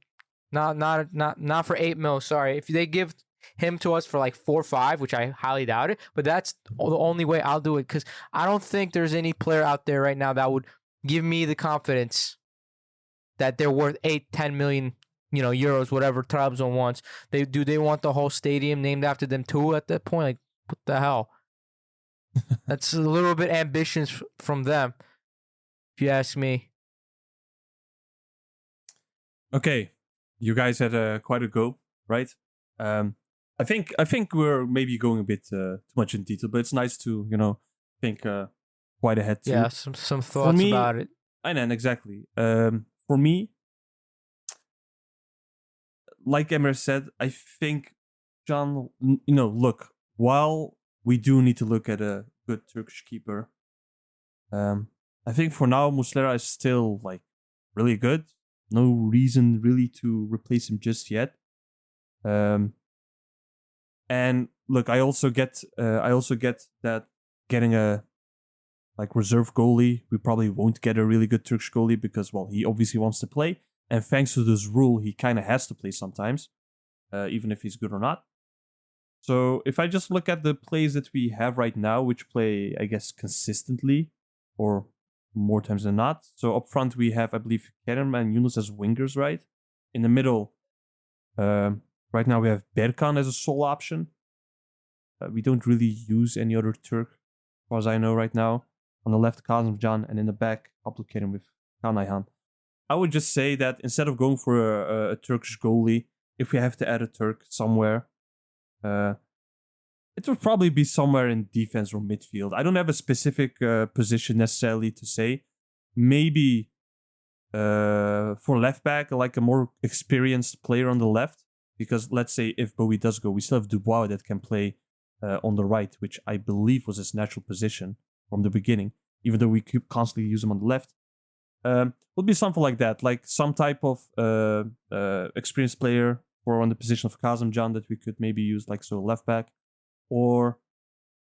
not for 8 mil. Sorry, if they give him to us for like 4 or 5, which I highly doubt it, but that's the only way I'll do it, because I don't think there's any player out there right now that would give me the confidence that they're worth 8-10 million, euros, whatever Trabzon wants. They want the whole stadium named after them too at that point? Like, what the hell? That's a little bit ambitious from them, if you ask me. Okay, you guys had quite a go, right? I think we're maybe going a bit too much in detail, but it's nice to think quite ahead too. Yeah, some thoughts about it. I know, exactly. For me, like Emre said, I think, John, look, while we do need to look at a good Turkish keeper, I think for now Muslera is still like really good. No reason really to replace him just yet. And look, I also get that getting a like reserve goalie, we probably won't get a really good Turkish goalie because, well, he obviously wants to play, and thanks to this rule, he kind of has to play sometimes, even if he's good or not. So if I just look at the plays that we have right now, which play, I guess, consistently, or more times than not. So up front we have, I believe, Kerem and Yunus as wingers, right? In the middle, right now we have Berkan as a sole option. We don't really use any other Turk, as far as I know right now. On the left, Kazımcan, and in the back, Abdülkerim with Kaan Ayhan. I would just say that instead of going for a Turkish goalie, if we have to add a Turk somewhere, it would probably be somewhere in defense or midfield. I don't have a specific position necessarily to say. Maybe For left back, like a more experienced player on the left. Because let's say if Bowie does go, we still have Dubois that can play on the right, which I believe was his natural position from the beginning, even though we could constantly use him on the left. Would be something like that, like some type of experienced player for on the position of Kazımcan that we could maybe use, like so left back, or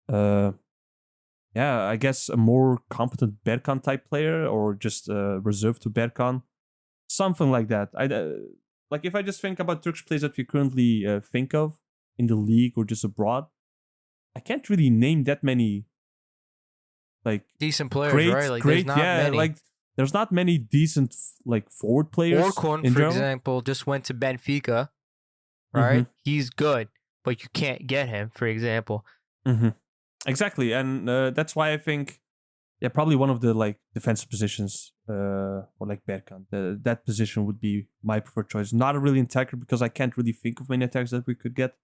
I guess a more competent Berkan type player, or just reserved to Berkan, something like that. Like if I just think about Turkish players that we currently think of in the league or just abroad, I can't really name that many like Decent players, right? Like there's not many. like there's not many decent like forward players. Orkun, in for general. example, just went to Benfica, right? He's good, but you can't get him, for example. Exactly, and that's why I think, probably one of the like defensive positions, or like Berkan, that position would be my preferred choice. Not a really attacker because I can't really think of many attackers that we could get,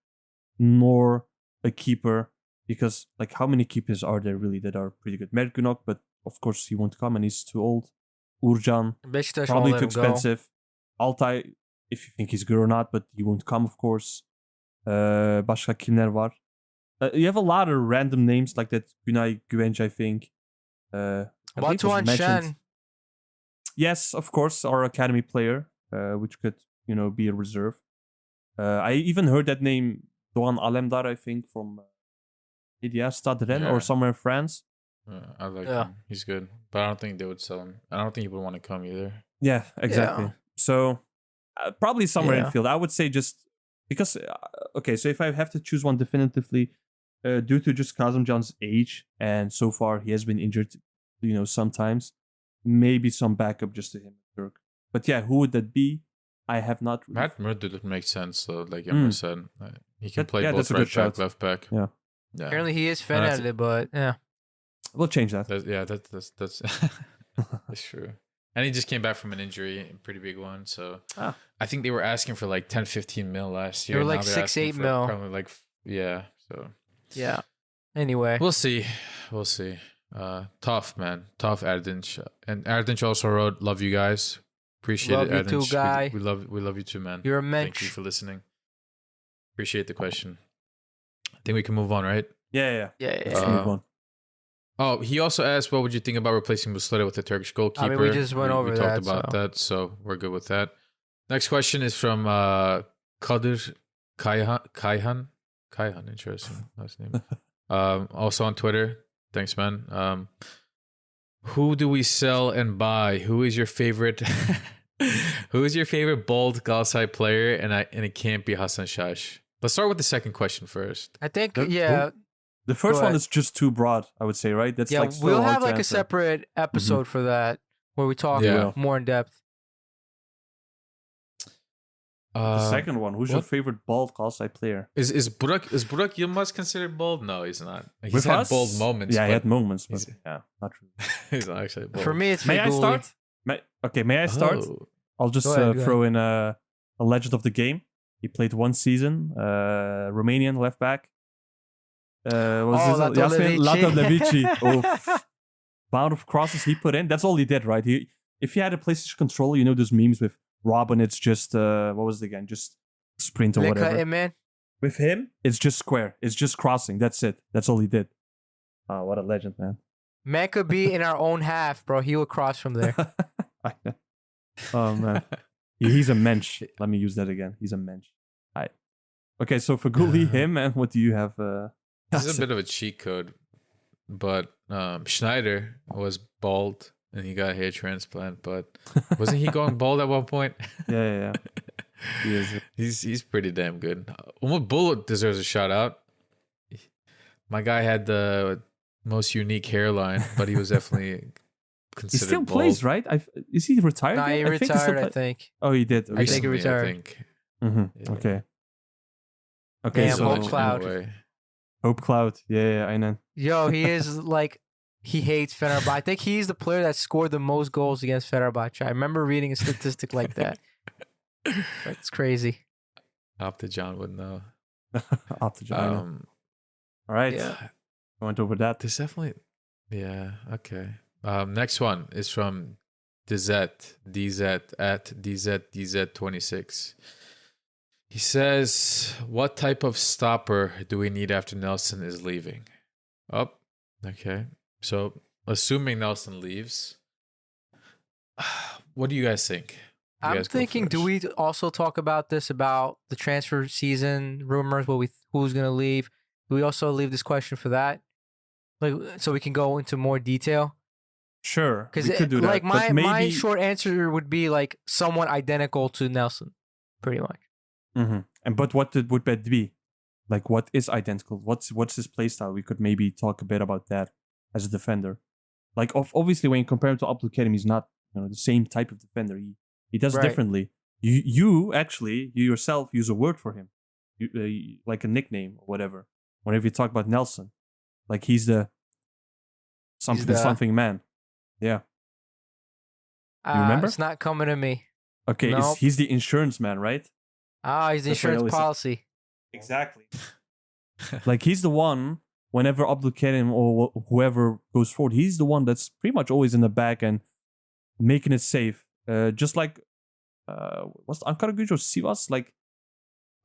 nor a keeper because like how many keepers are there really that are pretty good? Mergunok, but of course he won't come and he's too old. Urcan, Beşiktaş probably won't too let him go. expensive. Altay, if you think he's good or not, but he won't come, of course. Başka kimler var? You have a lot of random names like that. Günay Güvenç, I think. I believe was Batuhan mentioned. Şen. Yes, of course, our academy player, which could, be a reserve. I even heard that name, Doğan Alemdar, I think, from Stade Rennes or somewhere in France. I like him. He's good. But I don't think they would sell him. I don't think he would want to come either. Yeah, exactly. Yeah. So probably somewhere Yeah. in field. I would say just because, so if I have to choose one definitively, due to just Kazımcan's age, and so far he has been injured, sometimes, maybe some backup just to him. But yeah, who would that be? I have not. Really Matt Murder makes sense, though, like Emre said. He can play both that's a right good back, shout. left back. Yeah. Apparently he is Fenerli, but yeah. We'll change that. That's that's true. And he just came back from an injury, a pretty big one. So I think they were asking for like 10, 15 mil last year. They were like Now 6, asking 8 for mil. Probably like, so Yeah. Anyway. we'll see. Tough, man. Tough, Erdinç. And Erdinç also wrote, love you guys. Appreciate Love it, you too, Erdinç. guy. We love you too, man. You're a Thank you mensch. for listening. Appreciate the question. I think we can move on, right? Yeah. Yeah. Let's move on. Oh, he also asked, what would you think about replacing Muslera with a Turkish goalkeeper? we just went over we that, talked about that, so we're good with that. Next question is from Kadir Kayhan. Kayhan, interesting last name. Also on Twitter. Thanks, man. Who do we sell and buy? Who is your favorite? Who is your favorite bold Galatasaray player? And it can't be Hasan Şaş. Let's start with the second question first. I think, The first Go one ahead. is just too broad, I would say, right? That's like so we'll hard have to like a answer. separate episode for that where we talk Yeah. more in depth. The second one, who's your what? favorite bald Galatasaray player? Is Burak Yılmaz considered bold? No, he's not. He's With had us? bold moments. Yeah, he but had moments, but he's- yeah, not really. he's not actually bold. For me, it's May I Feguli. start? May I start? Oh. I'll just Go ahead, go throw in a legend of the game. He played one season, Romanian left back. Yasin Latovlevici. Latovlevici. Amount of crosses he put in. That's all he did, right? If he had a PlayStation controller, those memes with Robin, it's just what was it again? Just sprint or whatever. Man. With him, it's just square. It's just crossing. That's it. That's all he did. Oh, what a legend, man. Man could be in our own half, bro. He would cross from there. Oh man, he's a mensch. Let me use that again. He's a mensch. Okay, so for Gulli, him, and what do you have? This is a bit of a cheat code, but Schneider was bald and he got a hair transplant. But wasn't he going bald at one point? Yeah. He is. He's pretty damn good. Umut Bulut deserves a shout out. My guy had the most unique hairline, but he was definitely He considered still bald. plays, right? Is he retired? Nah, he yet? I think retired, still I think. Oh, he did. I think he Recently, retired. I think. Mm-hmm. Yeah. Okay, Damn, so Hope Cloud. Anyway. Hope Cloud. Yeah, I know. Yo, he is like, he hates Fenerbahce. I think he's the player that scored the most goals against Fenerbahce. I remember reading a statistic like that. That's crazy. Opta John would know. After John. All right. Yeah. I went over that. There's definitely, yeah, okay. Next one is from DZ at DZ26. He says, what type of stopper do we need after Nelson is leaving? Oh, okay. So assuming Nelson leaves, what do you guys think? You I'm guys go thinking, do first. we also talk about this, about the transfer season rumors, who's going to leave? Do we also leave this question for that? Like, so we can go into more detail? Sure, we Because could do that. like but my short answer would be like someone identical to Nelson, pretty much. But what would that be? Like, what is identical? What's his playstyle? We could maybe talk a bit about that as a defender. Like, obviously, when you compare him to Abdülkerim, he's not the same type of defender. He does Right. differently. You yourself use a word for him, like a nickname or whatever. Whenever you talk about Nelson, like he's the something man. Yeah. You remember? It's not coming to me. Okay, Nope. he's the insurance man, right? He's the That's what I insurance always say. policy. Exactly. Like he's the one. Whenever Abdülkerim or whoever goes forward, he's the one that's pretty much always in the back and making it safe. Just like what's Ankaragücü or Sivas, like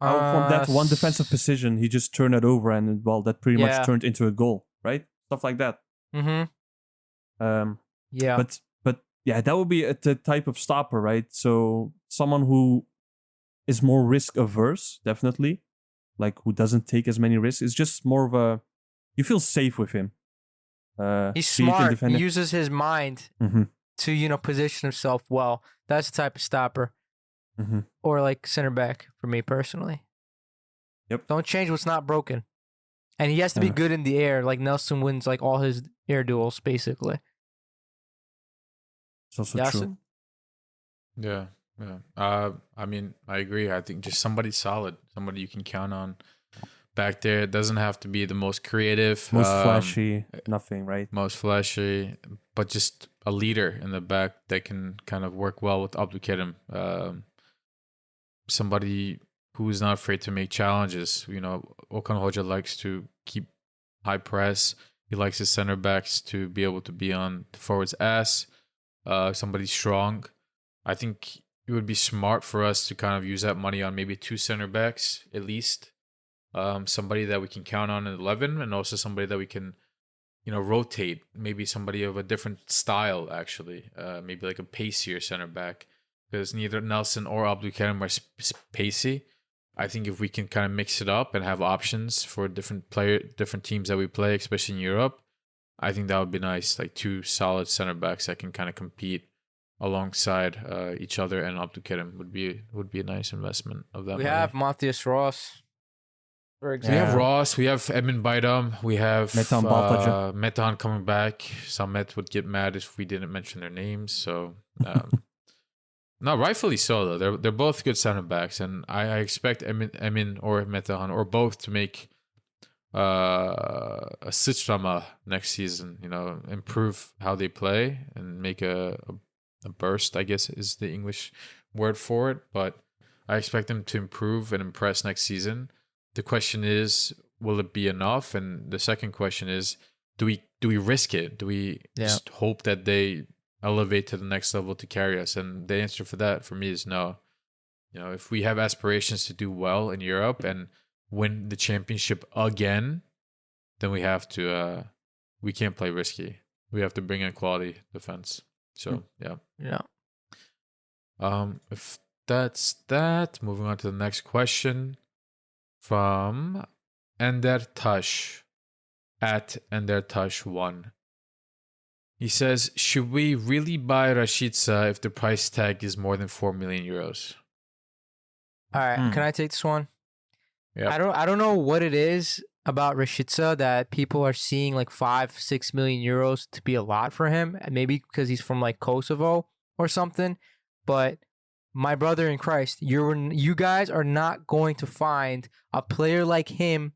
from that one defensive position, he just turned it over and that pretty Yeah. much turned into a goal, right? Stuff like that. Mm-hmm. Yeah. But yeah, that would be the type of stopper, right? So someone who is more risk averse, definitely, like who doesn't take as many risks. It's just more of a, you feel safe with him. He's so you can smart. defend He it. uses his mind Mhm. to position himself well. That's the type of stopper. Mhm. Or like center back for me personally. Yep. Don't change what's not broken. And he has to be Yeah. good in the air. Like Nelson wins like all his air duels basically. It's also true. Yasin? Yeah. I mean, I agree. I think just somebody solid, somebody you can count on back there. It doesn't have to be the most creative, Most flashy, nothing, right? most flashy, but just a leader in the back that can kind of work well with Abdülkerim. Somebody who is not afraid to make challenges. Okan Hoca likes to keep high press. He likes his center backs to be able to be on the forward's ass. Somebody strong. I think it would be smart for us to kind of use that money on maybe 2 center backs at least. Somebody that we can count on in 11, and also somebody that we can, rotate. Maybe somebody of a different style, actually. Maybe like a pacier center back, because neither Nelson or Abdülkerim are pacey. I think if we can kind of mix it up and have options for different teams that we play, especially in Europe, I think that would be nice. Like 2 solid center backs that can kind of compete alongside each other, and Abdülkerim would be a nice investment of that We money. have Matthias Ross, for We example. have Ross, we have Emin Bayram, we have Metehan Baltacı. Metehan coming back. Samet would get mad if we didn't mention their names. So, no, rightfully so though. They're both good center backs, and I expect Emin or Metehan or both to make a sıçrama next season. Improve how they play and make a burst, I guess is the English word for it. But I expect them to improve and impress next season. The question is, will it be enough? And the second question is, do we risk it? Do we just hope that they elevate to the next level to carry us? And the answer for that for me is no. If we have aspirations to do well in Europe and win the championship again, then we have to we can't play risky. We have to bring in quality defense. So yeah. If that's that, moving on to the next question from Ender Tash at Ender Tash 1. He says, should we really buy Rashica if the price tag is more than 4 million euros? All right, can I take this one? Yeah. I don't know what it is about Rashica that people are seeing like 5-6 million euros to be a lot for him. Maybe because he's from like Kosovo or something. But my brother in Christ, you guys are not going to find a player like him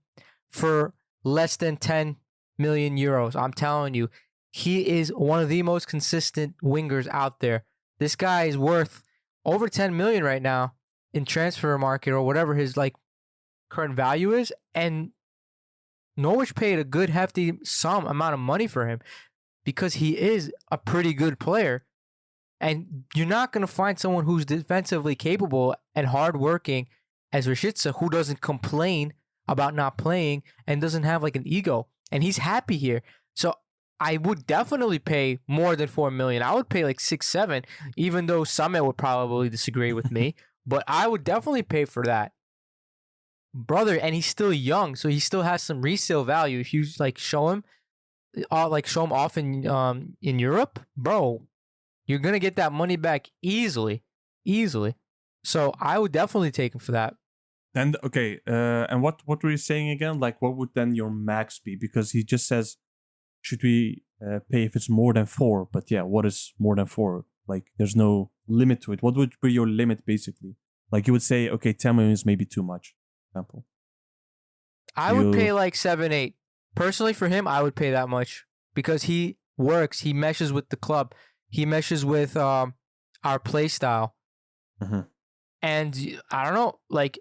for less than 10 million euros. I'm telling you, he is one of the most consistent wingers out there. This guy is worth over 10 million right now in transfer market or whatever his like current value is, and Norwich paid a good hefty amount of money for him because he is a pretty good player. And you're not going to find someone who's defensively capable and hardworking as Rashica, who doesn't complain about not playing and doesn't have like an ego. And he's happy here. So I would definitely pay more than 4 million. I would pay like 6, 7, even though Summit would probably disagree with me. But I would definitely pay for that. Brother, and he's still young, so he still has some resale value. If you like show him off in Europe, bro, you're gonna get that money back easily. So I would definitely take him for that. And okay, and what were you saying again? Like, what would then your max be? Because he just says, should we pay if it's more than 4? But yeah, what is more than 4? Like, there's no limit to it. What would be your limit, basically? Like, you would say, okay, 10 million is maybe too much. Example. I would pay like 7, 8. Personally, for him, I would pay that much because he works. He meshes with the club. He meshes with our play style. Mm-hmm. And I don't know, like,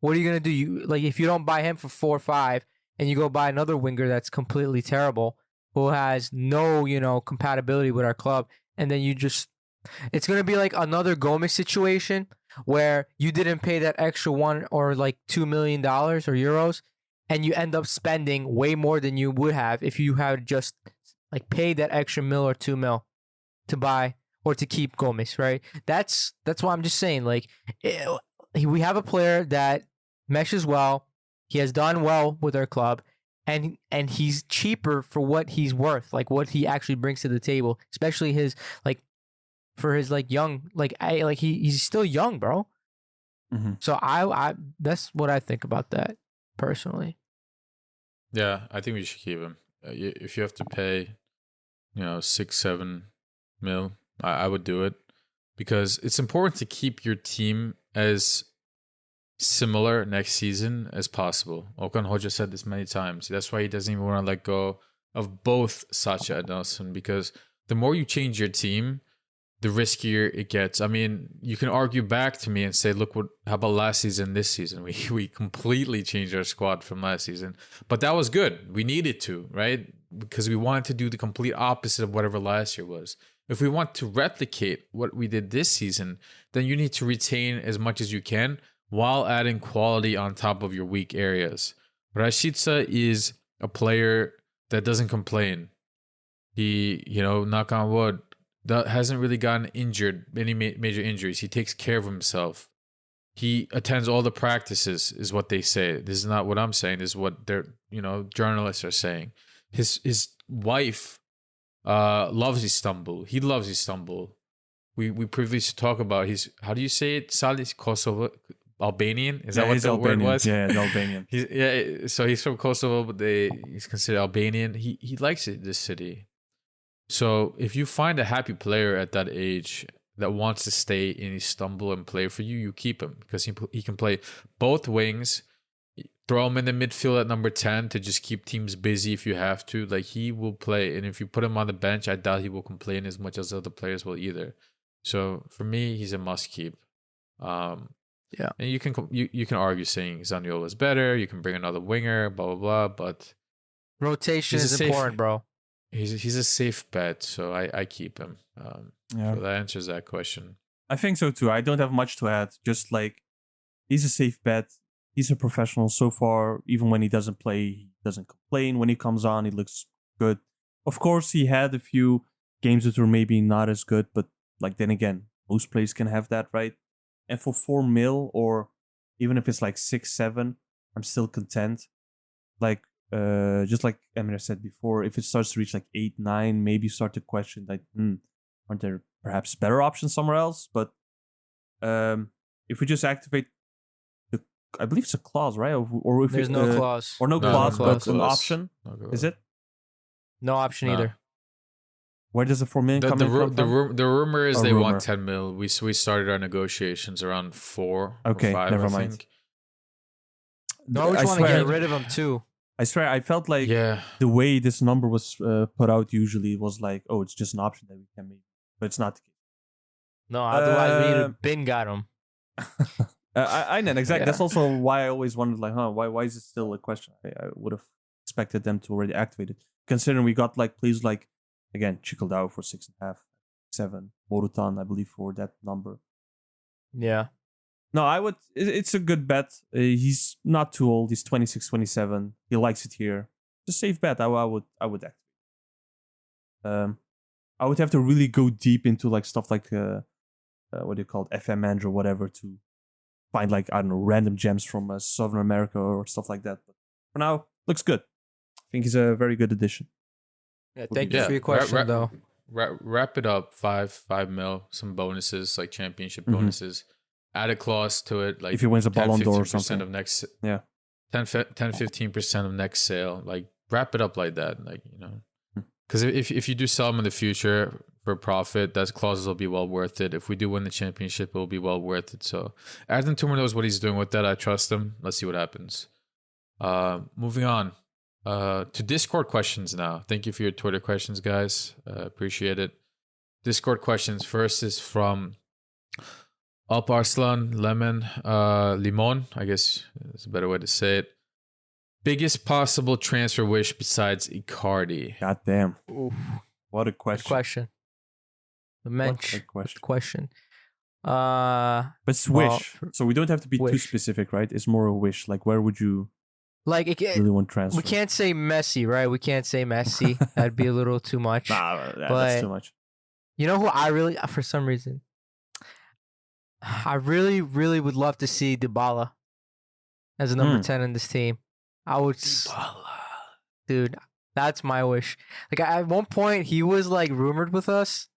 what are you gonna do? You like if you don't buy him for 4 or 5, and you go buy another winger that's completely terrible, who has no compatibility with our club, and then it's gonna be like another Gomez situation where you didn't pay that extra 1 or like $2 million or euros, and you end up spending way more than you would have if you had just like paid that extra mil or 2 mil to buy or to keep Gomez, right? That's why I'm just saying, like, we have a player that meshes well. He has done well with our club, and he's cheaper for what he's worth, like what he actually brings to the table, especially his like for his like young, he's still young, bro. Mm-hmm. So I that's what I think about that personally. Yeah, I think we should keep him. If you have to pay, 6, 7 mil, I would do it because it's important to keep your team as similar next season as possible. Okan Hoca said this many times. That's why he doesn't even want to let go of both Sacha and Nelson, because the more you change your team, the riskier it gets. I mean, you can argue back to me and say, look, how about last season, this season? We completely changed our squad from last season. But that was good. We needed to, right? Because we wanted to do the complete opposite of whatever last year was. If we want to replicate what we did this season, then you need to retain as much as you can while adding quality on top of your weak areas. Rashica is a player that doesn't complain. He, knock on wood, that hasn't really gotten injured, any major injuries. He takes care of himself. He attends all the practices, is what they say. This is not what I'm saying. This is what their, journalists are saying. His wife loves Istanbul. He loves Istanbul. We previously talked about how do you say it? Salih, Kosovo, Albanian? Is that what the word was? Yeah, the Albanian. So he's from Kosovo, but he's considered Albanian. He likes this city. So if you find a happy player at that age that wants to stay in Istanbul and play for you, you keep him because he can play both wings. Throw him in the midfield at number 10 to just keep teams busy if you have to. Like, he will play. And if you put him on the bench, I doubt he will complain as much as other players will either. So for me, he's a must keep. Yeah. And you can argue saying Zaniolo is better. You can bring another winger, blah, blah, blah. But rotation is important, bro. He's a safe bet, so I keep him. So that answers that question. I think so too. I don't have much to add. Just like, he's a safe bet. He's a professional so far. Even when he doesn't play, he doesn't complain. When he comes on, he looks good. Of course, he had a few games that were maybe not as good, but like then again, most players can have that, right? And for 4 mil, or even if it's like 6, 7, I'm still content. Like, just like Emre said before, if it starts to reach like 8, 9, maybe start to question like, aren't there perhaps better options somewhere else? But if we just activate I believe it's a clause, right? Or if there's no clause. Or no clause, but an option. Is it? No option either. Where does the 4 million come from? The rumor is they want 10 mil. We started our negotiations around 4 or 5, never I mind. think. No, I always want to get rid of him too. I swear, I felt like the way this number was put out usually was like, oh, it's just an option that we can make. But it's not the case. No, otherwise we need to bin got him. I know, exactly. Yeah. That's also why I always wondered, like, why is it still a question? I would have expected them to already activate it, considering we got like players like, again, Chikaldao for 6.5. 7. Morutan, I believe, for that number. Yeah. No, I would. It's a good bet. He's not too old. He's 26, 27. He likes it here. It's a safe bet. I would activate. I would have to really go deep into like stuff like what do you call it, FM Manager or whatever to find like, I don't know, random gems from Southern America or stuff like that. But for now, looks good. I think he's a very good addition. Yeah. Thank you for your question, though. Wrap it up. 5 mil, some bonuses like championship bonuses. Add a clause to it, like if he wins a 10, Ballon d'Or or 15% something. of next, 10, 15% of next sale. Like wrap it up like that, like, you know, because if you do sell them in the future for profit, that clauses will be well worth it. If we do win the championship, it will be well worth it. So Arden Tumor knows what he's doing with that. I trust him. Let's see what happens. Moving on to Discord questions now. Thank you for your Twitter questions, guys. Appreciate it. Discord questions. First is from Alparslan Limon. I guess that's a better way to say it. Biggest possible transfer wish besides Icardi? God damn. Oof. What a Good question. question. The mensch. What a question. Question. But it's well, wish. So we don't have to be too wish. specific, right? It's more a wish. Like, where would you Like really want transfer? we can't say Messi, right? We can't say Messi. That'd be a little too much. Nah, But- that's too much. You know who I really, for some reason, I really, really would love to see Dybala as a number 10 in this team. I would, dude, that's my wish. Like at one point, he was like rumored with us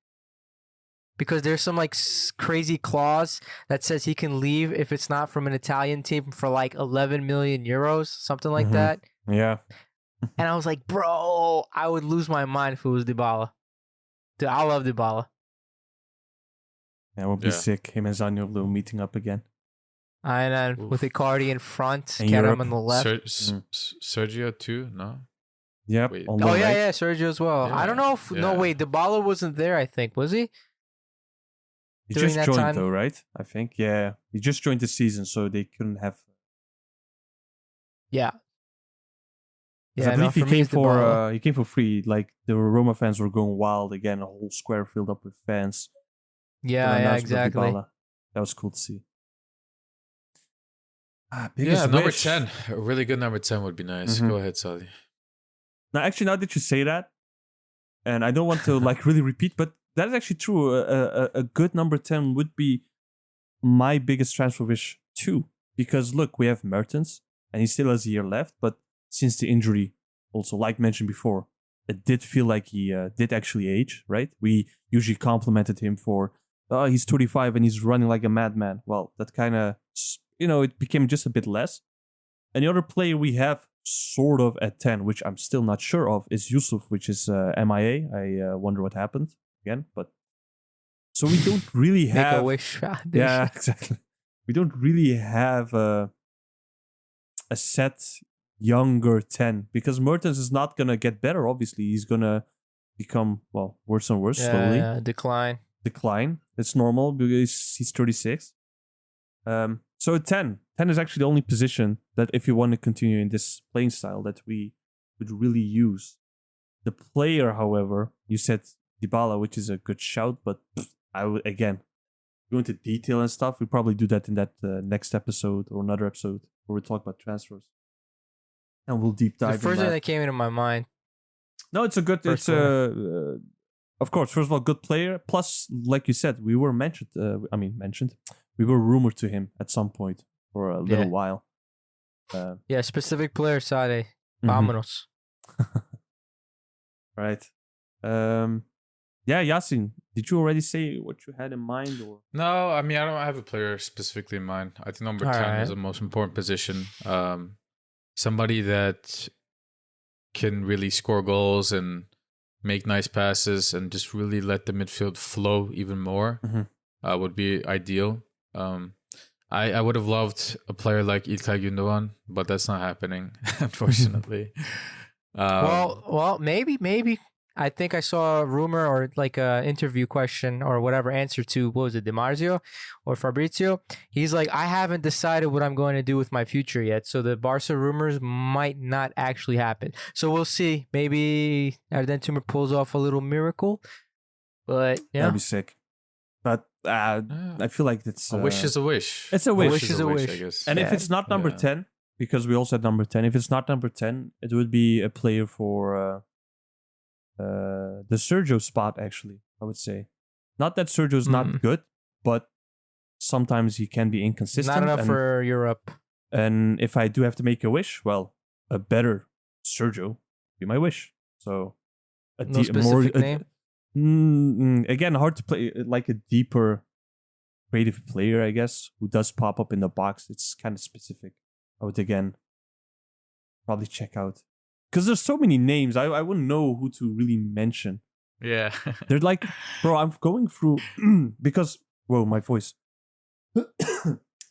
because there's some like crazy clause that says he can leave if it's not from an Italian team for like 11 million euros, something like Mhm. that. Yeah. And I was like, bro, I would lose my mind if it was Dybala. Dude, I love Dybala. That would be Yeah. sick. Him and Zaniolo meeting up again. And then with Icardi in front, In Kerem Europe. on the left. Sergio too? No. Yep. Wait. On the Oh yeah, right. yeah, Sergio as well. I don't know if no Yeah. wait, Dybala wasn't there. I think was he? He during just that joined time- though, right? I think. Yeah. He just joined the season, so they couldn't have. Yeah. 'Cause Yeah, I no, believe for me, it's Dybala. he came for free. Like the Roma fans were going wild again. A whole square filled up with fans. Yeah, An yeah, announcement of exactly. Dybala. That was cool to see. Yeah, Biggest number wish. 10. A really good number 10 would be nice. Mhm. Go ahead, Salih. Now, actually, now that you say that, and I don't want to like really repeat, but that is actually true. A good number 10 would be my biggest transfer wish too. Because look, we have Mertens, and he still has a year left. But since the injury, also like mentioned before, it did feel like he did actually age. Right? We usually complimented him for, oh, he's 25 and he's running like a madman. Well, that kind of, it became just a bit less. And the other player we have sort of at 10, which I'm still not sure of, is Yusuf, which is MIA. I wonder what happened again. But so we don't really Make have. a wish. Yeah, exactly. We don't really have a set younger 10 because Mertens is not going to get better, obviously. He's going to become, well, worse and worse slowly. Yeah, decline. Decline. It's normal because he's 36. So at 10 is actually the only position that if you want to continue in this playing style that we would really use. The player, however, you said Dybala, which is a good shout, but I would, again, go into detail and stuff. We'll probably do that in that next episode or another episode where we talk about transfers. And we'll deep The dive first in thing that. that came into my mind. No, it's a good. First It's of course, first of all, good player. Plus, like you said, we were mentioned. We were rumored to him at some point for a little Yeah. while. Yeah, specific player, Sade. Mhm. Vámonos. Right. Yeah, Yasin, did you already say what you had in mind, or? No, I mean, I don't have a player specifically in mind. I think number 10 Alright. is the most important position. Somebody that can really score goals and make nice passes and just really let the midfield flow even more Mhm. would be ideal. I would have loved a player like İlkay Gündoğan, but that's not happening, unfortunately. Well, maybe. I think I saw a rumor or like a interview question or whatever answer to, what was it, Di Marzio or Fabrizio? He's like, I haven't decided what I'm going to do with my future yet. So the Barca rumors might not actually happen. So we'll see. Maybe Arden Tumor pulls off a little miracle. But yeah, That'd be sick. But I feel like it's A wish is a wish. it's a wish. wish is a wish. I guess. And if Yeah. it's not number Yeah. 10, because we also had number 10, if it's not number 10, it would be a player for the Sergio spot, actually, I would say. Not that Sergio's not good, but sometimes he can be inconsistent. not enough and, for Europe. and if I do have to make a wish, well, a better Sergio would be my wish. So, No specific name? Again, hard to play, like a deeper creative player, I guess, who does pop up in the box. It's kind of specific. I would, again, probably check out. Because there's so many names, I wouldn't know who to really mention. Yeah. They're like, bro, I'm going through, because, whoa, my voice.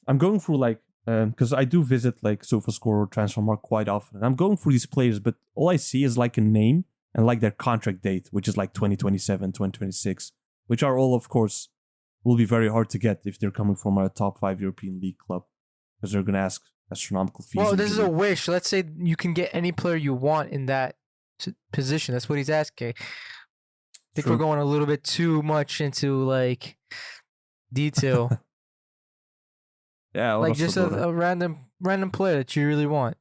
I'm going through, like, because I do visit, like, SofaScore or Transfermarkt quite often. And I'm going through these players, but all I see is, like, a name and, like, their contract date, which is, like, 2027, 2026, which are all, of course, will be very hard to get if they're coming from a top 5 European league club. Because they're going to ask astronomical fees. Well, this is a usually. wish. Let's say you can get any player you want in that position. That's what he's asking. I think True. we're going a little bit too much into like detail. Yeah, Like just a random player that you really want.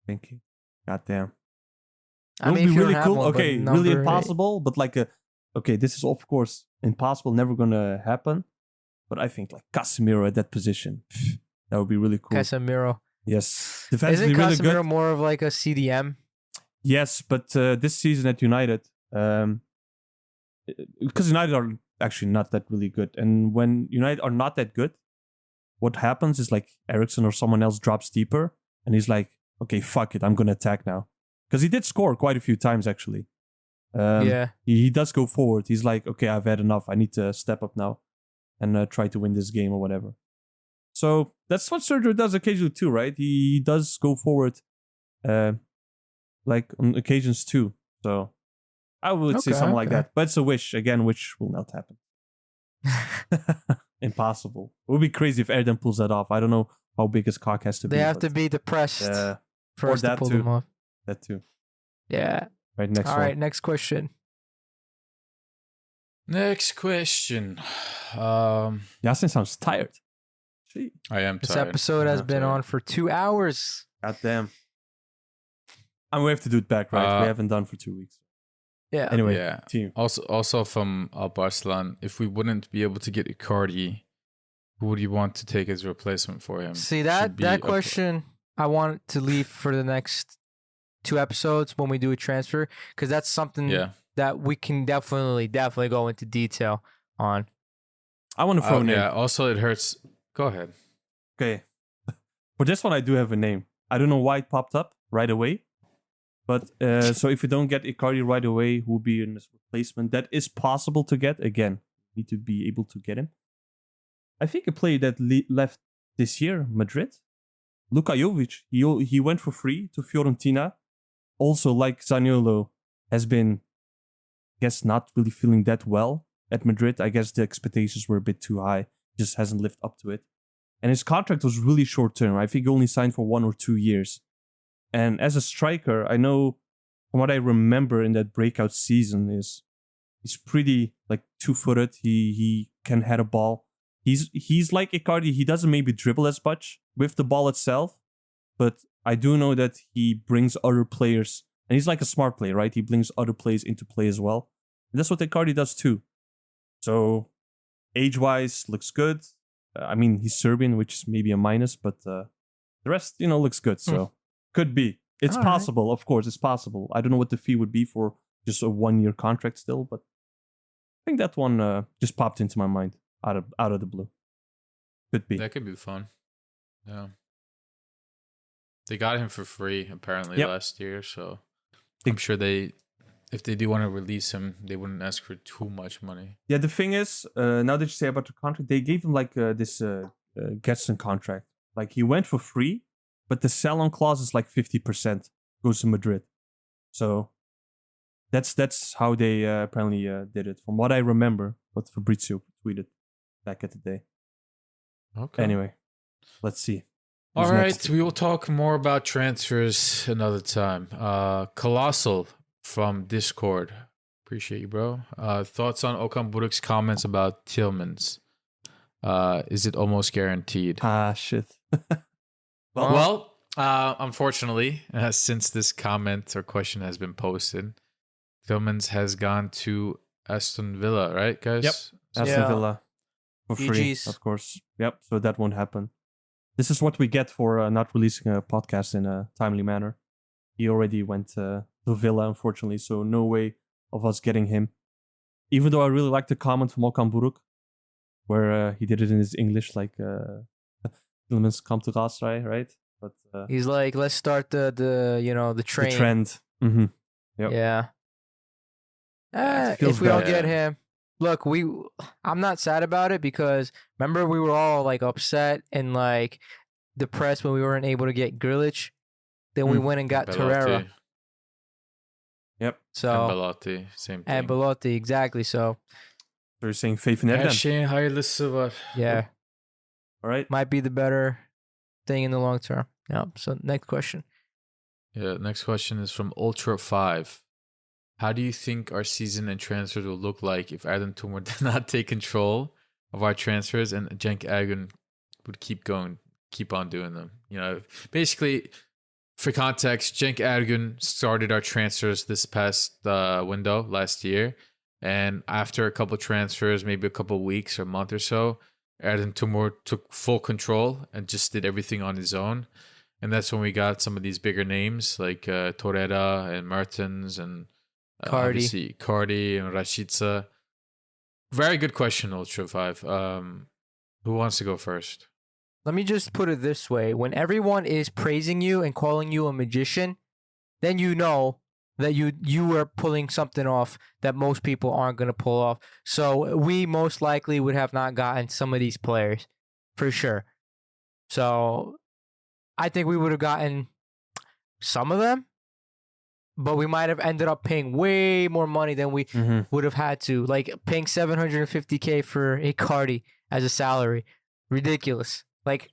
Thank you. Goddamn. I It mean, would if be you really don't have cool. one, but Okay, really number eight- impossible, but like okay, this is of course impossible, never gonna happen. But I think like Casemiro at that position, that would be really cool. Casemiro. Yes, defensively Isn't really Casemiro good. more of like a CDM? Yes, but this season at United, because United are actually not that really good, and when United are not that good, what happens is like Ericsson or someone else drops deeper, and he's like, okay, fuck it, I'm gonna attack now, because he did score quite a few times actually. Yeah. He does go forward. He's like, okay, I've had enough. I need to step up now and try to win this game or whatever. So that's what Sergio does occasionally too, right? He does go forward, like on occasions too. So I would say Okay, something like okay. that. But it's a wish, again, which will not happen. Impossible. It would be crazy if Erdem pulls that off. I don't know how big his cock has to be. They have to but, be depressed for or us to that pull too. them off. That too. Yeah. Right, next All one. right, next question. Next question. Yasin sounds tired. Gee. I am This tired. episode has I'm been tired. on for 2 hours. God damn. And we have to do it back, right? We haven't done for 2 weeks. Yeah. Anyway, Yeah. team. Also from Barslan, if we wouldn't be able to get Icardi, who would you want to take as a replacement for him? See, Should that be a- question I want to leave for the next 2 episodes when we do a transfer, because that's something Yeah. that we can definitely go into detail on. I want to throw a name. Yeah. Also, it hurts. Go ahead. Okay. For this one, I do have a name. I don't know why it popped up right away. But so if we don't get Icardi right away, who will be in this replacement? That is possible to get. Again, need to be able to get him. I think a player that left this year, Madrid, Luka Jovic. He went for free to Fiorentina. Also, like Zaniolo, has been, I guess, not really feeling that well at Madrid. I guess the expectations were a bit too high. Just hasn't lived up to it. And his contract was really short term. I think he only signed for 1 or 2 years. And as a striker, I know from what I remember in that breakout season is he's pretty like 2-footed. He can head a ball. He's like Icardi. He doesn't maybe dribble as much with the ball itself, but I do know that he brings other players, and he's like a smart player, right? He brings other players into play as well. And that's what Icardi does too. So age-wise, looks good. I mean, he's Serbian, which is maybe a minus, but the rest, looks good. So could be. It's All right. possible, of course. It's possible. I don't know what the fee would be for just a 1-year contract still, but I think that one just popped into my mind out of the blue. Could be. That could be fun. Yeah. They got him for free apparently Yep. last year, so I'm sure if they do want to release him, they wouldn't ask for too much money. Yeah, the thing is, now that you say about the contract, they gave him like this Getson contract. Like he went for free, but the sell-on clause is like 50% goes to Madrid. So that's how they apparently did it, from what I remember. What Fabrizio tweeted back at the day. Okay. Anyway, let's see. All Who's right, next? we will talk more about transfers another time. Colossal from Discord Appreciate you, bro. Thoughts on Okan Buruk's comments about Tillmans? Is it almost guaranteed? Shit. Well, unfortunately, since this comment or question has been posted, Tillmans has gone to Aston Villa, right, guys? Yep. Aston Yeah. Villa for free, GGs. of course. Yep. So that won't happen. This is what we get for not releasing a podcast in a timely manner. He already went to Villa, unfortunately, so no way of us getting him. Even though I really like the comment from Okan Buruk, where he did it in his English, like Tillmans come to Galatasaray, right? But He's like, let's start the train. the trend. Mm-hmm. Yep. Yeah. it feels If we don't bad. get him, look, I'm not sad about it because remember we were all like upset and like depressed when we weren't able to get Grilic. Then we went and got Torreira. Yep. So And Belotti, same thing. and Belotti, exactly. So So you're saying faith in Her Erdem. şeyin hayırlısı var. yeah, All right. might be the better thing in the long term. Yeah. So next question. Yeah, next question is from Ultra5. How do you think our season and transfers will look like if Erdem Tumor did not take control of our transfers and Cenk Ergün would keep on doing them? You know, basically, for context, Cenk Ergün started our transfers this past window last year. And after a couple transfers, maybe a couple weeks or a month or so, Erdem Tumor took full control and just did everything on his own. And that's when we got some of these bigger names like Torreira and Mertens and obviously Cardi and Rashica. Very good question, Ultra5. Who wants to go first? Let me just put it this way. When everyone is praising you and calling you a magician, then you know that you are pulling something off that most people aren't going to pull off. So we most likely would have not gotten some of these players for sure. So I think we would have gotten some of them, but we might have ended up paying way more money than we would have had to. Like paying $750K for Icardi as a salary. Ridiculous. Like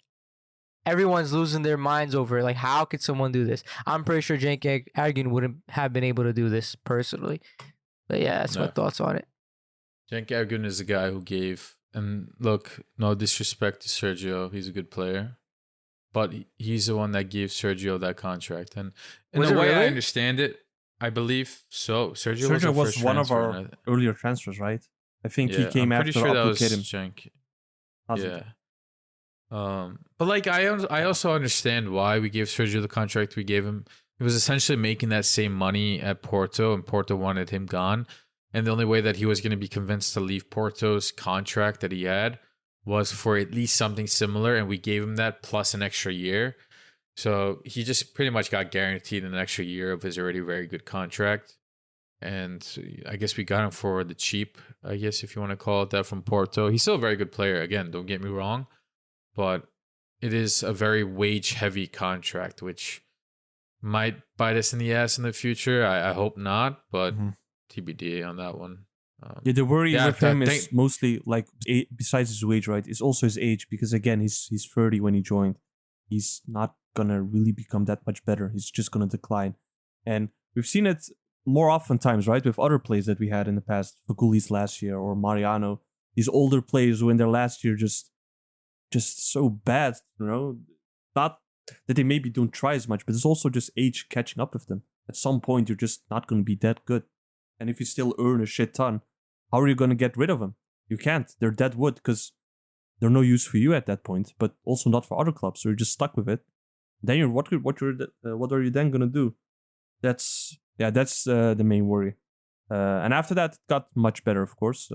everyone's losing their minds over it. Like how could someone do this? I'm pretty sure Cenk Ergün wouldn't have been able to do this personally. But yeah, that's my thoughts on it. Cenk Ergün is the guy who gave, and look, no disrespect to Sergio, he's a good player, but he's the one that gave Sergio that contract. And in Was the it way I really? understand it, I believe so. Sergio Sergio our was first one of transfer, our and earlier transfers, right? I think he yeah, came I'm pretty after sure that was Abdülkerim. Cenk. Hazard. Yeah. But like I also understand why we gave Sergio the contract we gave him. He was essentially making that same money at Porto, and Porto wanted him gone. And the only way that he was going to be convinced to leave Porto's contract that he had was for at least something similar, and we gave him that plus an extra year. So he just pretty much got guaranteed an extra year of his already very good contract. And I guess we got him for the cheap, I guess, if you want to call it that, from Porto. He's still a very good player. Again, don't get me wrong. But it is a very wage-heavy contract, which might bite us in the ass in the future. I hope not, but TBD on that one. Yeah, the worry Yeah, with him is mostly like besides his wage, right? It's also his age because again, he's 30 when he joined. He's not gonna really become that much better. He's just gonna decline, and we've seen it more often times, right? With other players that we had in the past, Fagulis last year or Mariano. These older players who in their last year just so bad, you know. Not that they maybe don't try as much, but it's also just age catching up with them. At some point, you're just not going to be that good. And if you still earn a shit ton, how are you going to get rid of them? You can't. They're dead wood because they're no use for you at that point, but also not for other clubs. So you're just stuck with it. Then you're what are you then going to do? That's the main worry. And after that, it got much better, of course.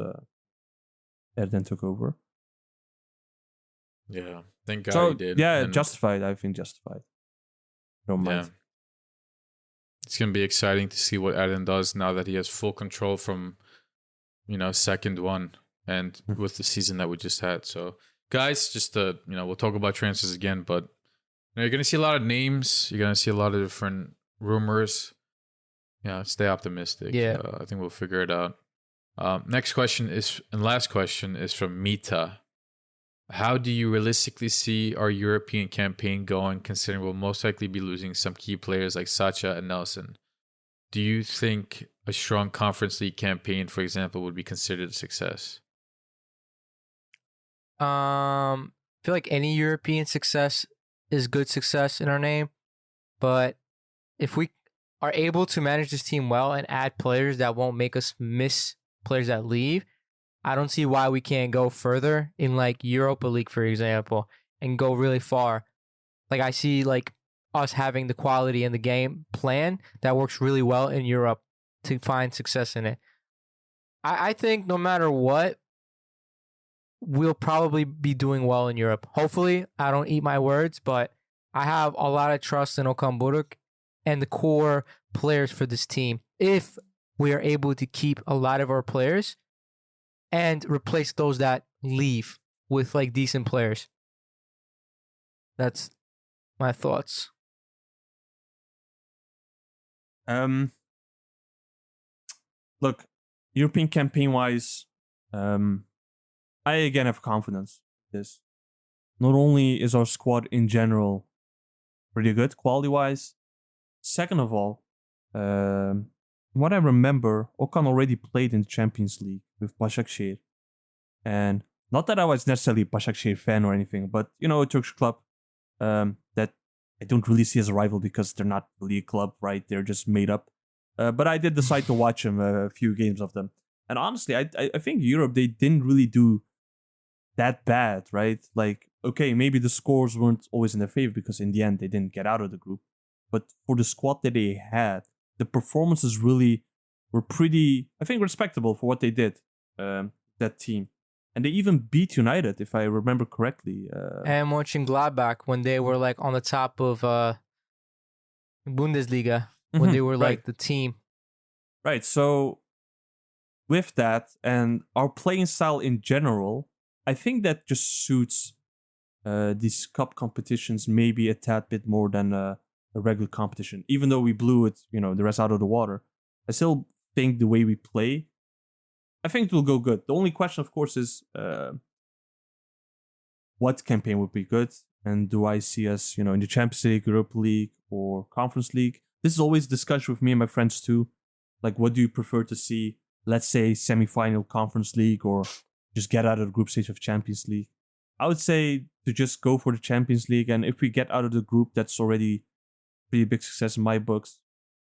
Erden took over. Yeah, thank God So he did. yeah, And justified. I think justified. Don't mind. yeah, it's gonna be exciting to see what Eden does now that he has full control from, second one and with the season that we just had. So, guys, just we'll talk about transfers again, but you're gonna see a lot of names. You're gonna see a lot of different rumors. Yeah, stay optimistic. Yeah. I think we'll figure it out. Next question last question is from Mita. How do you realistically see our European campaign going, considering we'll most likely be losing some key players like Sacha and Nelson? do you think a strong Conference League campaign, for example, would be considered a success? I feel like any European success is good success in our name, but if we are able to manage this team well and add players that won't make us miss players that leave, I don't see why we can't go further in like Europa League, for example, and go really far. Like I see like us having the quality in the game plan that works really well in Europe to find success in it. I think no matter what, we'll probably be doing well in Europe. Hopefully, I don't eat my words, but I have a lot of trust in Okan Buruk and the core players for this team. If we are able to keep a lot of our players and replace those that leave with like decent players. That's my thoughts. Look, European campaign wise, I again have confidence in this. Not only is our squad in general pretty good quality wise, second of all, what I remember, Okan already played in the Champions League with Başakşehir. And not that I was necessarily a Başakşehir fan or anything, but you know, a Turkish club that I don't really see as a rival because they're not really a club, right? They're just made up. But I did decide to watch them, a few games of them. And honestly, I think Europe, they didn't really do that bad, right? Like, okay, maybe the scores weren't always in their favor because in the end, they didn't get out of the group. But for the squad that they had, the performances really were pretty, I think, respectable for what they did, that team. And they even beat United, if I remember correctly. And Mönchengladbach when they were like on the top of Bundesliga, when they were like the team. Right, so with that and our playing style in general, I think that just suits these cup competitions maybe a tad bit more than a regular competition. Even though we blew it, you know, the rest out of the water, I still think the way we play, I think it will go good. The only question, of course, is what campaign would be good, and do I see us, you know, in the Champions League, Europa League, or Conference League? This is always discussion with me and my friends too. Like, what do you prefer to see? Let's say semi-final Conference League, or just get out of the group stage of Champions League. I would say to just go for the Champions League, and if we get out of the group, that's already pretty big success in my books.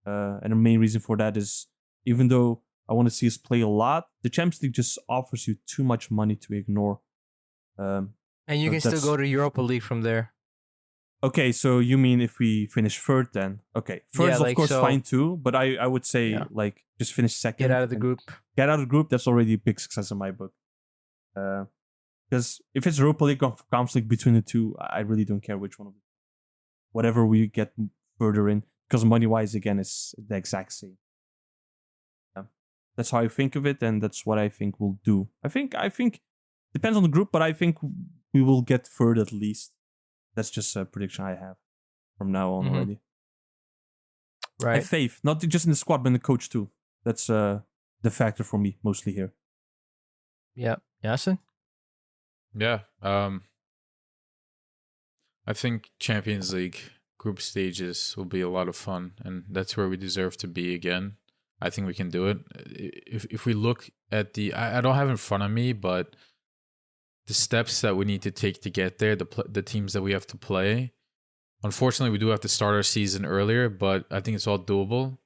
And the main reason for that is, even though I want to see us play a lot, the Champions League just offers you too much money to ignore. And you can still go to Europa League from there. Okay, so you mean if we finish third then? Okay, third is of course fine too, but I would say like just finish second. Get out of the group. Get out of the group, that's already a big success in my book. Because if it's Europa League or Conference League between the two, I really don't care which one of them. Whatever we get further in, because money-wise, again, it's the exact same. That's how I think of it, and that's what I think we'll do. I think depends on the group, but I think we will get third at least. That's just a prediction I have from now on already. Right. I have faith, not just in the squad, but in the coach too. That's the factor for me mostly here. Yeah, Yasin? Yeah. I think Champions League group stages will be a lot of fun, and that's where we deserve to be again. I think we can do it. If we look at I don't have it in front of me, but the steps that we need to take to get there, the teams that we have to play. Unfortunately, we do have to start our season earlier, but I think it's all doable.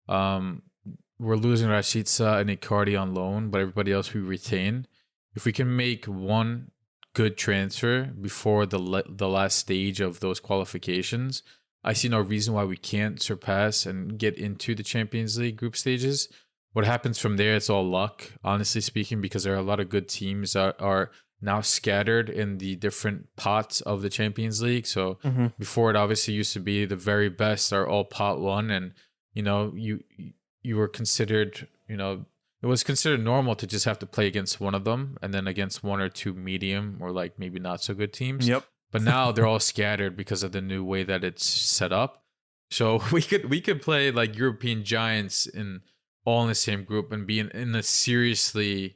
We're losing Rashica and Icardi on loan, but everybody else we retain. If we can make one good transfer before the last stage of those qualifications, I see no reason why we can't surpass and get into the Champions League group stages. What happens from there, it's all luck, honestly speaking, because there are a lot of good teams that are now scattered in the different pots of the Champions League. So before, it obviously used to be the very best are all pot one, and you know, you were considered, you know, it was considered normal to just have to play against one of them and then against one or two medium or like maybe not so good teams. Yep. But now they're all scattered because of the new way that it's set up. So we could play like European giants all in the same group and be in a seriously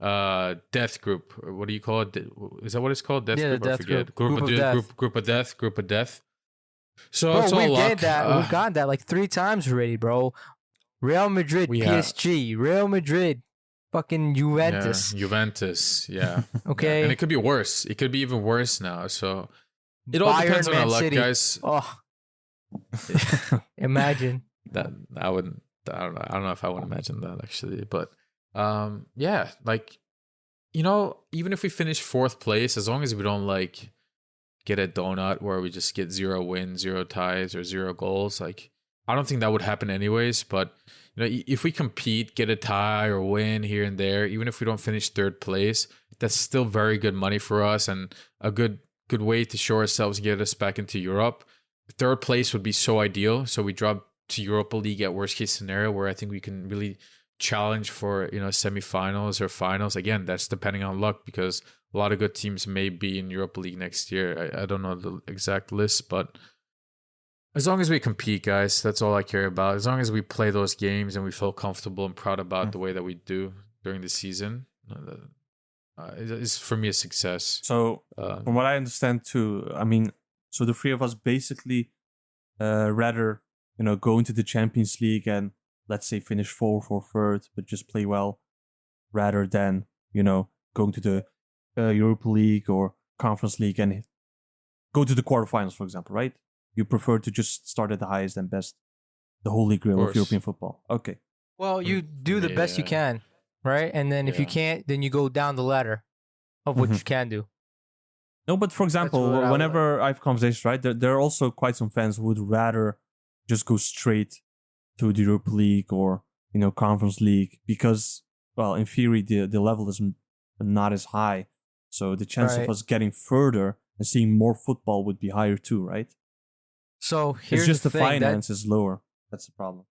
death group. Or what do you call it? Is that what it's called? Death group? Death I forget. group of death. Group of death. So Bro, it's all luck. We've gotten that like 3 times already, bro. Real Madrid, We have- PSG, Real Madrid, fucking Juventus. Yeah, Juventus. Yeah. Okay. And it could be worse. It could be even worse now. So it all Bayern, depends on our Man luck, City. guys. Oh, imagine. That I wouldn't. I don't know. I don't know if I would imagine that actually. But yeah, like even if we finish 4th place, as long as we don't like get a donut where we just get 0 wins, 0 ties, or 0 goals, like I don't think that would happen anyways. But if we compete, get a tie or win here and there, even if we don't finish 3rd place, that's still very good money for us and a good way to show ourselves and get us back into Europe. 3rd place would be so ideal. So we drop to Europa League at worst case scenario, where I think we can really challenge for semifinals or finals. Again, that's depending on luck, because a lot of good teams may be in Europa League next year. I don't know the exact list, but as long as we compete, guys, that's all I care about. As long as we play those games and we feel comfortable and proud about the way that we do during the season, is for me a success. So from what I understand too, I mean, so the 3 of us basically rather go into the Champions League and let's say finish 4th or 3rd, but just play well, rather than going to the Europa League or Conference League and go to the quarterfinals, for example, right? You prefer to just start at the highest and best, the holy grail of European football. Okay. Well, you do the best you can, right? And then if you can't, then you go down the ladder of what you can do. No, but for example, whenever I have conversations, right, there are also quite some fans who would rather just go straight to the Europa League or Conference League, because, well, in theory the level is not as high, so the chance of us getting further and seeing more football would be higher too, right? So here's it's just the thing, finance is lower. That's the problem.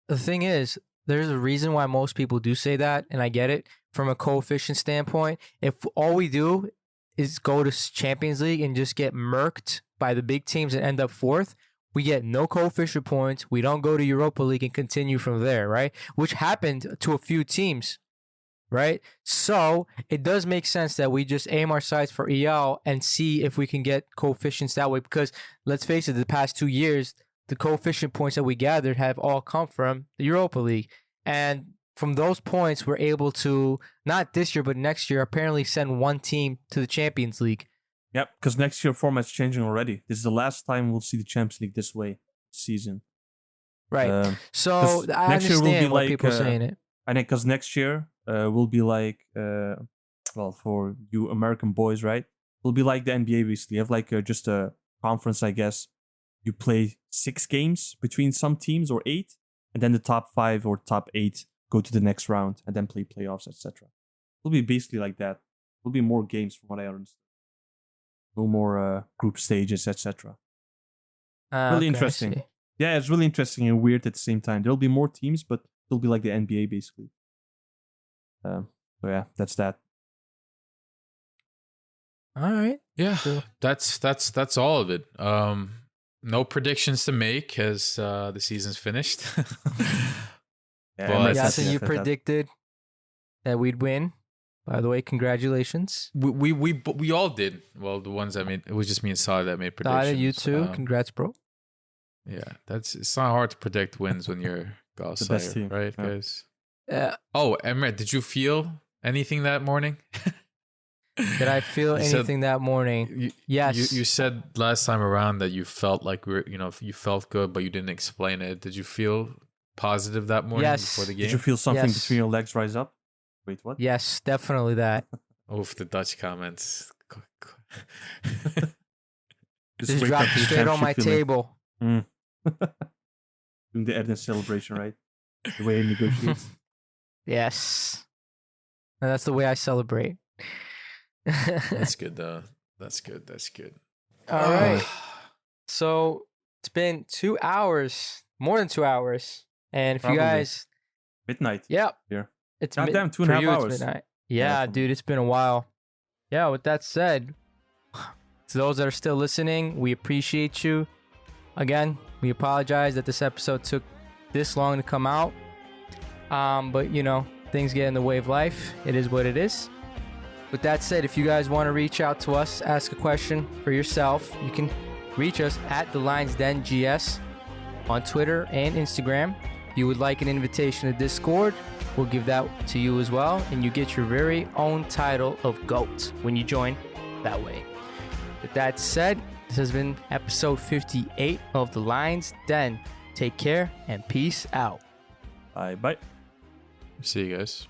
The thing is, there's a reason why most people do say that, and I get it from a coefficient standpoint. If all we do is go to Champions League and just get murked by the big teams and end up 4th, we get no coefficient points. We don't go to Europa League and continue from there, right? Which happened to a few teams, right? So it does make sense that we just aim our sights for EL and see if we can get coefficients that way. Because let's face it, the past 2 years, the coefficient points that we gathered have all come from the Europa League. And from those points, we're able to, not this year, but next year, apparently send 1 team to the Champions League. Yep, because next year format's changing already. This is the last time we'll see the Champions League this way season. Right. So I next year will be understand why like, people are saying it. I think because next year will be like, well, for you American boys, right? Will be like the NBA basically. You have like just a conference, I guess. You play 6 games between some teams or 8, and then the top 5 or top 8 go to the next round and then play playoffs, etc. It'll be basically like that. Will be more games from what I understand. No more group stages, etc. Really interesting. Yeah, it's really interesting and weird at the same time. There'll be more teams, but it'll be like the NBA basically. So yeah, that's that. All right. Yeah, that's all of it. No predictions to make as the season's finished. Yeah, Yasin, you predicted that we'd win. By the way, congratulations. We all did. Well, the ones I made, it was just me and Salih that made predictions. Salih, you too. Congrats, bro. Yeah, it's not hard to predict wins when you're the best team, right, guys? Yeah. Oh, Emre, did you feel anything that morning? Did I feel anything that morning? Yes. You said last time around that you felt like you felt good, but you didn't explain it. Did you feel positive that morning before the game? Did you feel something between your legs rise up? Wait, what? Yes, definitely that. Oof, the Dutch comments. Just dropped straight on my table. Doing the Erdens celebration, right? The way he negotiates. Yes. And that's the way I celebrate. That's good, though. That's good. All right. So it's been 2 hours, more than 2 hours. And if you guys... Midnight. Yep. Here. It's goddamn 2.5 hours. It's midnight. Yeah, dude, it's been a while. Yeah, with that said, to those that are still listening, we appreciate you. Again, we apologize that this episode took this long to come out. But, things get in the way of life. It is what it is. With that said, if you guys want to reach out to us, ask a question for yourself, you can reach us at The Lions Den GS on Twitter and Instagram. you would like an invitation to Discord, we'll give that to you as well. And you get your very own title of GOAT when you join that way. With that said, this has been episode 58 of The Lions Den. Take care and peace out. Bye. See you guys.